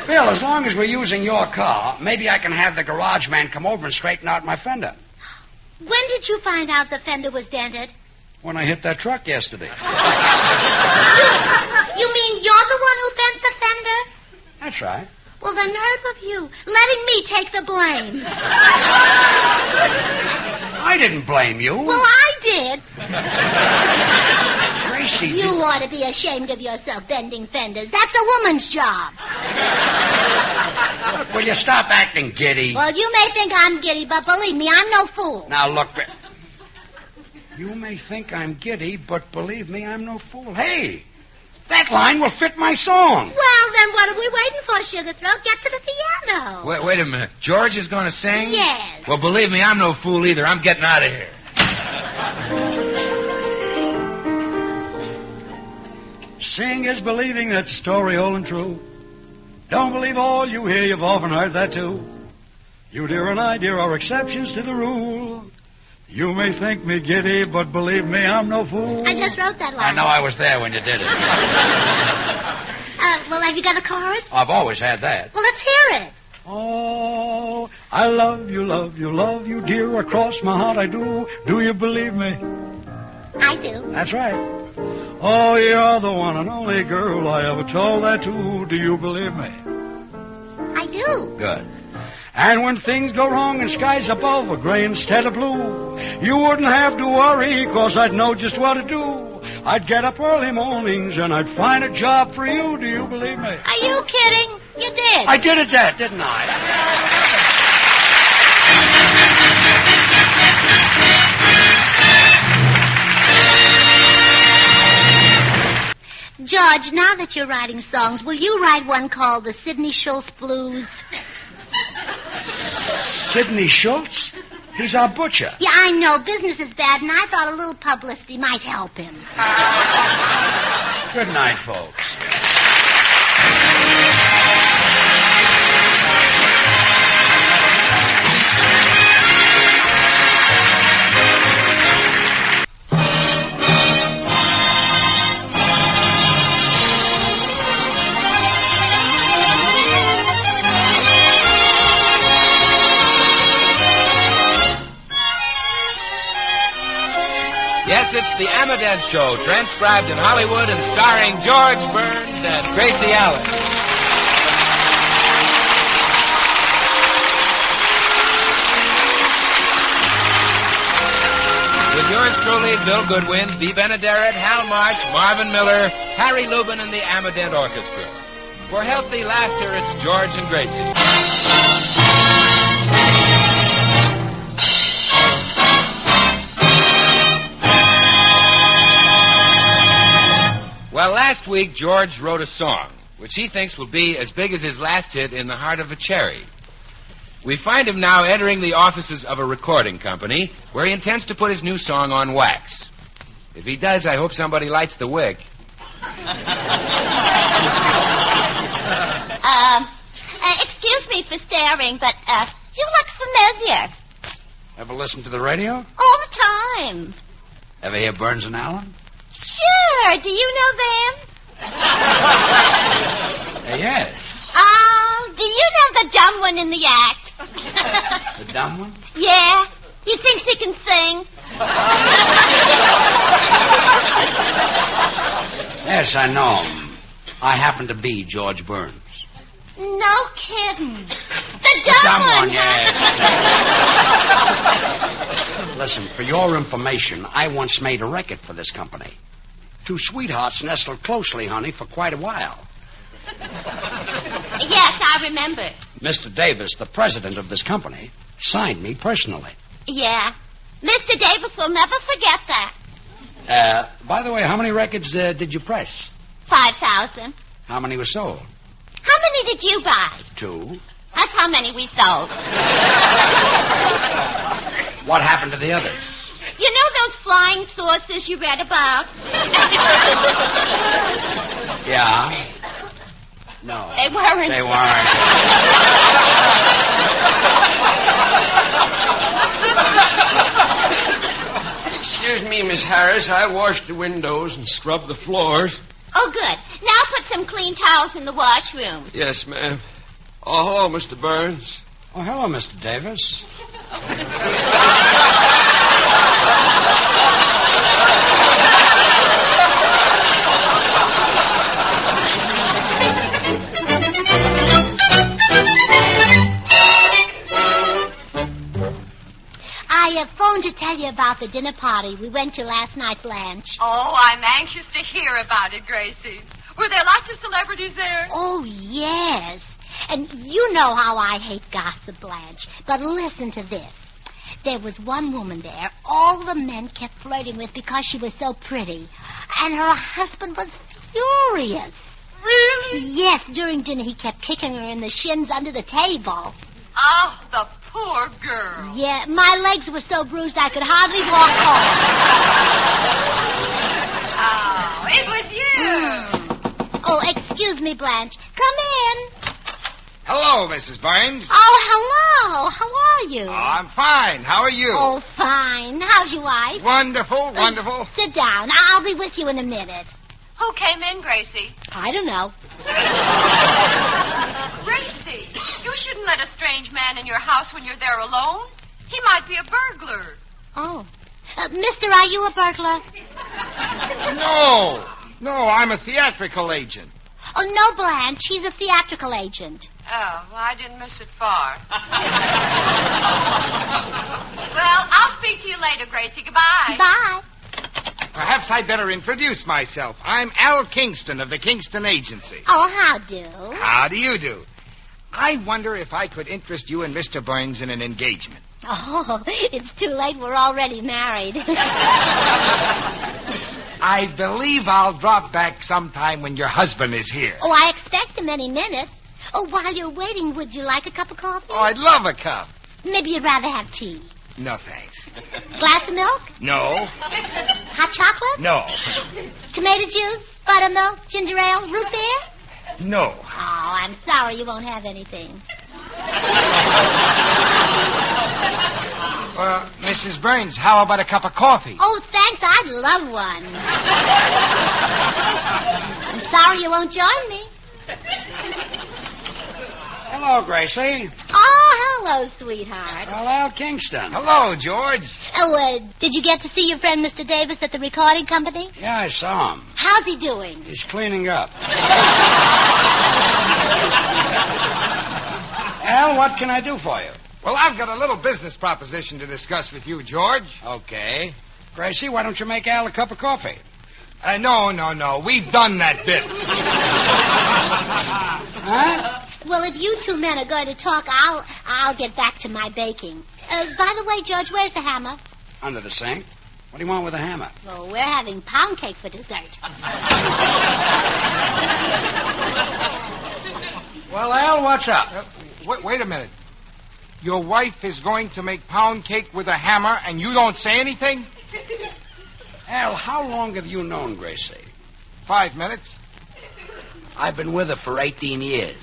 Bill, as long as we're using your car, maybe I can have the garage man come over and straighten out my fender. When did you find out the fender was dented? When I hit that truck yesterday. You mean you're the one who bent the fender? That's right. Well, the nerve of you, letting me take the blame. I didn't blame you. Well, I did. Gracie, you ought to be ashamed of yourself bending fenders. That's a woman's job. Look, will you stop acting giddy? Well, you may think I'm giddy, but believe me, I'm no fool. Now, look, you may think I'm giddy, but believe me, I'm no fool. Hey, that line will fit my song. Well, then what are we waiting for, Sugar Throat? Get to the piano. Wait a minute. George is going to sing? Yes. Well, believe me, I'm no fool either. I'm getting out of here. Seeing is believing, that's a story old and true. Don't believe all you hear, you've often heard that too. You, dear, and I, dear, are exceptions to the rule. You may think me giddy, but believe me, I'm no fool. I just wrote that line. I know I was there when you did it. Well, have you got a chorus? I've always had that. Well, let's hear it. Oh, I love you, dear, across my heart I do. Do you believe me? I do. That's right. Oh, you're the one and only girl I ever told that to. Do you believe me? I do. Good. And when things go wrong and skies above are gray instead of blue, you wouldn't have to worry, 'cause I'd know just what to do. I'd get up early mornings and I'd find a job for you. Do you believe me? Are you kidding? You did. I did it, Dad, didn't I? George, now that you're writing songs, will you write one called the Sidney Schultz Blues? Sidney Schultz? He's our butcher. Yeah, I know. Business is bad, and I thought a little publicity might help him. Good night, folks. Yes, it's the Amadent Show, transcribed in Hollywood and starring George Burns and Gracie Allen. With yours truly, Bill Goodwin, Bea Benaderet, Hal March, Marvin Miller, Harry Lubin, and the Amadent Orchestra. For healthy laughter, it's George and Gracie. Well, last week, George wrote a song, which he thinks will be as big as his last hit, In the Heart of a Cherry. We find him now entering the offices of a recording company, where he intends to put his new song on wax. If he does, I hope somebody lights the wick. Excuse me for staring, but you look familiar. Ever listen to the radio? All the time. Ever hear Burns and Allen? Sure. Do you know them? Yes. Do you know the dumb one in the act? The dumb one? Yeah. He thinks he can sing. Yes, I know him. I happen to be George Burns. No kidding. The dumb one, yes. Listen, for your information, I once made a record for this company. Two sweethearts nestled closely, honey, for quite a while. Yes, I remember. Mr. Davis, the president of this company, signed me personally. Yeah. Mr. Davis will never forget that. By the way, how many records did you press? 5,000. How many were sold? How many did you buy? 2. That's how many we sold. What happened to the others? You know those flying saucers you read about? Yeah. No. They weren't. They weren't. Excuse me, Miss Harris. I washed the windows and scrubbed the floors. Oh, good. Now put some clean towels in the washroom. Yes, ma'am. Oh, hello, Mr. Burns. Oh, hello, Mr. Davis. I phoned to tell you about the dinner party we went to last night, Blanche. Oh, I'm anxious to hear about it, Gracie. Were there lots of celebrities there? Oh, yes. And you know how I hate gossip, Blanche. But listen to this. There was one woman there all the men kept flirting with because she was so pretty. And her husband was furious. Really? Yes, during dinner he kept kicking her in the shins under the table. Oh, the poor girl. Yeah, my legs were so bruised I could hardly walk home. Oh, it was you. Oh, excuse me, Blanche. Come in. Hello, Mrs. Burns. Oh, hello. How are you? Oh, I'm fine. How are you? Oh, fine. How's your wife? Wonderful, wonderful. Sit down. I'll be with you in a minute. Who came in, Gracie? I don't know. Gracie, you shouldn't let a strange man in your house when you're there alone. He might be a burglar. Oh. Mister, are you a burglar? No, I'm a theatrical agent. Oh, no, Blanche. He's a theatrical agent. Oh, well, I didn't miss it far. Well, I'll speak to you later, Gracie. Goodbye. Bye. Perhaps I'd better introduce myself. I'm Al Kingston of the Kingston Agency. Oh, how do? How do you do? I wonder if I could interest you and Mr. Burns in an engagement. Oh, it's too late. We're already married. I believe I'll drop back sometime when your husband is here. Oh, I expect him any minute. Oh, while you're waiting, would you like a cup of coffee? Oh, I'd love a cup. Maybe you'd rather have tea. No, thanks. Glass of milk? No. Hot chocolate? No. Tomato juice? Buttermilk? Ginger ale? Root beer? No. Oh, I'm sorry you won't have anything. Mrs. Burns, how about a cup of coffee? Oh, thanks. I'd love one. I'm sorry you won't join me. Hello, Gracie. Oh, hello, sweetheart. Well, Al Kingston. Hello, George. Oh, did you get to see your friend Mr. Davis at the recording company? Yeah, I saw him. How's he doing? He's cleaning up. Al, what can I do for you? Well, I've got a little business proposition to discuss with you, George. Okay. Gracie, why don't you make Al a cup of coffee? No. We've done that bit. Huh? Well, if you two men are going to talk, I'll get back to my baking. By the way, George, where's the hammer? Under the sink. What do you want with a hammer? Well, we're having pound cake for dessert. Well, Al, what's up? Wait a minute. Your wife is going to make pound cake with a hammer, and you don't say anything? Al, how long have you known Gracie? 5 minutes. I've been with her for 18 years.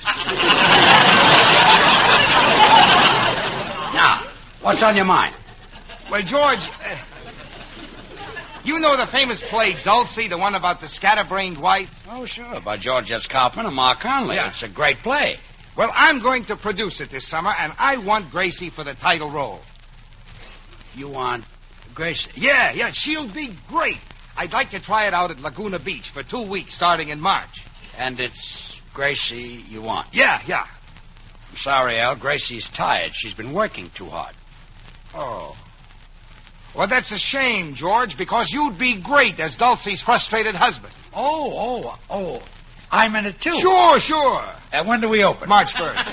Now, what's on your mind? Well, George, you know the famous play Dulcie, the one about the scatterbrained wife? Oh, sure, by George S. Kaufman and Mark Conley. Yeah. It's a great play. Well, I'm going to produce it this summer, and I want Gracie for the title role. You want Gracie? Yeah, she'll be great. I'd like to try it out at Laguna Beach for 2 weeks, starting in March. And it's Gracie you want? Yeah. I'm sorry, Al. Gracie's tired. She's been working too hard. Oh. Well, that's a shame, George, because you'd be great as Dulcie's frustrated husband. Oh. I'm in it, too. Sure. And when do we open? March 1st.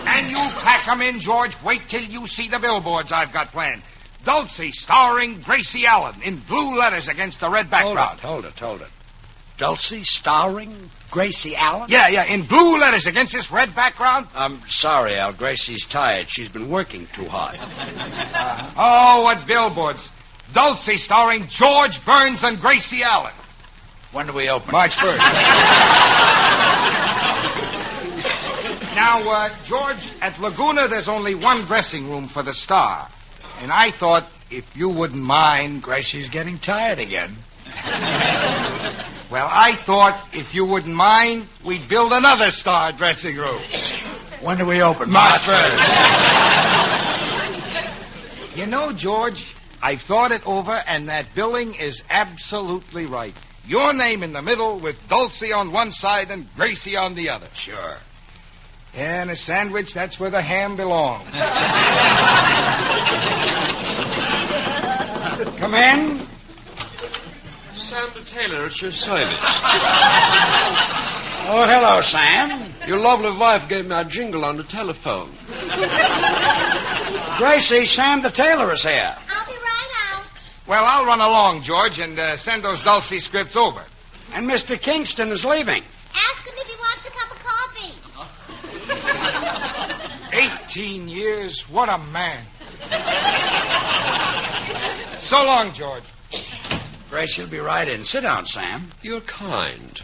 And you pack 'em in, George. Wait till you see the billboards I've got planned. Dulcie starring Gracie Allen in blue letters against the red background. Hold it. Dulcie starring Gracie Allen? Yeah, in blue letters against this red background. I'm sorry, Al. Gracie's tired. She's been working too hard. Oh, what billboards. Dulcie starring George Burns and Gracie Allen. When do we open? March 1st. Now, George, at Laguna, there's only one dressing room for the star. And I thought, if you wouldn't mind... Gracie's getting tired again. Well, I thought, if you wouldn't mind, we'd build another star dressing room. When do we open? March 1st. You know, George, I've thought it over, and that billing is absolutely right. Your name in the middle with Dulcie on one side and Gracie on the other. Sure. And a sandwich, that's where the ham belongs. Come in. Sam the tailor at your service. Oh, hello, Sam. Your lovely wife gave me a jingle on the telephone. Gracie, Sam the tailor is here. I'll be right out. Well, I'll run along, George, and send those Dulcie scripts over. And Mr. Kingston is leaving. Ask him if he wants a cup of coffee. 18 years. What a man. So long, George. Grace, you'll be right in. Sit down, Sam. You're kind.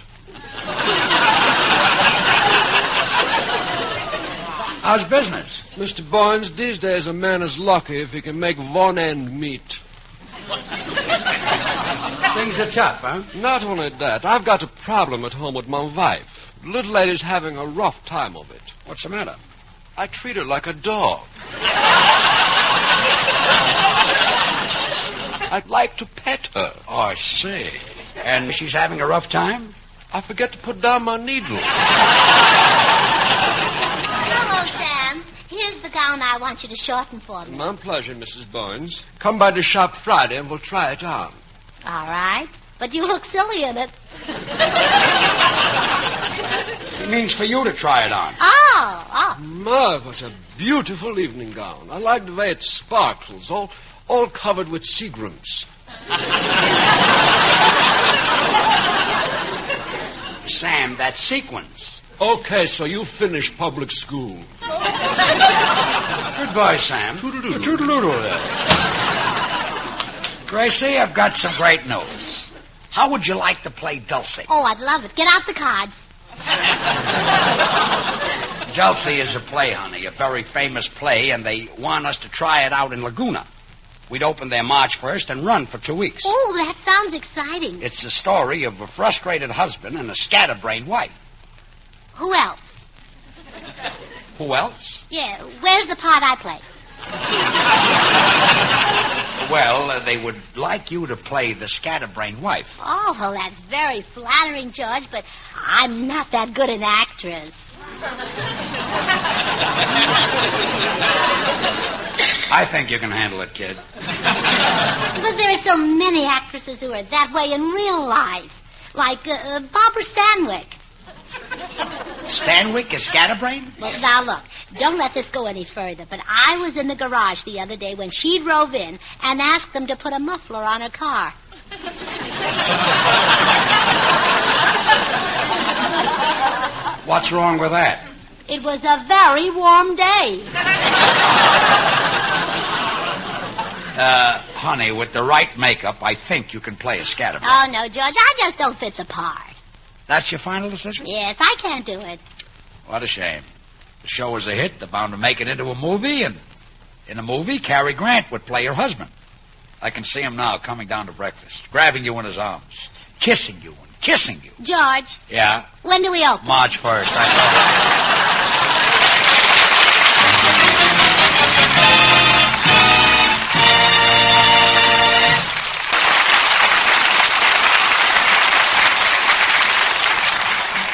How's business? Mr. Barnes, these days a man is lucky if he can make one end meet. Things are tough, huh? Not only that, I've got a problem at home with my wife. The little lady's having a rough time of it. What's the matter? I treat her like a dog. I'd like to pet her. Oh, I see. And she's having a rough time? I forget to put down my needle. Hello, Sam. Here's the guy gown I want you to shorten for me. My pleasure, Mrs. Boynes. Come by the shop Friday and we'll try it on. All right. But you look silly in it. He means for you to try it on. Oh. My, what a beautiful evening gown. I like the way it sparkles, all covered with Seagrams. Sam, that's sequins. Okay, so you finished public school. Goodbye, Sam. Toodle-doodle. Toodle-doodle there. Gracie, I've got some great news. How would you like to play Dulcie? Oh, I'd love it. Get out the cards. Dulcie is a play, honey, a very famous play, and they want us to try it out in Laguna. We'd open there March 1st and run for 2 weeks. Oh, that sounds exciting. It's the story of a frustrated husband and a scatterbrained wife. Who else? Who else? Yeah, where's the part I play? Well, they would like you to play the scatterbrained wife. Oh, well, that's very flattering, George, but I'm not that good an actress. I think you can handle it, kid. But there are so many actresses who are that way in real life. Like Barbara Stanwyck. Stanwyck is scatterbrained? Well, now, look, don't let this go any further, but I was in the garage the other day when she drove in and asked them to put a muffler on her car. What's wrong with that? It was a very warm day. Honey, with the right makeup, I think you can play a scatterbrain. Oh, no, George, I just don't fit the part. That's your final decision? Yes, I can't do it. What a shame. The show was a hit. They're bound to make it into a movie, and in a movie, Cary Grant would play your husband. I can see him now coming down to breakfast, grabbing you in his arms, kissing you and kissing you. George. Yeah? When do we open? March 1st. I thought.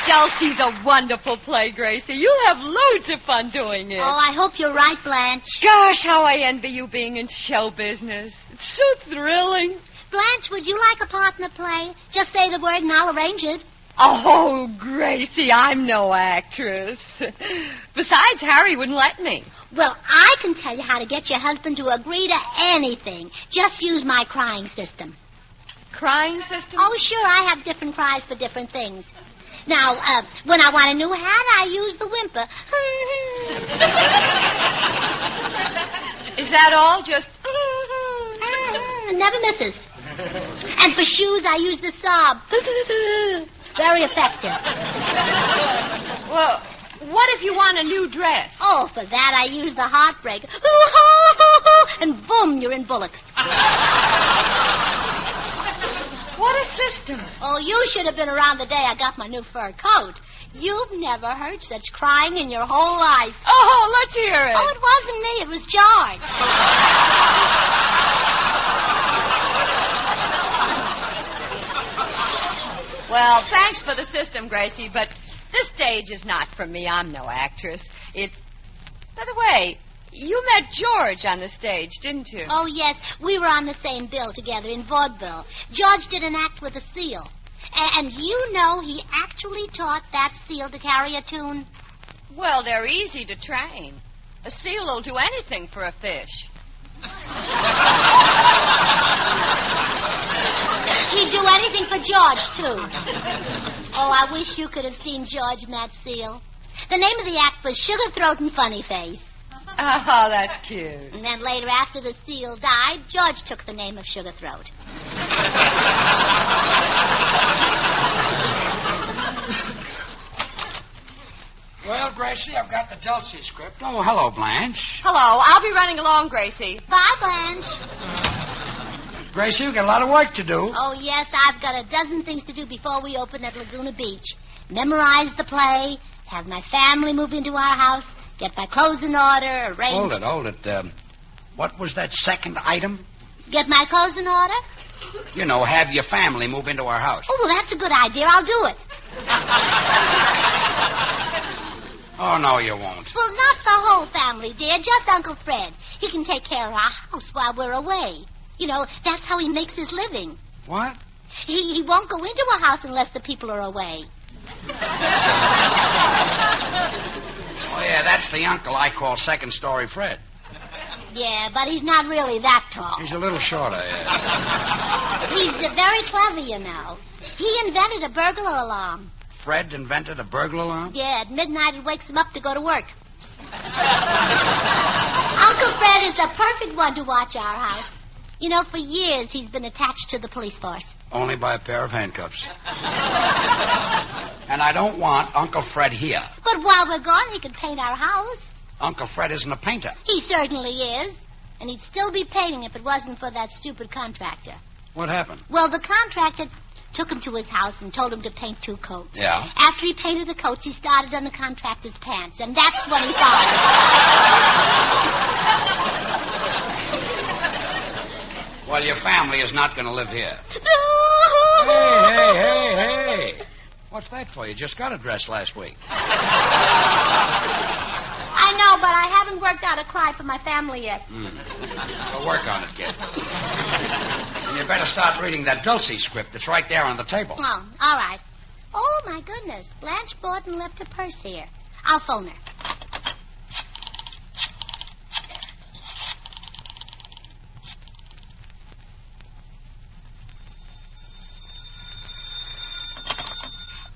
Jolson's a wonderful play, Gracie. You'll have loads of fun doing it. Oh, I hope you're right, Blanche. Gosh, how I envy you being in show business. It's so thrilling. Blanche, would you like a part in the play? Just say the word and I'll arrange it. Oh, Gracie, I'm no actress. Besides, Harry wouldn't let me. Well, I can tell you how to get your husband to agree to anything. Just use my crying system. Crying system? Oh, sure, I have different cries for different things. Now, when I want a new hat, I use the whimper. Is that all? Just... It never misses. And for shoes, I use the sob. Very effective. Well, what if you want a new dress? Oh, for that, I use the heartbreak. And boom, you're in bullocks. What a system. Oh, you should have been around the day I got my new fur coat. You've never heard such crying in your whole life. Oh, let's hear it. Oh, it wasn't me. It was George. Well, thanks for the system, Gracie, but this stage is not for me. I'm no actress. By the way, you met George on the stage, didn't you? Oh, yes. We were on the same bill together in vaudeville. George did an act with a seal. And you know he actually taught that seal to carry a tune? Well, they're easy to train. A seal will do anything for a fish. He'd do anything for George, too. Oh, I wish you could have seen George in that seal. The name of the act was Sugar Throat and Funny Face. Oh, that's cute. And then later, after the seal died, George took the name of Sugar Throat. Well, Gracie, I've got the Dulcie script. Oh, hello, Blanche. Hello. I'll be running along, Gracie. Bye, Blanche. Gracie, we've got a lot of work to do. Oh, yes, I've got a dozen things to do before we open at Laguna Beach. Memorize the play, have my family move into our house, get my clothes in order, arrange... Hold it. What was that second item? Get my clothes in order? You know, have your family move into our house. Oh, well, that's a good idea. I'll do it. All Oh, no, you won't. Well, not the whole family, dear. Just Uncle Fred. He can take care of our house while we're away. You know, that's how he makes his living. What? He won't go into a house unless the people are away. Oh, yeah, that's the uncle I call Second Story Fred. Yeah, but he's not really that tall. He's a little shorter, yeah. He's very clever, you know. He invented a burglar alarm. Fred invented a burglar alarm? Yeah, at midnight it wakes him up to go to work. Uncle Fred is the perfect one to watch our house. You know, for years he's been attached to the police force. Only by a pair of handcuffs. And I don't want Uncle Fred here. But while we're gone, he can paint our house. Uncle Fred isn't a painter. He certainly is. And he'd still be painting if it wasn't for that stupid contractor. What happened? Well, the contractor took him to his house and told him to paint 2 coats. Yeah? After he painted the coats, he started on the contractor's pants, and that's when he fired. Well, your family is not going to live here. Hey. What's that for? You just got a dress last week. I know, but I haven't worked out a cry for my family yet. Well, work on it, kid. And you better start reading that Dulcie script. It's right there on the table. Oh, all right. Oh, my goodness. Blanche Borden left her purse here. I'll phone her.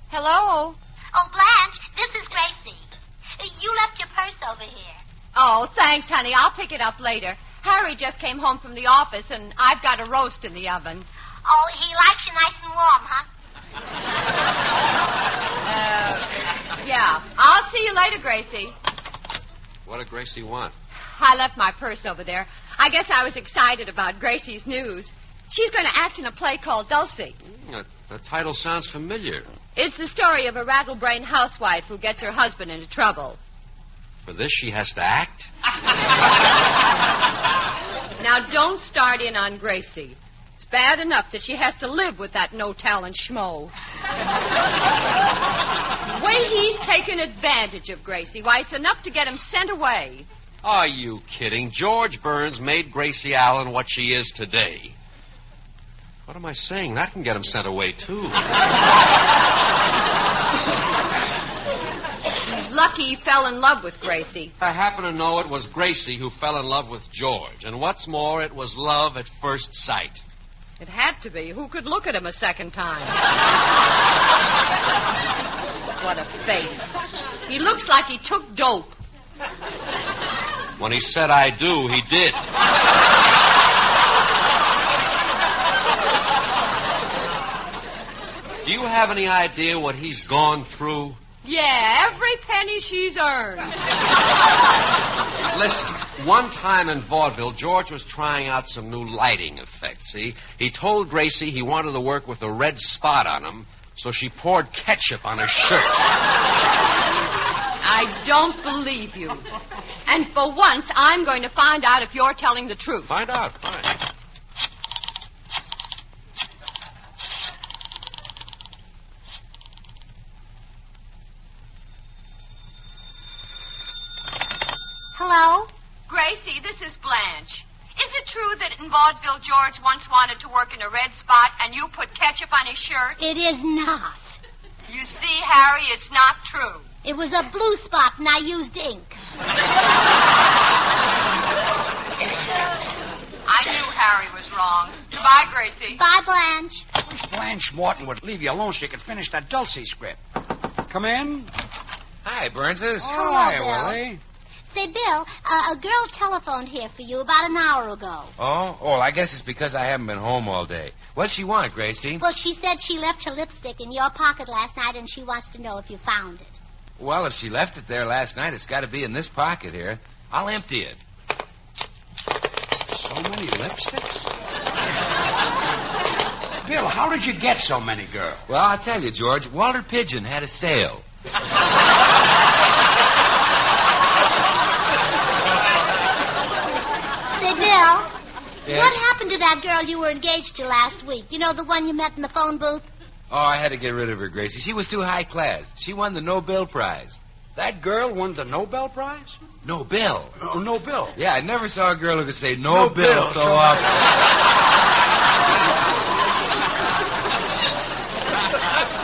Hello? Oh, Blanche, this is Gracie. You left your purse over here. Oh, thanks, honey. I'll pick it up later. Harry just came home from the office, and I've got a roast in the oven. Oh, he likes you nice and warm, huh? Yeah. I'll see you later, Gracie. What did Gracie want? I left my purse over there. I guess I was excited about Gracie's news. She's going to act in a play called Dulcie. The title sounds familiar. It's the story of a rattle-brained housewife who gets her husband into trouble. For this, she has to act? Now, don't start in on Gracie. It's bad enough that she has to live with that no-talent schmo. The way he's taken advantage of Gracie, why, it's enough to get him sent away. Are you kidding? George Burns made Gracie Allen what she is today. What am I saying? That can get him sent away, too. He's lucky he fell in love with Gracie. I happen to know it was Gracie who fell in love with George. And what's more, it was love at first sight. It had to be. Who could look at him a second time? What a face. He looks like he took dope. When he said I do, he did. Do you have any idea what he's gone through? Yeah, every penny she's earned. Listen, one time in vaudeville, George was trying out some new lighting effects, see? He told Gracie he wanted to work with a red spot on him, so she poured ketchup on his shirt. I don't believe you. And for once, I'm going to find out if you're telling the truth. Find out, fine. Hello? Gracie, this is Blanche. Is it true that in vaudeville George once wanted to work in a red spot and you put ketchup on his shirt? It is not. You see, Harry, it's not true. It was a blue spot, and I used ink. I knew Harry was wrong. Goodbye, Gracie. Bye, Blanche. I wish Blanche Morton would leave you alone so you could finish that Dulcie script. Come in. Hi, Burnses. Hello, Hi, Bill. Willie. Say, Bill, a girl telephoned here for you about an hour ago. Oh, I guess it's because I haven't been home all day. What'd she want, Gracie? Well, she said she left her lipstick in your pocket last night, and she wants to know if you found it. Well, if she left it there last night, it's got to be in this pocket here. I'll empty it. So many lipsticks? Bill, how did you get so many girls? Well, I'll tell you, George. Walter Pigeon had a sale. Say, Bill, Yeah? what happened to that girl you were engaged to last week? You know, the one you met in the phone booth? Oh, I had to get rid of her, Gracie. She was too high class. She won the Nobel Prize. That girl won the Nobel Prize? No bill. Oh, no bill. Yeah, I never saw a girl who could say no bill so often.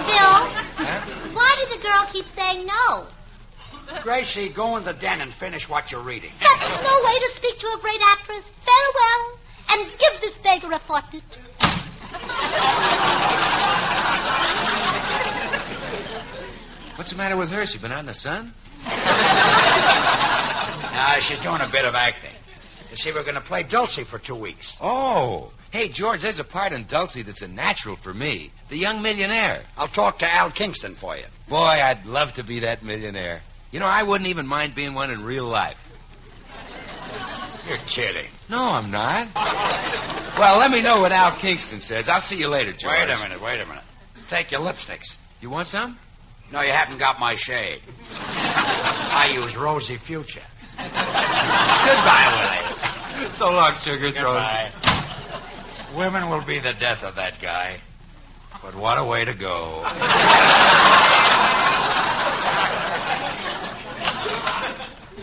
Bill, why did the girl keep saying no? Gracie, go in the den and finish what you're reading. That's no way to speak to a great actress. Farewell, and give this beggar a fortnight. What's the matter with her? She been out in the sun? No, she's doing a bit of acting. You see, we're going to play Dulcie for 2 weeks. Oh. Hey, George, there's a part in Dulcie that's a natural for me. The young millionaire. I'll talk to Al Kingston for you. Boy, I'd love to be that millionaire. You know, I wouldn't even mind being one in real life. You're kidding. No, I'm not. Well, let me know what Al Kingston says. I'll see you later, George. Wait a minute. Take your lipsticks. You want some? No, you haven't got my shade. I use Rosy Future. Goodbye, Willie. So long, sugar throat. Goodbye. Women will be the death of that guy. But what a way to go.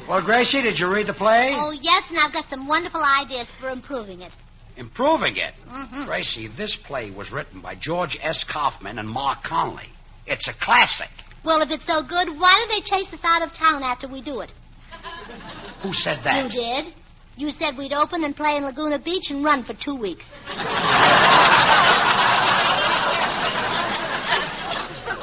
Well, Gracie, did you read the play? Oh, yes, and I've got some wonderful ideas for improving it. Improving it? Mm-hmm. Gracie, this play was written by George S. Kaufman and Mark Conley. It's a classic. Well, if it's so good, why don't they chase us out of town after we do it? Who said that? You did. You said we'd open and play in Laguna Beach and run for 2 weeks.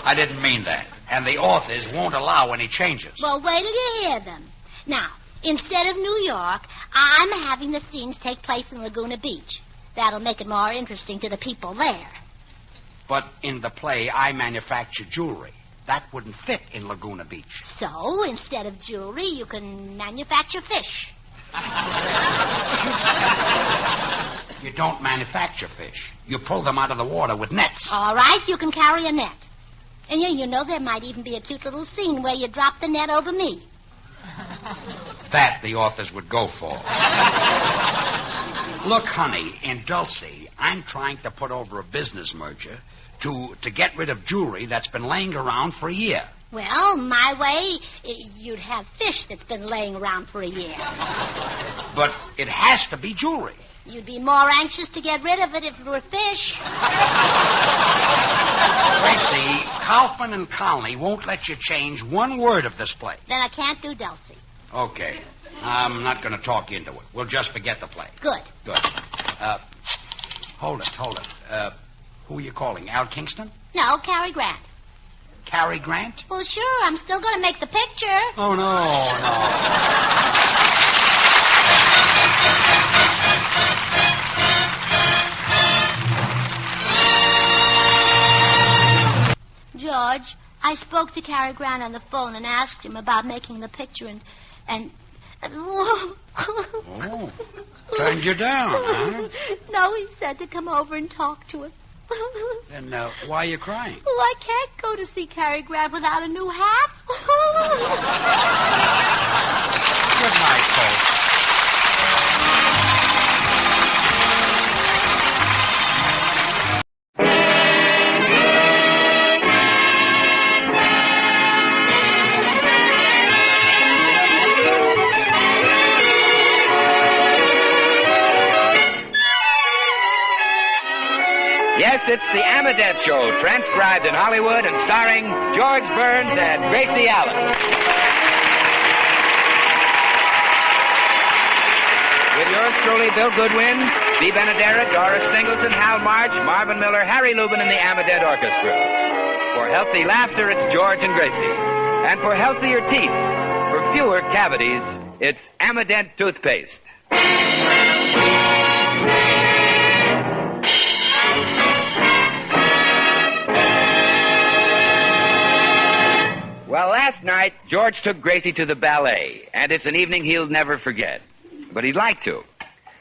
I didn't mean that. And the authors won't allow any changes. Well, wait till you hear them. Now, instead of New York, I'm having the scenes take place in Laguna Beach. That'll make it more interesting to the people there. But in the play, I manufacture jewelry. That wouldn't fit in Laguna Beach. So, instead of jewelry, you can manufacture fish. You don't manufacture fish. You pull them out of the water with nets. All right, you can carry a net. And you know, there might even be a cute little scene where you drop the net over me. That the authors would go for. Look, honey, in Dulcie, I'm trying to put over a business merger to get rid of jewelry that's been laying around for a year. Well, my way, you'd have fish that's been laying around for a year. But it has to be jewelry. You'd be more anxious to get rid of it if it were fish. Gracie, Kaufman and Conley won't let you change one word of this play. Then I can't do Dulcie. Okay. I'm not going to talk you into it. We'll just forget the play. Good. Hold it. Who are you calling? Al Kingston? No, Cary Grant. Cary Grant? Well, sure. I'm still going to make the picture. Oh, no. George, I spoke to Cary Grant on the phone and asked him about making the picture and Oh. Turned you down, huh? No, he said to come over and talk to him. Then why are you crying? Well, I can't go to see Cary Grant without a new hat. Good night, folks. Yes, it's the Amadette Show, transcribed in Hollywood and starring George Burns and Gracie Allen. With yours truly, Bill Goodwin, Bea Benaderet, Doris Singleton, Hal March, Marvin Miller, Harry Lubin, and the Amadette Orchestra. For healthy laughter, it's George and Gracie. And for healthier teeth, for fewer cavities, it's Amadette toothpaste. Well, last night, George took Gracie to the ballet, and it's an evening he'll never forget. But he'd like to.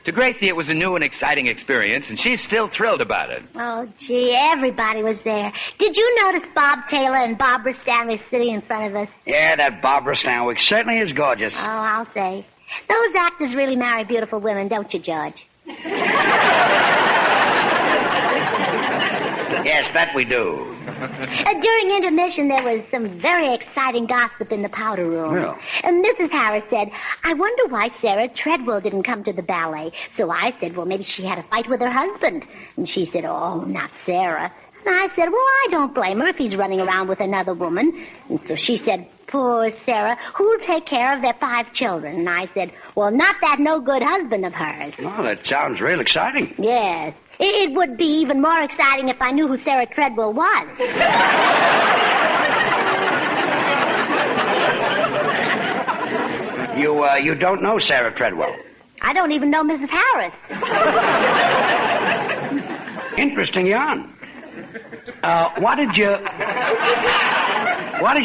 To Gracie, it was a new and exciting experience, and she's still thrilled about it. Oh, gee, everybody was there. Did you notice Bob Taylor and Barbara Stanwyck sitting in front of us? Yeah, that Barbara Stanwyck certainly is gorgeous. Oh, I'll say. Those actors really marry beautiful women, don't you, George? Yes, that we do. During intermission, there was some very exciting gossip in the powder room. Well. Mrs. Harris said, I wonder why Sarah Treadwell didn't come to the ballet. So I said, well, maybe she had a fight with her husband. And she said, oh, not Sarah. And I said, well, I don't blame her if he's running around with another woman. And so she said, poor Sarah, who'll take care of their 5 children? And I said, well, not that no-good husband of hers. Well, that sounds real exciting. Yes. It would be even more exciting if I knew who Sarah Treadwell was. You don't know Sarah Treadwell? I don't even know Mrs. Harris. Interesting yarn. What did you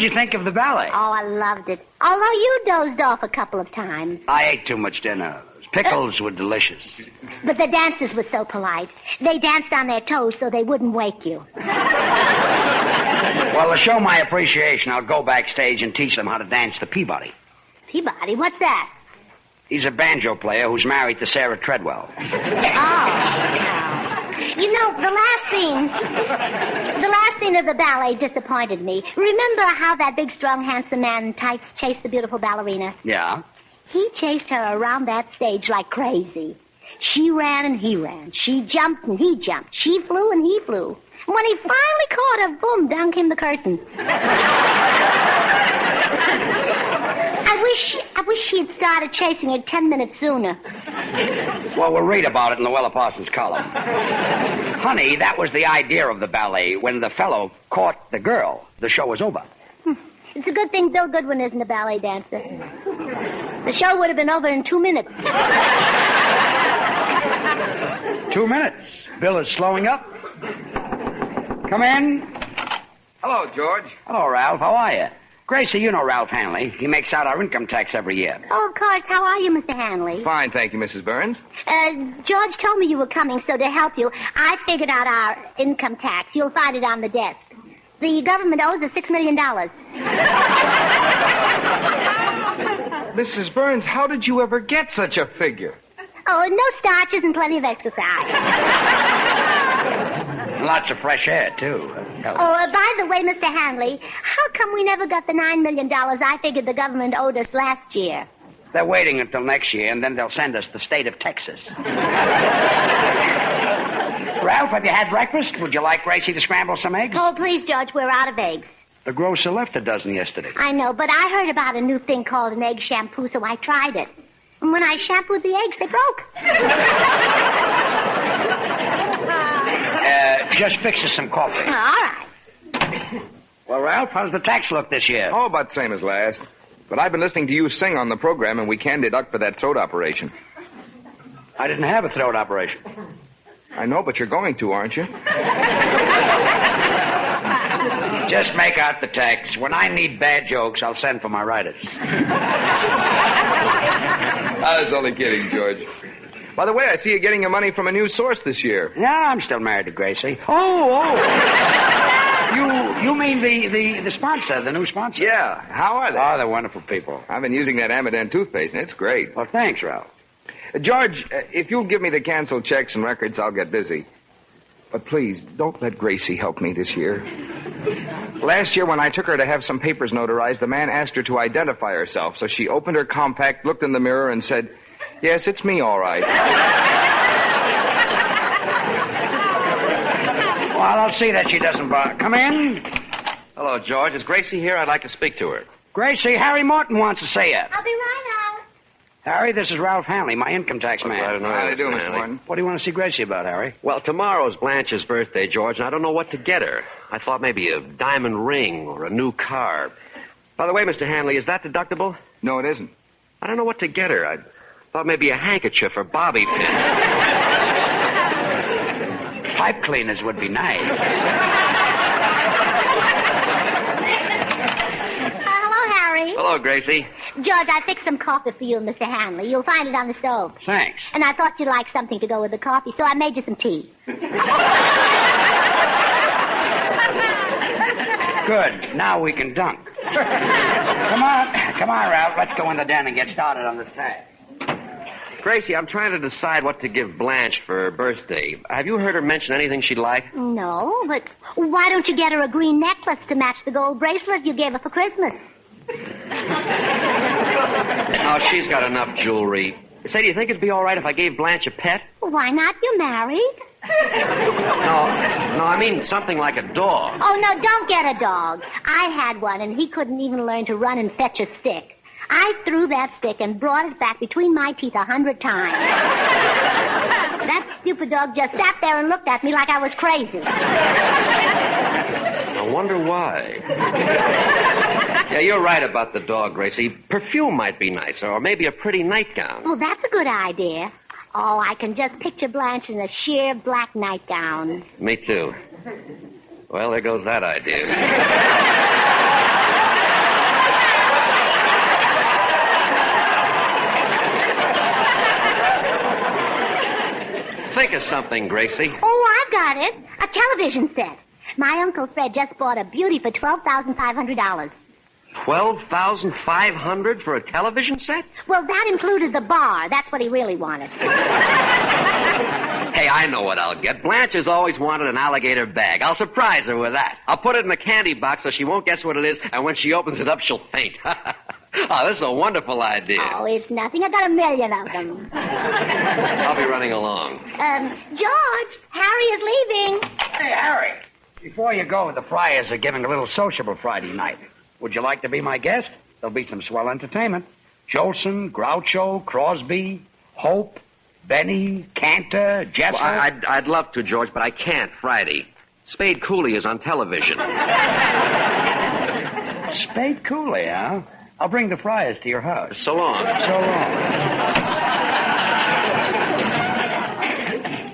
think of the ballet? Oh, I loved it. Although you dozed off a couple of times. I ate too much dinner. Pickles were delicious. But the dancers were so polite. They danced on their toes so they wouldn't wake you. Well, to show my appreciation, I'll go backstage and teach them how to dance the Peabody. Peabody? What's that? He's a banjo player who's married to Sarah Treadwell. Oh. You know, the last scene of the ballet disappointed me. Remember how that big, strong, handsome man in tights chased the beautiful ballerina? Yeah? He chased her around that stage like crazy. She ran and he ran. She jumped and he jumped. She flew and he flew. And when he finally caught her, boom, down came the curtain. I wish he had started chasing her 10 minutes sooner. Well, we'll read about it in Luella Parsons' column. Honey, that was the idea of the ballet. When the fellow caught the girl, the show was over. It's a good thing Bill Goodwin isn't a ballet dancer. The show would have been over in 2 minutes. 2 minutes. Bill is slowing up. Come in. Hello, George. Hello, Ralph. How are you? Gracie, you know Ralph Hanley. He makes out our income tax every year. Oh, of course. How are you, Mr. Hanley? Fine, thank you, Mrs. Burns. George told me you were coming, so to help you, I figured out our income tax. You'll find it on the desk. The government owes us $6 million. Mrs. Burns, how did you ever get such a figure? Oh, no starches and plenty of exercise. Lots of fresh air, too. By the way, Mr. Hanley, how come we never got the $9 million I figured the government owed us last year? They're waiting until next year, and then they'll send us the state of Texas. Ralph, have you had breakfast? Would you like Gracie to scramble some eggs? Oh, please, George, we're out of eggs. The grocer left a dozen yesterday. I know, but I heard about a new thing called an egg shampoo, so I tried it. And when I shampooed the eggs, they broke. Just fix us some coffee. All right. Well, Ralph, how's the tax look this year? Oh, about the same as last. But I've been listening to you sing on the program, and we can deduct for that throat operation. I didn't have a throat operation. I know, but you're going to, aren't you? Just make out the tax. When I need bad jokes, I'll send for my writers. I was only kidding, George. By the way, I see you getting your money from a new source this year. Yeah, I'm still married to Gracie. Oh. You mean the sponsor, the new sponsor? Yeah. How are they? Oh, they're wonderful people. I've been using that Amadant toothpaste, and it's great. Well, thanks, Ralph. George, if you'll give me the canceled checks and records, I'll get busy. But please, don't let Gracie help me this year. Last year, when I took her to have some papers notarized, the man asked her to identify herself. So she opened her compact, looked in the mirror, and said, "Yes, it's me, all right." Well, I'll see that she doesn't bother. Come in. Hello, George. Is Gracie here? I'd like to speak to her. Gracie, Harry Morton wants to see you. I'll be right out. Harry, this is Ralph Hanley, my income tax man. I don't know how to do, man. What do you want to see Gracie about, Harry? Well, tomorrow's Blanche's birthday, George, and I don't know what to get her. I thought maybe a diamond ring or a new car. By the way, Mr. Hanley, is that deductible? No, it isn't. I don't know what to get her. I thought maybe a handkerchief or bobby pin. Pipe cleaners would be nice. Hello, Harry. Hello, Gracie. George, I fixed some coffee for you, Mr. Hanley. You'll find it on the stove. Thanks. And I thought you'd like something to go with the coffee, so I made you some tea. Good. Now we can dunk. Come on, Ralph. Let's go in the den and get started on this tag. Gracie, I'm trying to decide what to give Blanche for her birthday. Have you heard her mention anything she'd like? No, but why don't you get her a green necklace to match the gold bracelet you gave her for Christmas? Oh, she's got enough jewelry. Say, do you think it'd be all right if I gave Blanche a pet? Why not? You're married. No, I mean something like a dog. Oh, no, don't get a dog. I had one, and he couldn't even learn to run and fetch a stick. I threw that stick and brought it back between my teeth 100 times. That stupid dog just sat there and looked at me like I was crazy. I wonder why. Yeah, you're right about the dog, Gracie. Perfume might be nicer, or maybe a pretty nightgown. Well, that's a good idea. Oh, I can just picture Blanche in a sheer black nightgown. Me too. Well, there goes that idea. Think of something, Gracie. Oh, I've got it. A television set. My Uncle Fred just bought a beauty for $12,500. $12,500 for a television set? Well, that included the bar. That's what he really wanted. Hey, I know what I'll get. Blanche has always wanted an alligator bag. I'll surprise her with that. I'll put it in the candy box so she won't guess what it is, and when she opens it up, she'll faint. Oh, this is a wonderful idea. Oh, it's nothing. I got 1 million of them. I'll be running along. George, Harry is leaving. Hey, Harry. Before you go, the Friars are giving a little sociable Friday night. Would you like to be my guest? There'll be some swell entertainment. Jolson, Groucho, Crosby, Hope, Benny, Cantor, Jesser. Well, I'd love to, George, but I can't Friday. Spade Cooley is on television. Spade Cooley, huh? I'll bring the Friars to your house. So long. So long.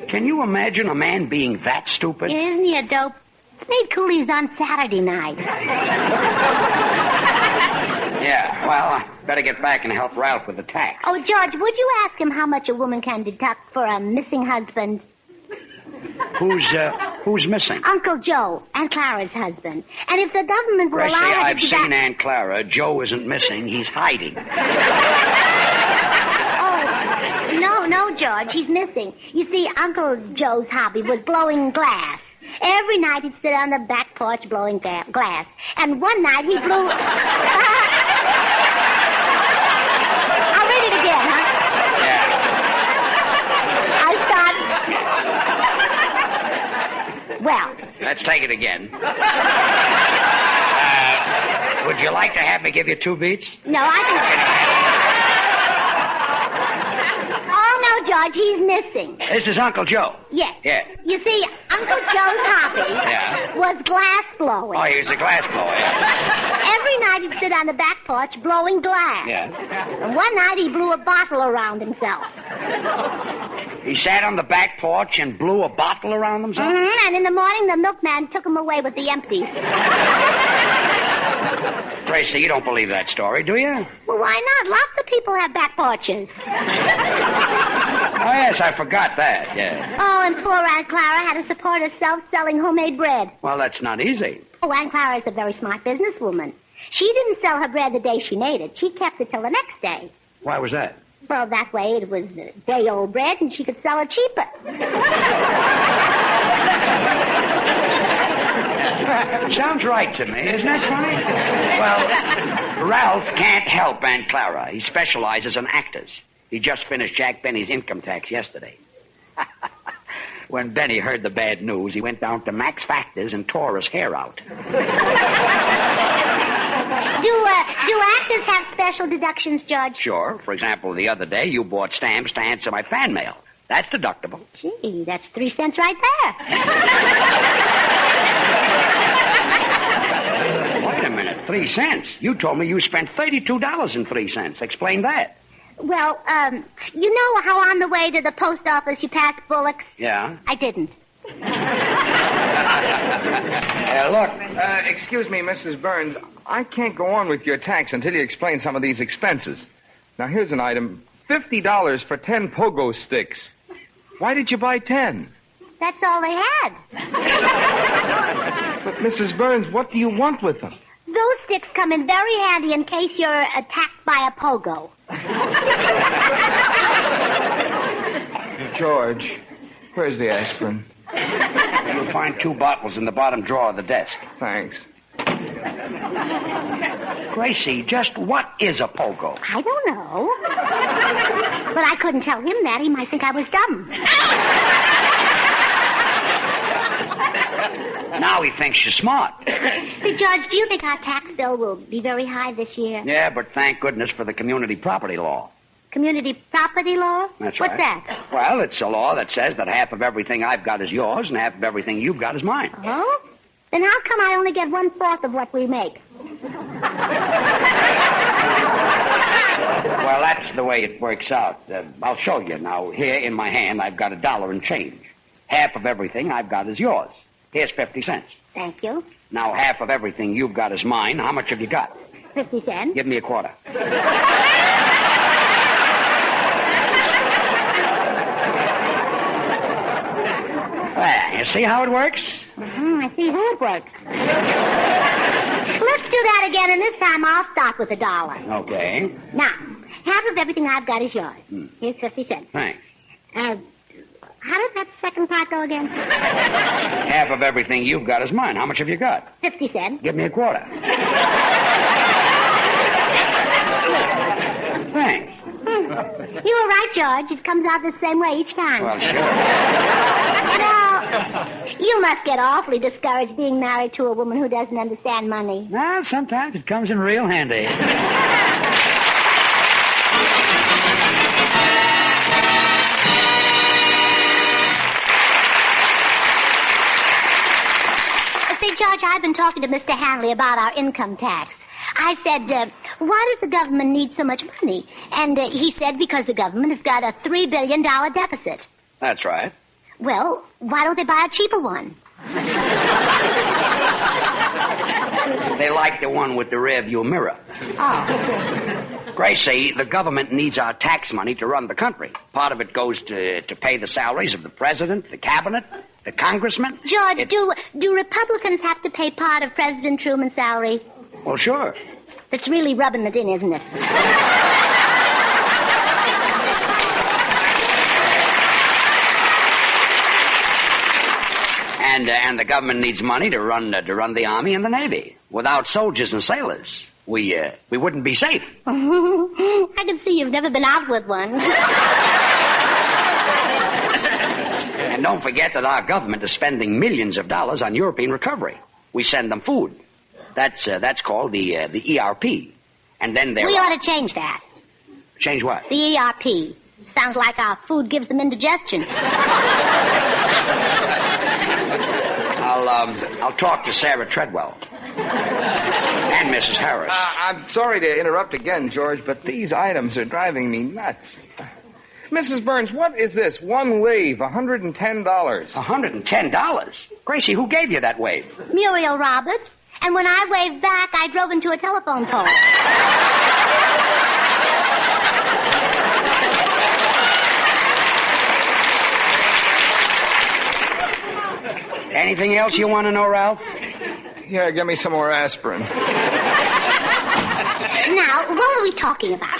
Can you imagine a man being that stupid? Isn't he a dope? Spade Cooley's on Saturday night. Yeah, well, I better get back and help Ralph with the tax. Oh, George, would you ask him how much a woman can deduct for a missing husband? Who's missing? Uncle Joe, Aunt Clara's husband. And if the government will Gracie, allow her to I've deduct... seen Aunt Clara. Joe isn't missing. He's hiding. Oh, no, George, he's missing. You see, Uncle Joe's hobby was blowing glass. Every night he'd sit on the back porch blowing glass. And one night he blew... I'll read it again, huh? Yeah. I start... Well... Let's take it again. Would you like to have me give you 2 beats? No, I can... Oh, no, George, he's missing. This is Uncle Joe. Yes. Yeah. You see, Uncle Joe's hobby was glass blowing. Oh, he was a glass blower. Every night he'd sit on the back porch blowing glass. Yeah. And one night he blew a bottle around himself. He sat on the back porch and blew a bottle around himself? Mm-hmm. And in the morning, the milkman took him away with the empties. Gracie, you don't believe that story, do you? Well, why not? Lots of people have back porches. Oh, yes, I forgot that, yeah. Oh, and poor Aunt Clara had to support herself selling homemade bread. Well, that's not easy. Oh, Aunt Clara is a very smart businesswoman. She didn't sell her bread the day she made it. She kept it till the next day. Why was that? Well, that way it was day-old bread and she could sell it cheaper. Sounds right to me. Isn't that funny? Well, Ralph can't help Aunt Clara. He specializes in actors. He just finished Jack Benny's income tax yesterday. When Benny heard the bad news, he went down to Max Factor's and tore his hair out. Do actors have special deductions, George? Sure. For example, the other day, you bought stamps to answer my fan mail. That's deductible. Gee, that's 3 cents right there. Wait a minute, 3 cents? You told me you spent $32.03. Explain that. Well, you know how on the way to the post office you passed Bullock's? Yeah? I didn't. Look, excuse me, Mrs. Burns. I can't go on with your tax until you explain some of these expenses. Now, here's an item. $50 for 10 pogo sticks. Why did you buy 10? That's all they had. But, Mrs. Burns, what do you want with them? Those sticks come in very handy in case you're attacked by a pogo. George, where's the aspirin? You'll find 2 bottles in the bottom drawer of the desk. Thanks. Gracie, just what is a pogo? I don't know. But I couldn't tell him that. He might think I was dumb. Now he thinks you're smart. Say, George, do you think our tax bill will be very high this year? Yeah, but thank goodness for the community property law. Community property law? That's What's right. that? Well, it's a law that says that half of everything I've got is yours and half of everything you've got is mine. Oh? Then how come I only get 1/4 of what we make? Well, that's the way it works out. I'll show you. Now, here in my hand, I've got $1 and change. Half of everything I've got is yours. Here's 50 cents. Thank you. Now, half of everything you've got is mine. How much have you got? 50 cents. Give me $0.25. Well, you see how it works? I see how it works. Let's do that again, and this time I'll start with $1. Okay. Now, half of everything I've got is yours. Here's 50 cents. Thanks. How did that second part go again? Half of everything you've got is mine. How much have you got? 50 cents. Give me $0.25. Thanks. You were right, George. It comes out the same way each time. Well, sure. You must get awfully discouraged being married to a woman who doesn't understand money. Well, sometimes it comes in real handy. Say, George, I've been talking to Mr. Hanley about our income tax. I said, why does the government need so much money? And he said because the government has got a $3 billion deficit. That's right. Well, why don't they buy a cheaper one? They like the one with the rearview mirror. Oh. Gracie, the government needs our tax money to run the country. Part of it goes to pay the salaries of the president, the cabinet, the congressmen. George, do Republicans have to pay part of President Truman's salary? Well, sure. That's really rubbing it in, isn't it? And the government needs money to run the army and the navy. Without soldiers and sailors, we wouldn't be safe. I can see you've never been out with one. And don't forget that our government is spending millions of dollars on European recovery. We send them food. That's called the ERP. And then we ought to change that. Change what? The ERP. Sounds like our food gives them indigestion. I'll talk to Sarah Treadwell. And Mrs. Harris. I'm sorry to interrupt again, George, but these items are driving me nuts. Mrs. Burns, what is this? One wave, $110. $110? Gracie, who gave you that wave? Muriel Roberts. And when I waved back, I drove into a telephone pole. Anything else you want to know, Ralph? Yeah, give me some more aspirin. Now, what were we talking about?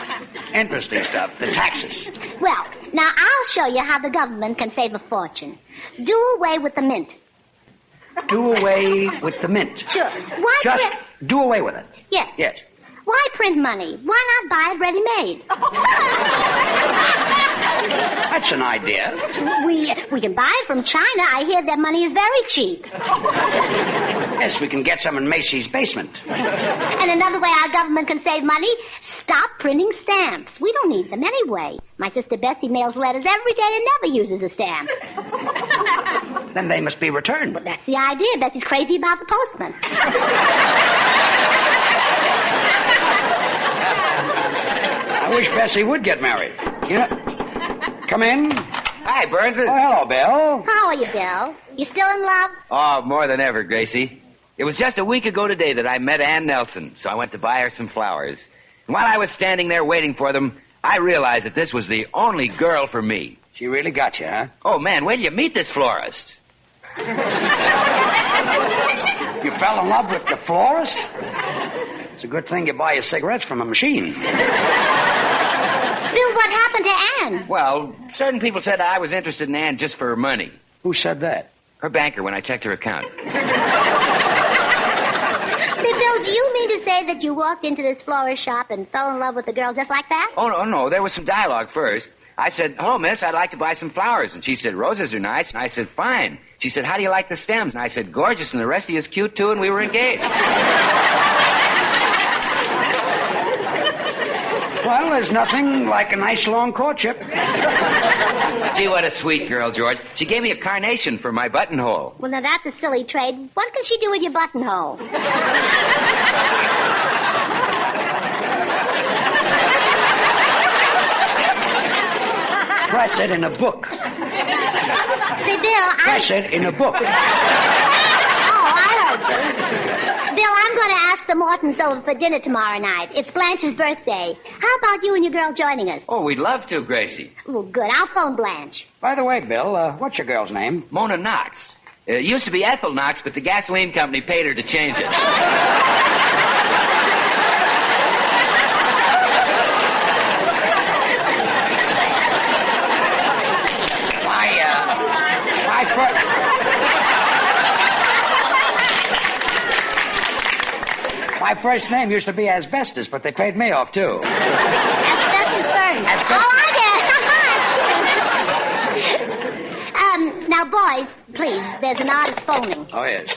Interesting stuff. The taxes. Well, now I'll show you how the government can save a fortune. Do away with the mint. Do away with the mint. Sure. Why Just do away with it. Yes. Yes. Why print money? Why not buy it ready-made? That's an idea. We can buy it from China. I hear their money is very cheap. Yes, we can get some in Macy's basement. And another way our government can save money, stop printing stamps. We don't need them anyway. My sister Bessie mails letters every day and never uses a stamp. Then they must be returned. Well, that's the idea. Bessie's crazy about the postman. I wish Bessie would get married. You know, come in. Hi, Burns. Oh, hello, Bill. How are you, Bill? You still in love? Oh, more than ever, Gracie. It was just a week ago today that I met Ann Nelson, so I went to buy her some flowers. And while I was standing there waiting for them, I realized that this was the only girl for me. She really got you, huh? Oh, man, wait till you meet this florist. You fell in love with the florist? It's a good thing you buy your cigarettes from a machine. Bill, what happened to Anne? Well, certain people said I was interested in Ann just for her money. Who said that? Her banker when I checked her account. Say, Bill, do you mean to say that you walked into this florist shop and fell in love with a girl just like that? Oh, no. There was some dialogue first. I said, hello, miss, I'd like to buy some flowers. And she said, roses are nice. And I said, fine. She said, how do you like the stems? And I said, gorgeous. And the rest of you is cute, too. And we were engaged. Well, there's nothing like a nice long courtship. Gee, what a sweet girl, George. She gave me a carnation for my buttonhole. Well, now that's a silly trade. What can she do with your buttonhole? Press it in a book. Say, Bill, Press it in a book. Oh, I heard you. Bill, I'm going to ask the Mortons over for dinner tomorrow night. It's Blanche's birthday. How about you and your girl joining us? Oh, we'd love to, Gracie. Well, good. I'll phone Blanche. By the way, Bill, what's your girl's name? Mona Knox. It used to be Ethel Knox, but the gasoline company paid her to change it. My first name used to be Asbestos, but they paid me off, too. Asbestos Burns. Asbestos. Oh, I get it. Now, boys, please, there's an artist phoning. Oh, yes.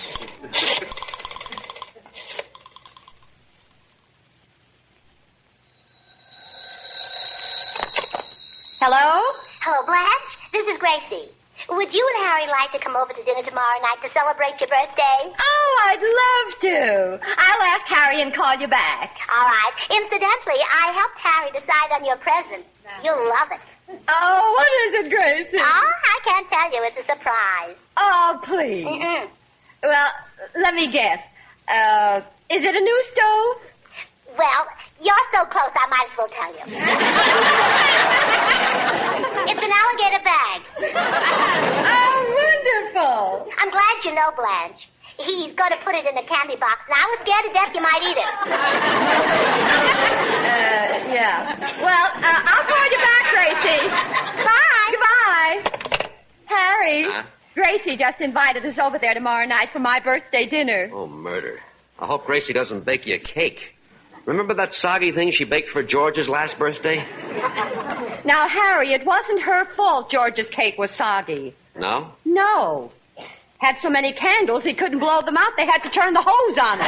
Hello? Hello, Blanche. This is Gracie. Would you and Harry like to come over to dinner tomorrow night to celebrate your birthday? Oh, I'd love to. I'll ask Harry and call you back. All right. Incidentally, I helped Harry decide on your present. You'll love it. Oh, what is it, Gracie? Oh, I can't tell you. It's a surprise. Oh, please. Mm-mm. Well, let me guess. Is it a new stove? Well, you're so close, I might as well tell you. It's an alligator bag. Oh, wonderful. I'm glad you know, Blanche. He's going to put it in a candy box, and I was scared to death you might eat it. Yeah. Well, I'll call you back, Gracie. Bye. Goodbye. Harry, Gracie just invited us over there tomorrow night for my birthday dinner. Oh, murder. I hope Gracie doesn't bake you a cake. Remember that soggy thing she baked for George's last birthday? Now, Harry, it wasn't her fault George's cake was soggy. No? No. Had so many candles he couldn't blow them out. They had to turn the hose on it.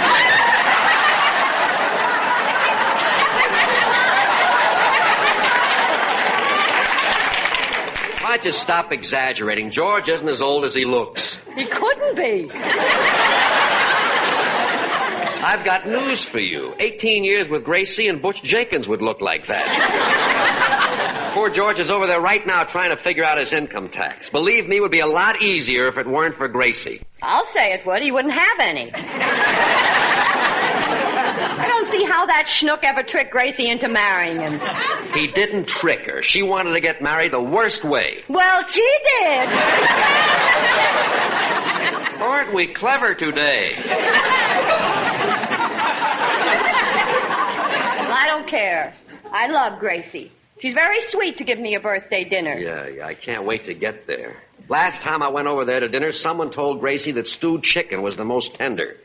Why'd you stop exaggerating? George isn't as old as he looks. He couldn't be. I've got news for you. 18 years with Gracie and Butch Jenkins would look like that. Poor George is over there right now trying to figure out his income tax. Believe me, it would be a lot easier if it weren't for Gracie. I'll say it would. He wouldn't have any. I don't see how that schnook ever tricked Gracie into marrying him. He didn't trick her. She wanted to get married the worst way. Well, she did. Aren't we clever today? I don't care. I love Gracie. She's very sweet to give me a birthday dinner. Yeah, I can't wait to get there. Last time I went over there to dinner, someone told Gracie that stewed chicken was the most tender.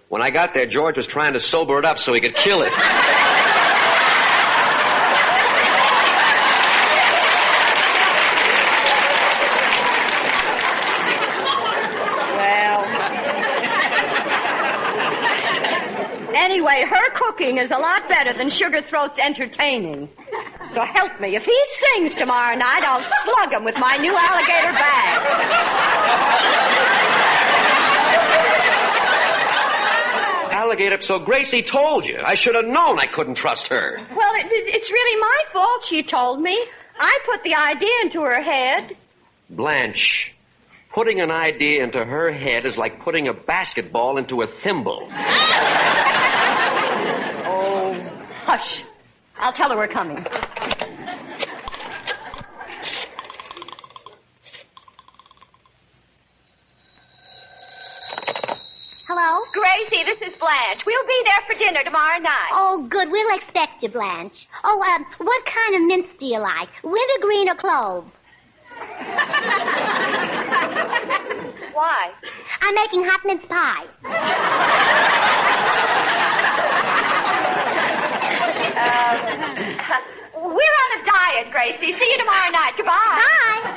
When I got there, George was trying to sober it up so he could kill it. Anyway, her cooking is a lot better than Sugar Throat's entertaining. So help me. If he sings tomorrow night, I'll slug him with my new alligator bag. Alligator, so Gracie told you. I should have known I couldn't trust her. Well, it's really my fault, she told me. I put the idea into her head. Blanche, putting an idea into her head is like putting a basketball into a thimble. Oh, hush. I'll tell her we're coming. Hello? Gracie, this is Blanche. We'll be there for dinner tomorrow night. Oh, good. We'll expect you, Blanche. Oh, what kind of mince do you like? Wintergreen or clove? Why? I'm making hot mince pie. We're on a diet, Gracie. See you tomorrow night. Goodbye. Bye.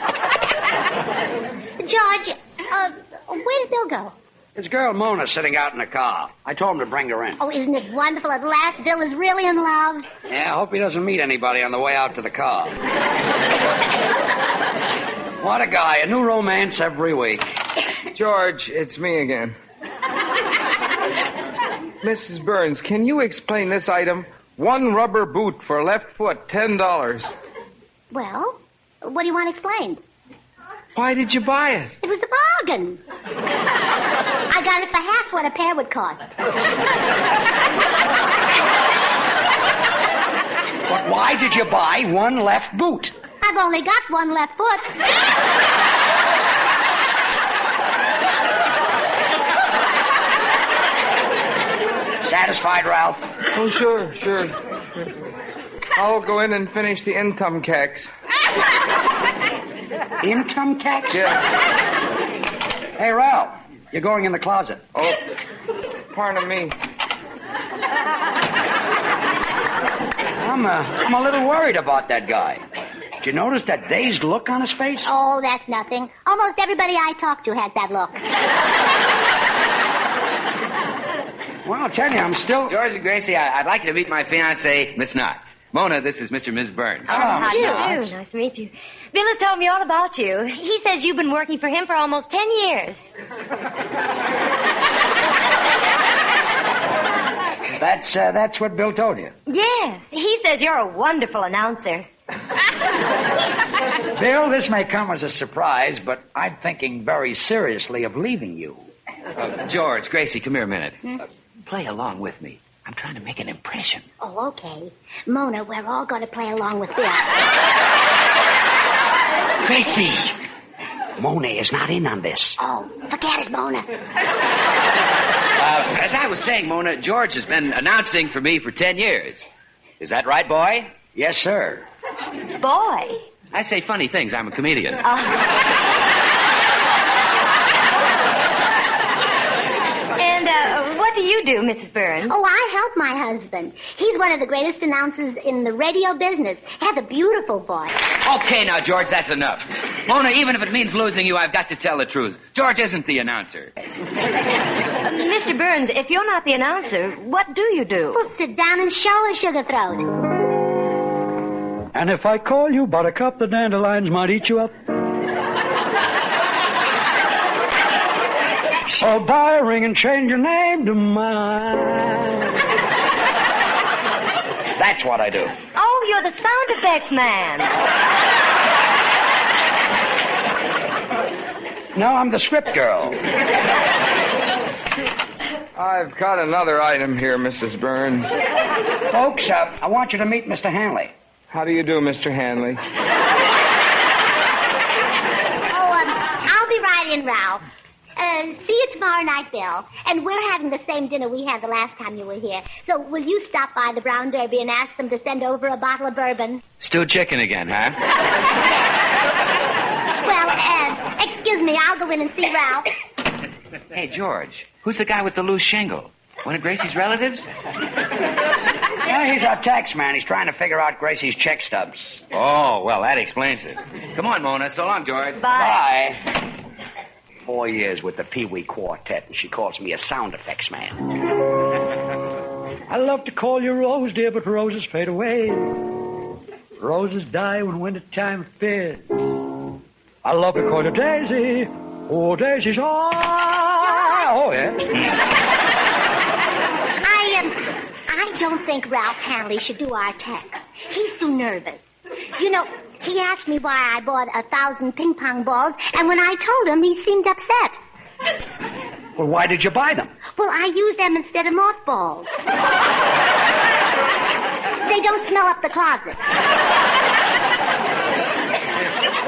George, where did Bill go? His girl Mona's sitting out in the car. I told him to bring her in. Oh, isn't it wonderful? At last, Bill is really in love. Yeah, I hope he doesn't meet anybody on the way out to the car. What a guy. A new romance every week. George, it's me again. Mrs. Burns, can you explain this item? 1 rubber boot for left foot, $10. Well, what do you want explained? Why did you buy it? It was the bargain. I got it for half what a pair would cost. But why did you buy 1 left boot? I've only got 1 left foot. Satisfied, Ralph? Oh, sure. I'll go in and finish the income tax. Income tax? Yeah. Hey, Ralph, you're going in the closet. Oh, pardon me. I'm a little worried about that guy. Did you notice that dazed look on his face? Oh, that's nothing. Almost everybody I talk to has that look. Well, I'll tell you, I'm still... George and Gracie, I'd like you to meet my fiancée, Miss Knox. Mona, this is Mr. and Ms. Burns. How do you do? Nice to meet you. Bill has told me all about you. He says you've been working for him for almost 10 years. That's what Bill told you. Yes. He says you're a wonderful announcer. Bill, this may come as a surprise, but I'm thinking very seriously of leaving you. George, Gracie, come here a minute. Play along with me. I'm trying to make an impression. Oh, okay. Mona, we're all going to play along with Bill. Gracie! Mona is not in on this. Oh, forget it, Mona. As I was saying, Mona, George has been announcing for me for 10 years. Is that right, boy? Yes, sir. Boy. I say funny things. I'm a comedian. And what do you do, Mrs. Burns? Oh, I help my husband. He's one of the greatest announcers in the radio business. Has a beautiful voice. Okay, now, George, that's enough. Mona, even if it means losing you, I've got to tell the truth. George isn't the announcer. Mr. Burns, if you're not the announcer, what do you do? Well, sit down and show her, Sugar Throat. And if I call you Buttercup, the dandelions might eat you up. So buy a ring and change your name to mine. That's what I do. Oh, you're the sound effects man. No, I'm the script girl. I've got another item here, Mrs. Burns. Folks, I want you to meet Mr. Hanley. How do you do, Mr. Hanley? I'll be right in, Ralph. See you tomorrow night, Bill. And we're having the same dinner we had the last time you were here. So will you stop by the Brown Derby and ask them to send over a bottle of bourbon? Stewed chicken again, huh? Well, excuse me, I'll go in and see Ralph. Hey, George, who's the guy with the loose shingle? One of Gracie's relatives? Yeah, he's our tax man. He's trying to figure out Gracie's check stubs. Oh, well, that explains it. Come on, Mona. So long, George. Bye. 4 years with the Pee Wee Quartet, and she calls me a sound effects man. I love to call you Rose, dear, but roses fade away. Roses die when wintertime appears. I love to call you Daisy. Oh, Daisy's all. Oh, yes. I don't think Ralph Hanley should do our tax. He's too nervous. You know, he asked me why I bought 1,000 ping pong balls, and when I told him, he seemed upset. Well, why did you buy them? Well, I use them instead of mothballs. They don't smell up the closet.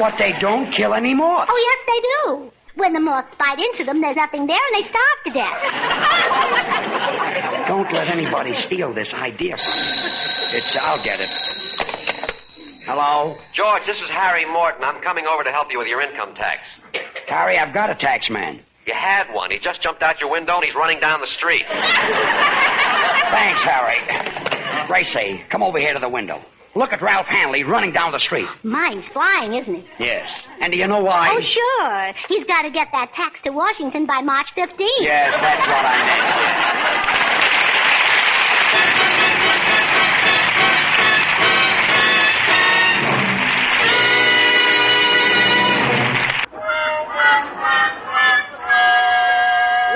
What, they don't kill any moths? Oh, yes, they do. When the moths bite into them, there's nothing there, and they starve to death. Don't let anybody steal this idea from you. I'll get it. Hello? George, this is Harry Morton. I'm coming over to help you with your income tax. Harry, I've got a tax man. You had one. He just jumped out your window and he's running down the street. Thanks, Harry. Gracie, come over here to the window. Look at Ralph Hanley running down the street. My, he's flying, isn't he? Yes. And do you know why? Oh, sure. He's got to get that tax to Washington by March 15th. Yes, that's what I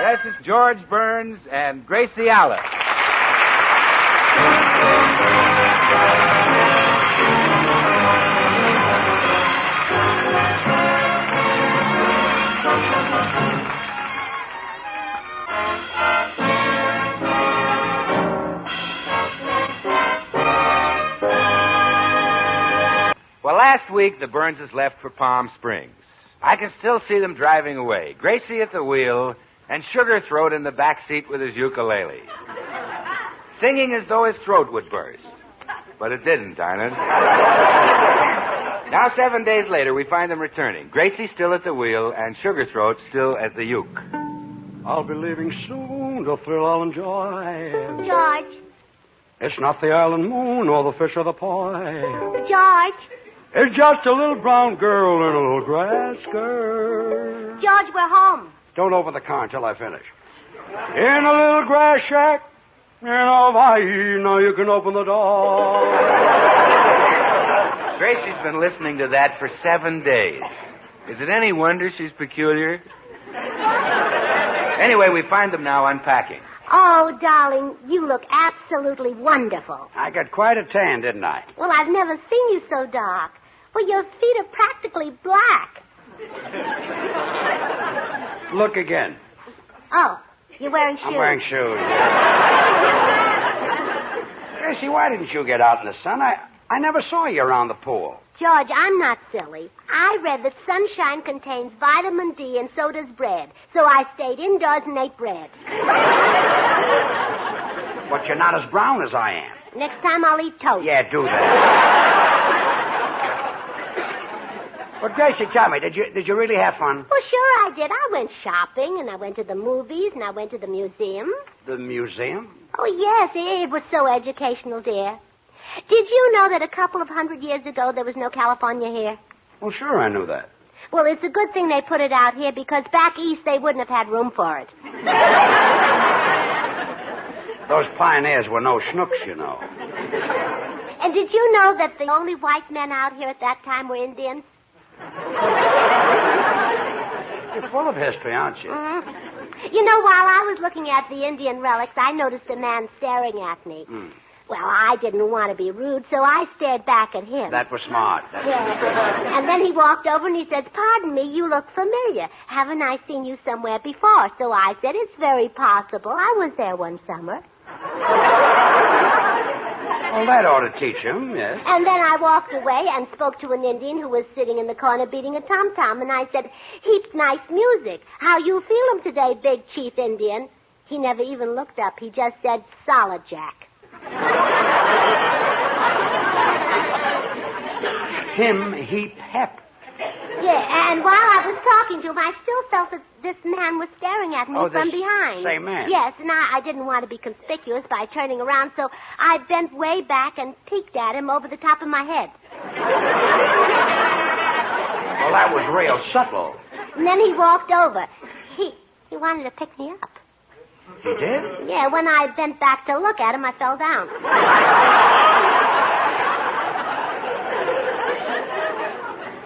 Yes, it's George Burns and Gracie Allen. Well, last week the Burnses left for Palm Springs. I can still see them driving away. Gracie at the wheel and Sugar Throat in the back seat with his ukulele. Singing as though his throat would burst. But it didn't, darn it. Now, 7 days later, we find them returning. Gracie still at the wheel and Sugar Throat still at the uke. I'll be leaving soon to thrill I'll enjoy. George. It's not the island moon or the fish or the pie. George. It's just a little brown girl in a little grass skirt. George, we're home. Don't open the car until I finish. In a little grass shack in Hawaii, now you can open the door. Gracie's been listening to that for 7 days. Is it any wonder she's peculiar? Anyway, we find them now unpacking. Oh, darling, you look absolutely wonderful. I got quite a tan, didn't I? Well, I've never seen you so dark. Well, your feet are practically black. Look again. Oh, you're wearing shoes. I'm wearing shoes. Gracie, why didn't you get out in the sun? I never saw you around the pool. George, I'm not silly. I read that sunshine contains vitamin D and so does bread. So I stayed indoors and ate bread. But you're not as brown as I am. Next time I'll eat toast. Yeah, do that. But Gracie, tell me, did you really have fun? Well, sure I did. I went shopping, and I went to the movies, and I went to the museum. The museum? Oh, yes, it was so educational, dear. Did you know that a couple of 100 years ago there was no California here? Well, sure, I knew that. Well, it's a good thing they put it out here, because back east they wouldn't have had room for it. Those pioneers were no schnooks, you know. And did you know that the only white men out here at that time were Indians? You're full of history, aren't you? Mm-hmm. You know, while I was looking at the Indian relics, I noticed a man staring at me. Well, I didn't want to be rude, so I stared back at him. That was smart. Yeah. And then he walked over and he said, "Pardon me, you look familiar. Haven't I seen you somewhere before?" So I said, "It's very possible. I was there one summer." Well, that ought to teach him, yes. And then I walked away and spoke to an Indian who was sitting in the corner beating a tom-tom, and I said, "Heaps nice music. How you feelin' today, big chief Indian?" He never even looked up. He just said, "Solid, Jack." Him heap hep. Yeah, and while I was talking to him, I still felt that this man was staring at me from behind. Same man? Yes, and I didn't want to be conspicuous by turning around, so I bent way back and peeked at him over the top of my head. Well, that was real subtle. And then he walked over. He wanted to pick me up. He did? Yeah, when I bent back to look at him, I fell down.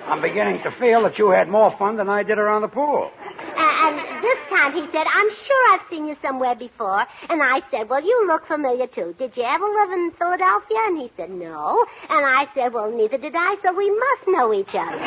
I'm beginning to feel that you had more fun than I did around the pool. And this time he said, "I'm sure I've seen you somewhere before." And I said, "Well, you look familiar, too. Did you ever live in Philadelphia?" And he said, "No." And I said, "Well, neither did I, so we must know each other."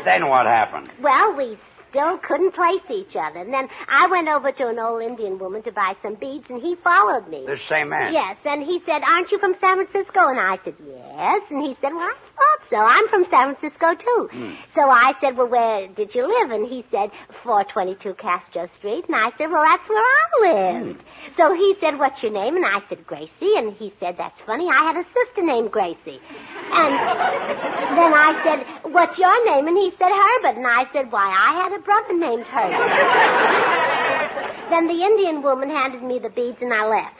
Then what happened? Well, we still couldn't place each other. And then I went over to an old Indian woman to buy some beads, and he followed me. The same man? Yes, and he said, "Aren't you from San Francisco?" And I said, "Yes." And he said, "Well, I thought so. I'm from San Francisco, too. So I said, well, where did you live? And he said, 422 Castro Street. And I said, well, that's where I lived. So he said, what's your name? And I said, Gracie. And he said, that's funny. I had a sister named Gracie. And then I said, what's your name? And he said, Herbert. And I said, why, I had a brother named Herbert. Then the Indian woman handed me the beads and I left.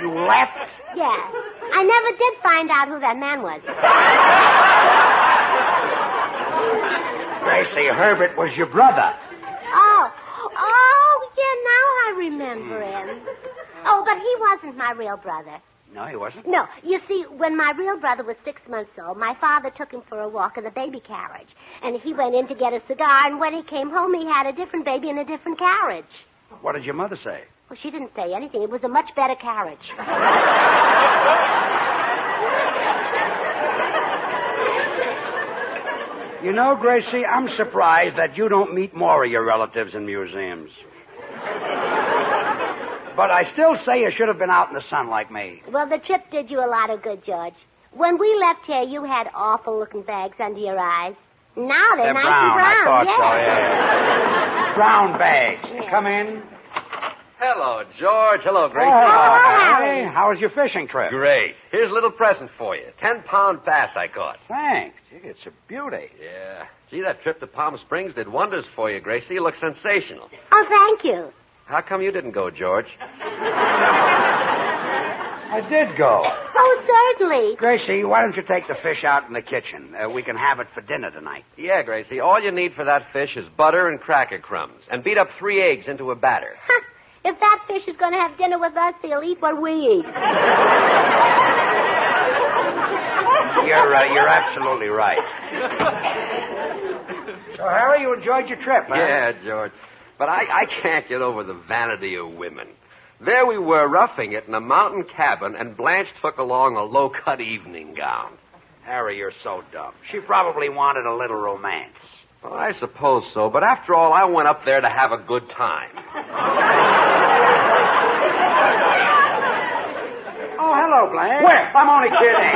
You left? Yeah. I never did find out who that man was. Gracie, Herbert was your brother. Oh, yeah, now I remember him. Oh, but he wasn't my real brother. No, he wasn't? No. You see, when my real brother was 6 months old, my father took him for a walk in the baby carriage. And he went in to get a cigar, and when he came home, he had a different baby in a different carriage. What did your mother say? Well, she didn't say anything. It was a much better carriage. You know, Gracie, I'm surprised that you don't meet more of your relatives in museums. But I still say you should have been out in the sun like me. Well, the trip did you a lot of good, George. When we left here, you had awful-looking bags under your eyes. Now they're nice brown. and brown. I thought yeah. so, yeah. Brown bags. Yeah. Come in. Hello, George. Hello, Gracie. Harry. How was your fishing trip? Great. Here's a little present for you. 10-pound bass I caught. Thanks. Gee, it's a beauty. Yeah. Gee, that trip to Palm Springs did wonders for you, Gracie. You look sensational. Oh, thank you. How come you didn't go, George? I did go. Oh, certainly. Gracie, why don't you take the fish out in the kitchen? We can have it for dinner tonight. Yeah, Gracie. All you need for that fish is butter and cracker crumbs. And beat up 3 eggs into a batter. If that fish is going to have dinner with us, he'll eat what we eat. You're absolutely right. So, Harry, you enjoyed your trip, huh? Yeah, George. But I can't get over the vanity of women. There we were roughing it in a mountain cabin, and Blanche took along a low-cut evening gown. Harry, you're so dumb. She probably wanted a little romance. Well, I suppose so, but after all, I went up there to have a good time. Oh, hello, Blanche. Where? I'm only kidding.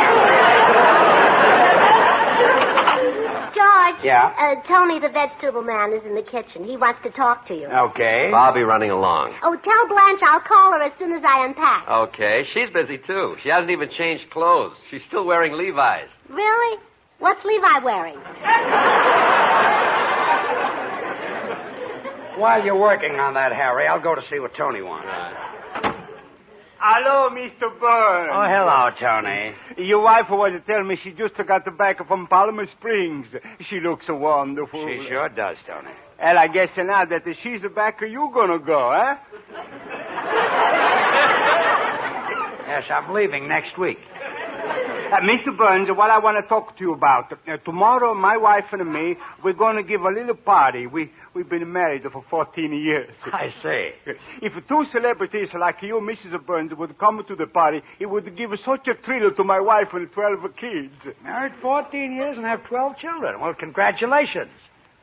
George. Yeah? Tony, the vegetable man, is in the kitchen. He wants to talk to you. Okay. I'll be running along. Oh, tell Blanche I'll call her as soon as I unpack. Okay, she's busy, too. She hasn't even changed clothes. She's still wearing Levi's. Really? What's Levi wearing? While you're working on that, Harry, I'll go to see what Tony wants. Hello, Mr. Burns. Oh, hello, Tony. Your wife was telling me she just got back from Palm Springs. She looks so wonderful. She sure does, Tony. And I guess now that she's back, you gonna go, huh? Yes, I'm leaving next week. Mr. Burns, what I want to talk to you about. Tomorrow, my wife and me, we're going to give a little party. We've been married for 14 years. I see. If 2 celebrities like you, Mrs. Burns, would come to the party, it would give such a thrill to my wife and 12 kids. Married 14 years and have 12 children. Well, congratulations.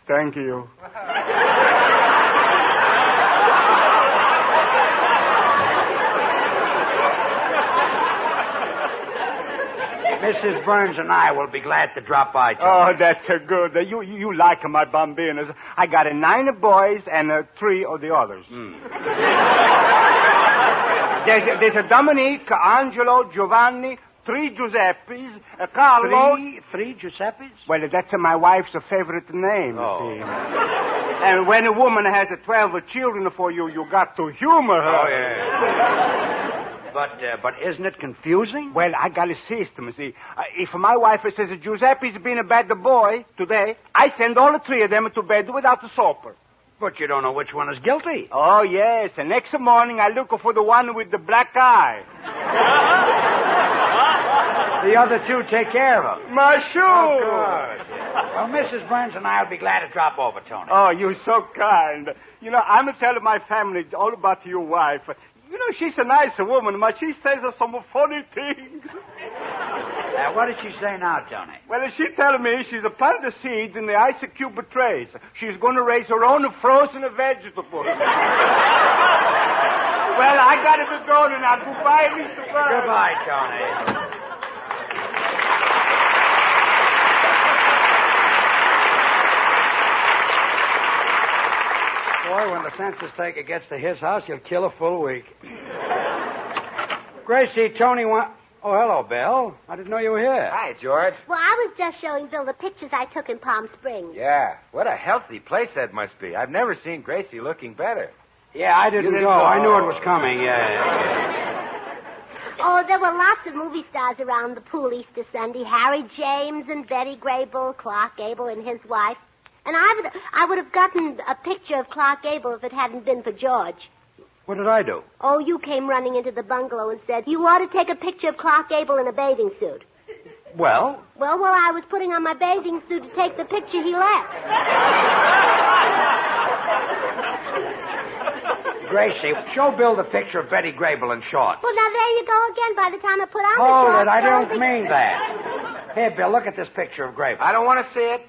Thank you. Mrs. Burns and I will be glad to drop by, Tony. Oh, that's good. You like my bambinos. I got 9 boys and 3 of the others. There's a Dominique, Angelo, Giovanni, 3 Giuseppes, Carlo. 3 Giuseppes? Well, that's my wife's favorite name, see. And when a woman has 12 children for you, you got to humor her. Oh, yeah. But isn't it confusing? Well, I got a system, see. If my wife says Giuseppe's been a bad boy today, I send all 3 of them to bed without a supper. But you don't know which one is guilty. Oh, yes. And next morning, I look for the one with the black eye. The other 2 take care of them. My shoe! Of course. Well, Mrs. Burns and I will be glad to drop over, Tony. Oh, you're so kind. You know, I'm telling my family all about your wife. You know, she's a nice woman, but she says some funny things. What did she say now, Tony? Well, she telling me she's a planted the seeds in the ice cube trays. She's going to raise her own frozen vegetables. Well, I got to be going now. Goodbye, Mr. Burns. Goodbye, Tony. Boy, when the census taker gets to his house, he'll kill a full week. Gracie, Tony Oh, hello, Bill. I didn't know you were here. Hi, George. Well, I was just showing Bill the pictures I took in Palm Springs. Yeah, what a healthy place that must be. I've never seen Gracie looking better. Yeah, I didn't go. I knew it was coming, Oh, there were lots of movie stars around the pool Easter Sunday. Harry James and Betty Grable, Clark Gable and his wife. And I would have gotten a picture of Clark Gable if it hadn't been for George. What did I do? Oh, you came running into the bungalow and said, you ought to take a picture of Clark Gable in a bathing suit. Well? Well, while I was putting on my bathing suit to take the picture, he left. Gracie, show Bill the picture of Betty Grable in shorts. Well, now there you go again. By the time I put on the Hold shorts... it, I don't mean that. Here, Bill, look at this picture of Grable. I don't want to see it.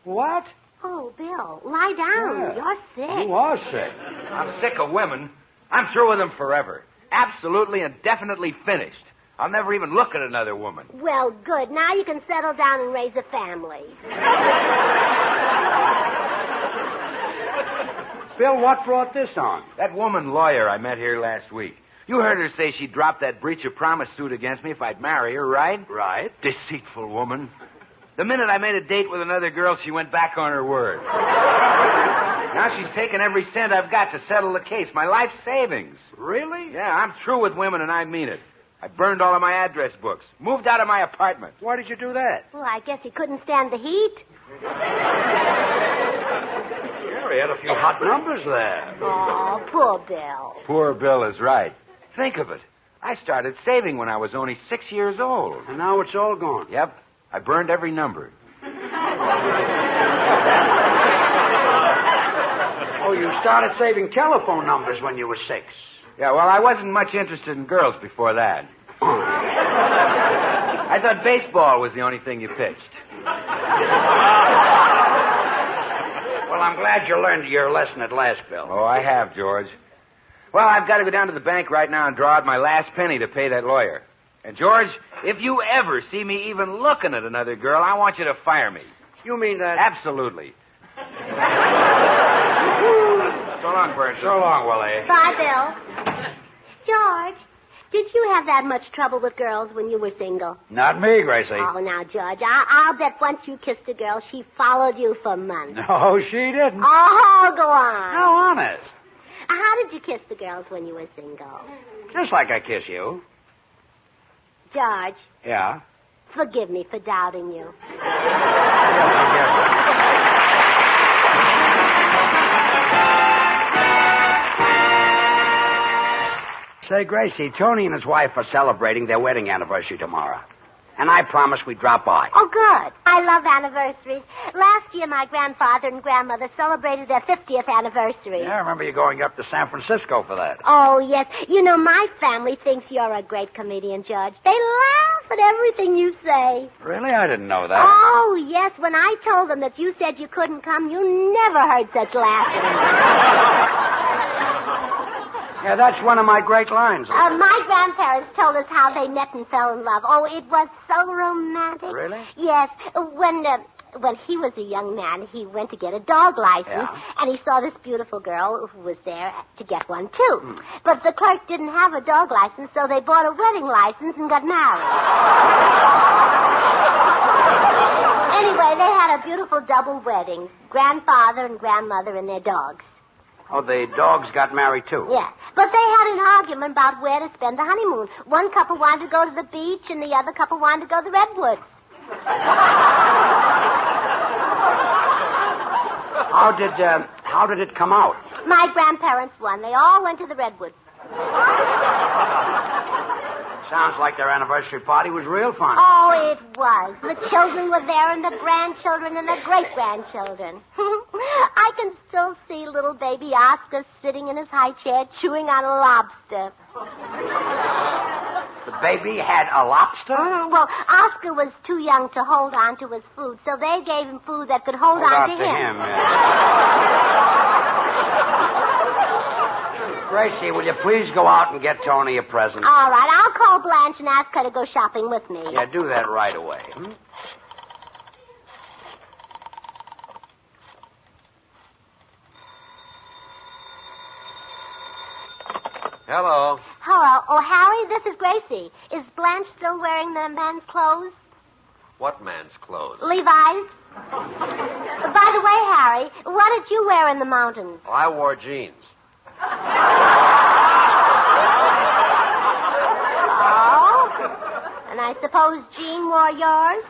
What? Oh, Bill, lie down. Yeah. You're sick. You are sick. I'm sick of women. I'm through with them forever. Absolutely and definitely finished. I'll never even look at another woman. Well, good. Now you can settle down and raise a family. Bill, what brought this on? That woman lawyer I met here last week. You heard her say she'd drop that breach of promise suit against me if I'd marry her, right? Right. Deceitful woman. The minute I made a date with another girl, she went back on her word. Now she's taken every cent I've got to settle the case, my life savings. Really? Yeah, I'm through with women, and I mean it. I burned all of my address books, moved out of my apartment. Why did you do that? Well, I guess he couldn't stand the heat. Yeah, he had a few hot numbers there. Oh, poor Bill. Poor Bill is right. Think of it. I started saving when I was only 6 years old. And now it's all gone. Yep. I burned every number. Oh, you started saving telephone numbers when you were 6. Yeah, well, I wasn't much interested in girls before that. I thought baseball was the only thing you pitched. Well, I'm glad you learned your lesson at last, Bill. Oh, I have, George. Well, I've got to go down to the bank right now and draw out my last penny to pay that lawyer. And, George, if you ever see me even looking at another girl, I want you to fire me. You mean that? Absolutely. So long, Bert. So long, Willie. Bye, Bill. George, did you have that much trouble with girls when you were single? Not me, Gracie. Oh, now, George, I'll bet once you kissed a girl, she followed you for months. No, she didn't. Oh, go on. No, honest. How did you kiss the girls when you were single? Just like I kiss you. George. Yeah? Forgive me for doubting you. Say, Gracie, Tony and his wife are celebrating their wedding anniversary tomorrow. And I promised we'd drop by. Oh, good. I love anniversaries. Last year, my grandfather and grandmother celebrated their 50th anniversary. Yeah, I remember you going up to San Francisco for that. Oh, yes. You know, my family thinks you're a great comedian, George. They laugh at everything you say. Really? I didn't know that. Oh, yes. When I told them that you said you couldn't come, you never heard such laughing. Yeah, that's one of my great lines. My grandparents told us how they met and fell in love. Oh, it was so romantic. Really? Yes. When he was a young man, he went to get a dog license, and he saw this beautiful girl who was there to get one, too. But the clerk didn't have a dog license, so they bought a wedding license and got married. Anyway, they had a beautiful double wedding. Grandfather and grandmother and their dogs. Oh, the dogs got married, too. Yeah. But they had an argument about where to spend the honeymoon. One couple wanted to go to the beach, and the other couple wanted to go to the redwoods. How did it come out? My grandparents won. They all went to the redwoods. Sounds like their anniversary party was real fun. Oh, it was. The children were there, and the grandchildren, and the great-grandchildren. I can still see little baby Oscar sitting in his high chair chewing on a lobster. The baby had a lobster? Well, Oscar was too young to hold on to his food, so they gave him food that could hold on to him. Gracie, will you please go out and get Tony a present? All right, I'll call Blanche and ask her to go shopping with me. Yeah, do that right away. Hello. Hello. Oh, Harry, this is Gracie. Is Blanche still wearing the man's clothes? What man's clothes? Levi's? By the way, Harry, what did you wear in the mountains? Oh, I wore jeans. Oh? And I suppose Jean wore yours?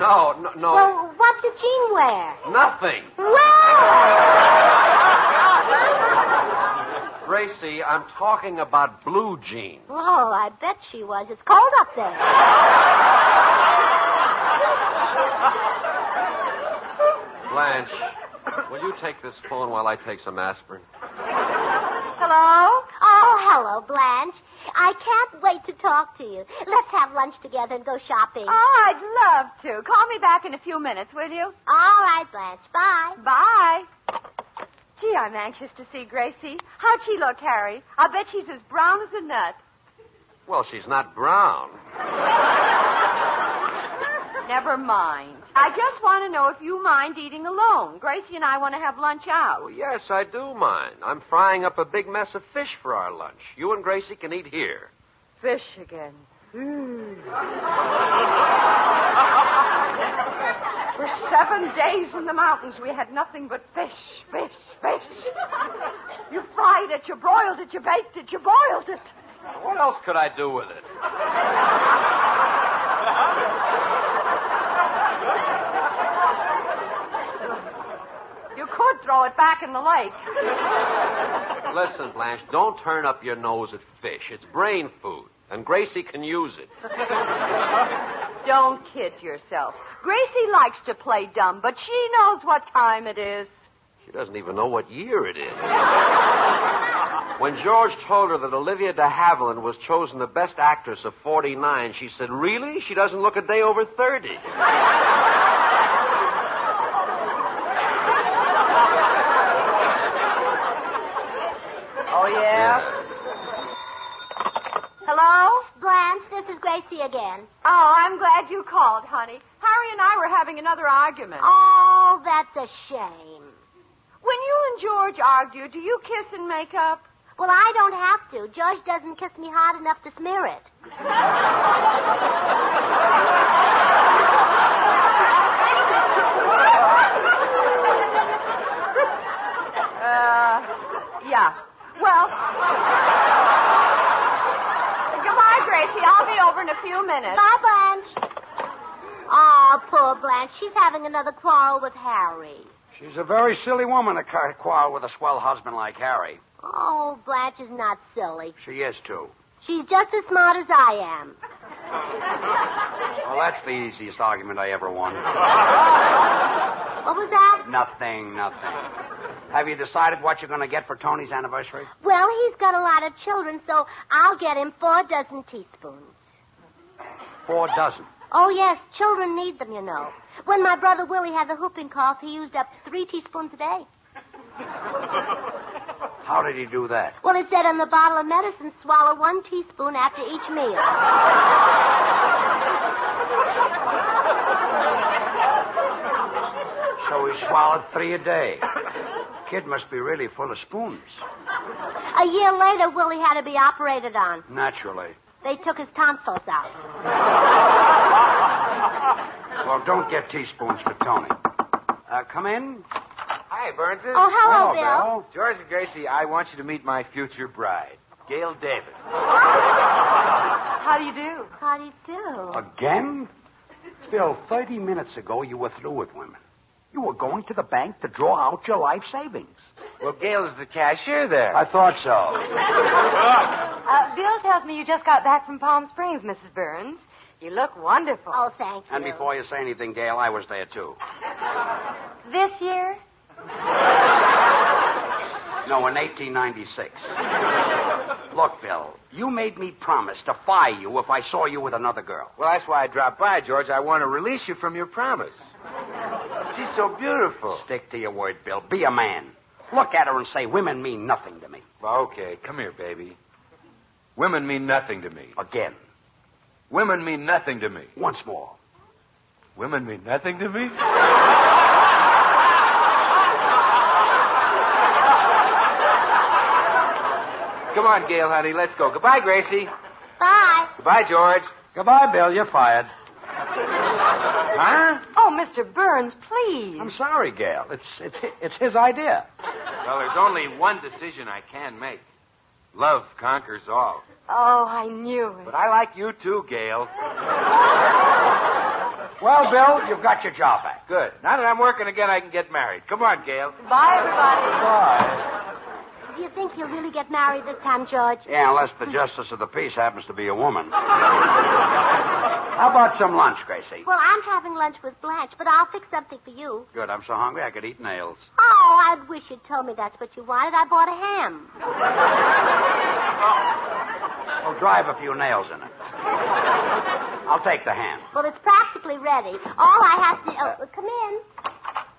No. Well, what did Jean wear? Nothing. Well... Gracie, I'm talking about blue jeans. Oh, I bet she was. It's cold up there. Blanche, will you take this phone while I take some aspirin? Hello? Oh, hello, Blanche. I can't wait to talk to you. Let's have lunch together and go shopping. Oh, I'd love to. Call me back in a few minutes, will you? All right, Blanche. Bye. Bye. Gee, I'm anxious to see Gracie. How'd she look, Harry? I bet she's as brown as a nut. Well, she's not brown. Never mind. I just want to know if you mind eating alone. Gracie and I want to have lunch out. Oh, yes, I do mind. I'm frying up a big mess of fish for our lunch. You and Gracie can eat here. Fish again. For 7 days in the mountains, we had nothing but fish. You fried it, you broiled it, you baked it, you boiled it. What else could I do with it? You could throw it back in the lake. Listen, Blanche, don't turn up your nose at fish. It's brain food, and Gracie can use it. Don't kid yourself. Gracie likes to play dumb, but she knows what time it is. She doesn't even know what year it is. When George told her that Olivia de Havilland was chosen the best actress of 49, she said, "Really? She doesn't look a day over 30. Oh, yeah? Hello? Blanche, this is Gracie again. Oh, I'm glad you called, honey. Harry and I were having another argument. Oh, that's a shame. When you and George argue, do you kiss and make up? Well, I don't have to. George doesn't kiss me hard enough to smear it. Yeah. Well... Goodbye, Gracie. I'll be over in a few minutes. Bye, Blanche. Oh, poor Blanche. She's having another quarrel with Harry. She's a very silly woman to quarrel with a swell husband like Harry. Oh, Blanche is not silly. She is, too. She's just as smart as I am. Well, that's the easiest argument I ever won. What was that? Nothing. Have you decided what you're going to get for Tony's anniversary? Well, he's got a lot of children, so I'll get him 4 dozen teaspoons. 4 dozen? Oh, yes. Children need them, you know. When my brother Willie had the whooping cough, he used up 3 teaspoons a day. How did he do that? Well, it said on the bottle of medicine, swallow 1 teaspoon after each meal. So he swallowed 3 a day. Kid must be really full of spoons. A year later, Willie had to be operated on. Naturally. They took his tonsils out. Well, don't get teaspoons for Tony. Come in. Hi, Burnses. Oh, hello, Bill. George and Gracie, I want you to meet my future bride, Gail Davis. How do you do? How do you do? Again? Bill, 30 minutes ago you were through with women. You were going to the bank to draw out your life savings. Well, Gail is the cashier there. I thought so. Bill tells me you just got back from Palm Springs, Mrs. Burns. You look wonderful. Oh, thank you. And before you say anything, Gail, I was there, too. This year? No, in 1896. Look, Bill, you made me promise to fire you if I saw you with another girl. Well, that's why I dropped by, George. I want to release you from your promise. She's so beautiful. Stick to your word, Bill. Be a man. Look at her and say, women mean nothing to me. Well, okay. Come here, baby. Women mean nothing to me. Again. Women mean nothing to me. Once more. Women mean nothing to me? Come on, Gail, honey. Let's go. Goodbye, Gracie. Bye. Goodbye, George. Goodbye, Bill. You're fired. Huh? Oh, Mr. Burns, please. I'm sorry, Gail. It's his idea. Well, there's only one decision I can make. Love conquers all. Oh, I knew it. But I like you too, Gail. Well, Bill, you've got your job back. Good. Now that I'm working again, I can get married. Come on, Gail. Bye, everybody. Bye. Do you think he'll really get married this time, George? Yeah, unless the justice of the peace happens to be a woman. How about some lunch, Gracie? Well, I'm having lunch with Blanche, but I'll fix something for you. Good. I'm so hungry I could eat nails. Oh, I wish you'd told me that's what you wanted. I bought a ham. Well, drive a few nails in it. I'll take the ham. Well, it's practically ready. All I have to... Oh, come in.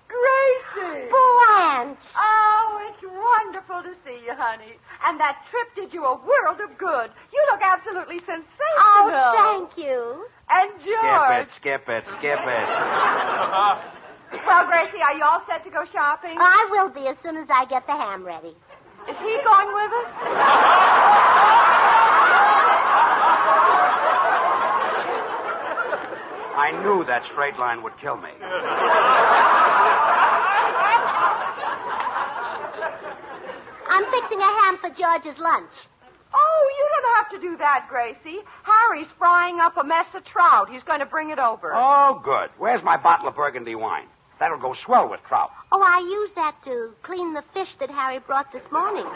Gracie! Blanche! Oh, it's wonderful to see you, honey. And that trip did you a world of good. You look absolutely sensational. Oh, thank you. And George. Skip it. Well, Gracie, are you all set to go shopping? I will be as soon as I get the ham ready. Is he going with us? I knew that straight line would kill me. I'm fixing a ham for George's lunch. Oh, you don't have to do that, Gracie. Harry's frying up a mess of trout. He's going to bring it over. Oh, good. Where's my bottle of Burgundy wine? That'll go swell with trout. Oh, I used that to clean the fish that Harry brought this morning.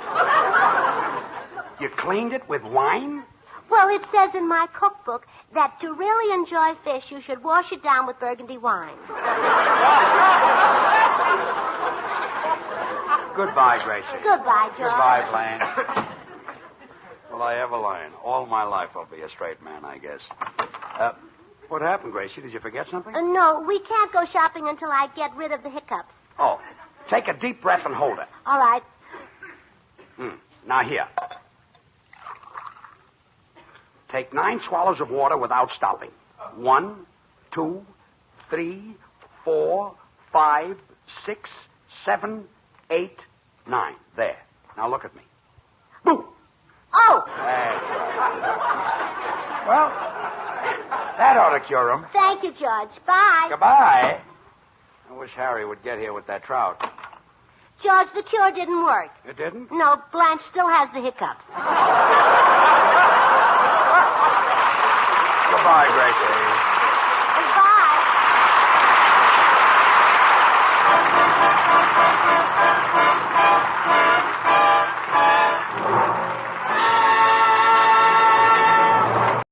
You cleaned it with wine? Well, it says in my cookbook that to really enjoy fish, you should wash it down with Burgundy wine. Goodbye, Gracie. Goodbye, George. Goodbye, Blanche. Will I ever learn? All my life I'll be a straight man, I guess. What happened, Gracie? Did you forget something? No, we can't go shopping until I get rid of the hiccups. Oh, take a deep breath and hold it. All right. Now, here. Take 9 swallows of water without stopping. 1, 2, 3, 4, 5, 6, 7, 8, 9. There. Now look at me. Boo! Oh! Well, that ought to cure him. Thank you, George. Bye. Goodbye. I wish Harry would get here with that trout. George, the cure didn't work. It didn't? No, Blanche still has the hiccups. Goodbye, Gracie. Goodbye.